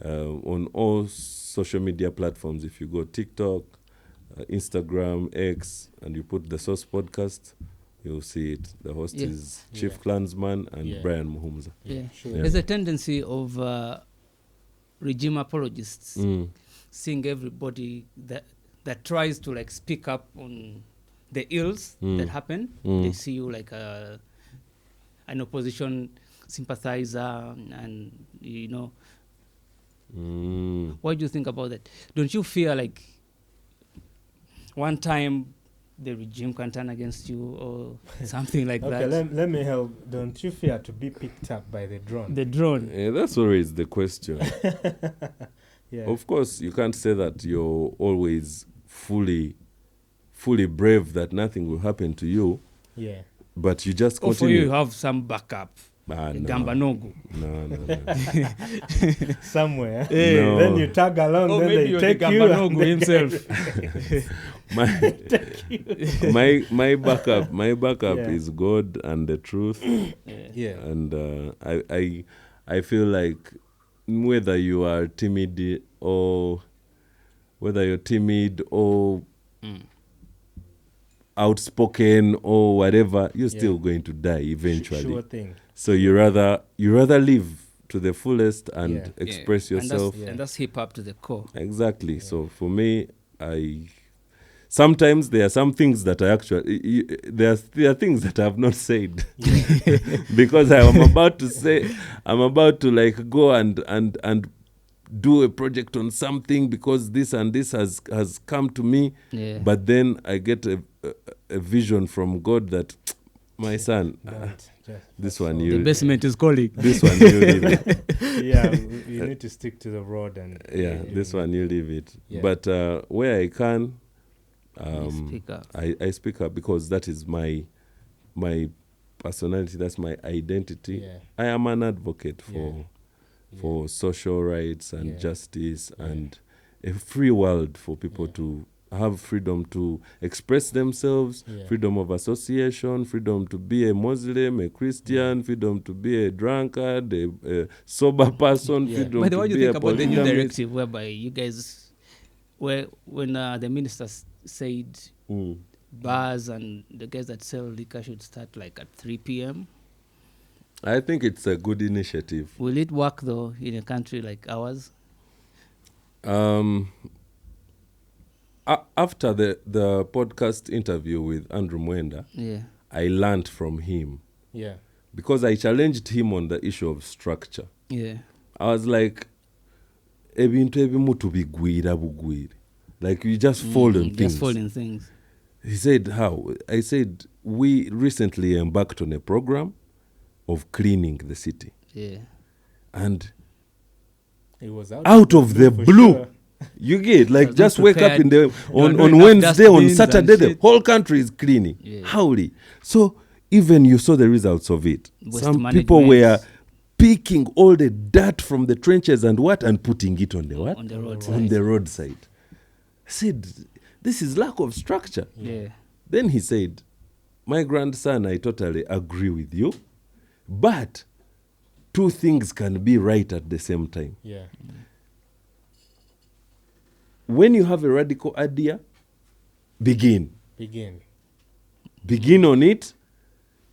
On all social media platforms. If you go TikTok, Instagram, X, and you put The Source Podcast, you'll see it. The host is Chief Clansman and Brian Muhumuza. There's a tendency of regime apologists seeing everybody that tries to like speak up on the ills that happen. They see you like an opposition sympathizer, and what do you think about that? Don't you fear like one time the regime can turn against you or something like that? Let me help. Don't you fear to be picked up by the drone? The drone. That's always the question. Of course, you can't say that you're always fully brave that nothing will happen to you. But you just continue. Or for you have some backup. Gambanogu. No. Somewhere. Then you tag along, or then maybe they take you. Gambanogu himself. my backup is God and the truth. And I feel like whether you are timid or outspoken or whatever, you're still going to die eventually. Sure thing. So you rather live to the fullest and express yourself. And that's hip hop to the core. Exactly. Yeah. So for me, sometimes there are some things that I actually there are things that I have not said because I'm about to like go and do a project on something because this and this has come to me. Yeah. But then I get a vision from God that my son, this one the basement is calling. This one you leave it. Yeah, you need to stick to the road and this one you leave it. Yeah. But where I can, I speak up because that is my personality. That's my identity. Yeah. I am an advocate for social rights and justice and a free world for people to have freedom to express themselves, freedom of association, freedom to be a Muslim, a Christian, freedom to be a drunkard, a sober person, freedom By the to way, be you think a about the new polygamist. directive whereby you guys, when the ministers said bars and the guys that sell liquor should start like at 3 p.m.? I think it's a good initiative. Will it work though in a country like ours? After the podcast interview with Andrew Mwenda, I learned from him. Yeah. Because I challenged him on the issue of structure. Yeah. I was like, ebintu ebimu bigwira bugwire. Like you just fall in things. Just fall in things. He said, how? I said, we recently embarked on a program of cleaning the city. Yeah. And it was out of the blue. Sure. You get like just wake up in the on Wednesday, on Saturday, the whole country is cleaning. Yeah. Howly. So even you saw the results of it. Some people were picking all the dirt from the trenches and putting it on the what? On the roadside. On the roadside. I said, this is lack of structure. Yeah. Then he said, my grandson, I totally agree with you, but two things can be right at the same time. Yeah. When you have a radical idea, begin on it.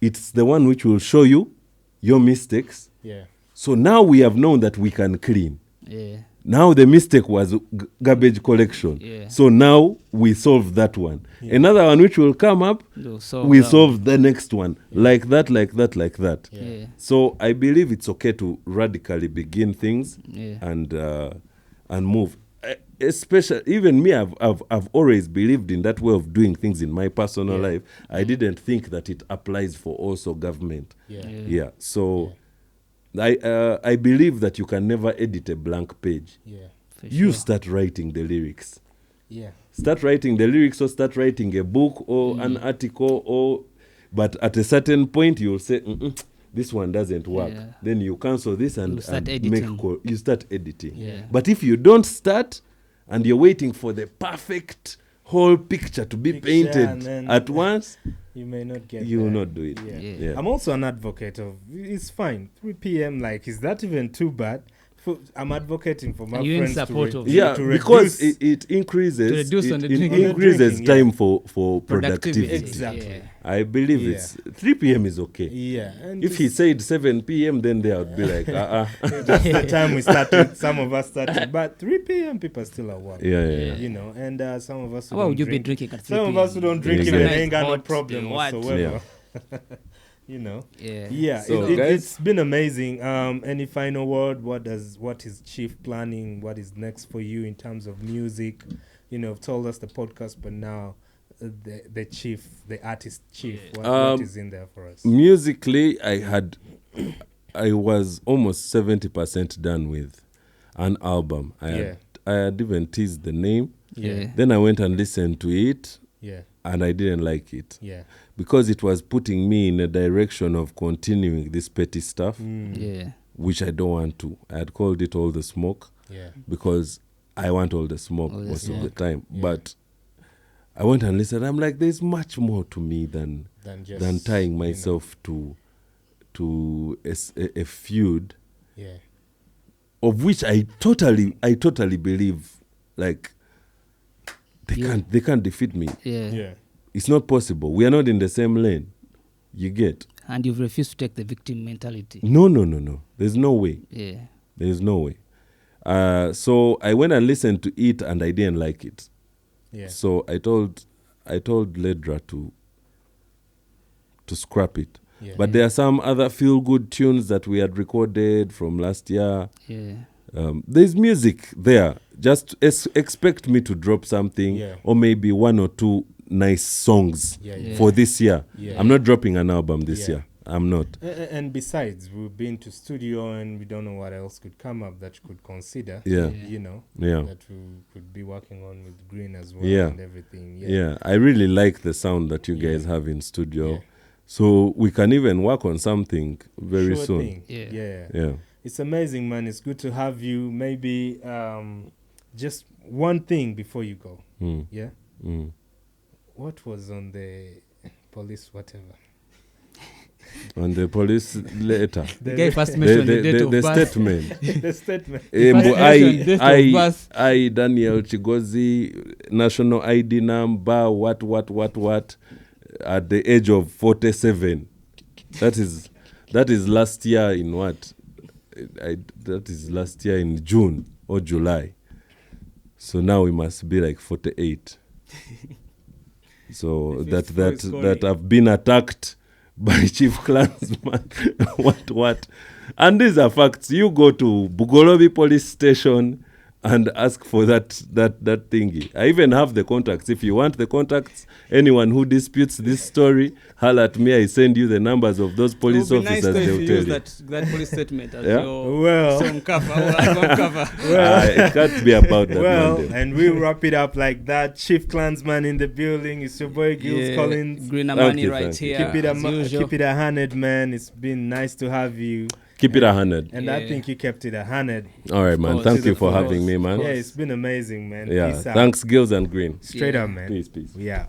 It's the one which will show you your mistakes. Yeah. So now we have known that we can clean. Yeah. Now the mistake was garbage collection. Yeah. So now we solve that one. Yeah. Another one which will come up, we solve the next one. Yeah. Like that. Yeah. So I believe it's okay to radically begin things and move. Especially, even me, I've always believed in that way of doing things in my personal life. I didn't think that it applies for also government. So I believe that you can never edit a blank page. You start writing the lyrics. Start writing the lyrics, or start writing a book or an article, but at a certain point you'll say, this one doesn't work. Then you cancel this and you start editing. But if you don't start and you're waiting for the perfect whole picture to be painted at once, you may not get you will not do it. I'm also an advocate of it's fine 3 p.m. like is that even too bad? I'm advocating for my friends to because it increases time for productivity. Exactly. I believe it's 3 p.m. is okay. And if he said 7 p.m. then they would be like that's the time we started. Some of us started, but 3 p.m. people are still at work. You know, and some of us would you be drinking at 3 some p.m. of us who don't drink even ain't got no problem whatsoever. You know, so it's been amazing. Any final word? What is Chief planning? What is next for you in terms of music? You know, told us the podcast, but now the chief, the artist chief, what is in there for us? Musically, I was almost 70% done with an album. I had even teased the name. Then I went and listened to it. And I didn't like it. Because it was putting me in a direction of continuing this petty stuff, which I don't want to. I had called it All the Smoke, because I want all the smoke most of the time. But I went and listened. I'm like, there's much more to me than tying myself to a feud of which I totally believe, like, they can't defeat me. Yeah. It's not possible. We are not in the same lane. You get? And you've refused to take the victim mentality. No. There's no way. Yeah. There's no way. So I went and listened to it, and I didn't like it. Yeah. So I told Ledra to scrap it. Yeah. But there are some other feel-good tunes that we had recorded from last year. Yeah. There's music there. Just expect me to drop something, or maybe one or two nice songs for this year. Yeah. I'm not dropping an album this year. I'm not. And besides, we've been to studio and we don't know what else could come up that you could consider. Yeah. You know, Yeah. that we could be working on with Green as well Yeah. and everything. Yeah. I really like the sound that you guys have in studio. Yeah. So we can even work on something very Sure soon. thing. Yeah. Yeah. It's amazing, man. It's good to have you. Maybe just one thing before you go. Mm. Yeah. Mm. What was on the police whatever? On the police letter. The guy first mentioned the date of the birth. statement. The statement. I Daniel Chigozi, national ID number, what, at the age of 47. That is last year in what? That is last year in June or July. So now we must be like 48. So that I've been attacked by Chief Clansman. what? And these are facts. You go to Bugolobi police station and ask for that thingy. I even have the contacts. If you want the contacts, anyone who disputes this story, holler at me. I send you the numbers of those police officers. Nice They'll if you tell use you. that police statement as Yeah? your song cover or album cover. It can't be about that. Well, Monday. and we'll wrap it up like that. Chief Clansman in the building. It's your boy Gilles Collins. Green Amani Okay, right thank you. here. Keep it as usual. keep it AHunned, man. It's been nice to have you. Keep it 100. And I think you kept it AHunned. All right, man. course. Thank you for Of course. having me, man. Yeah, it's been amazing, man. Yeah. Peace out. Thanks, Gills and Green. Straight up, man. Peace. Yeah.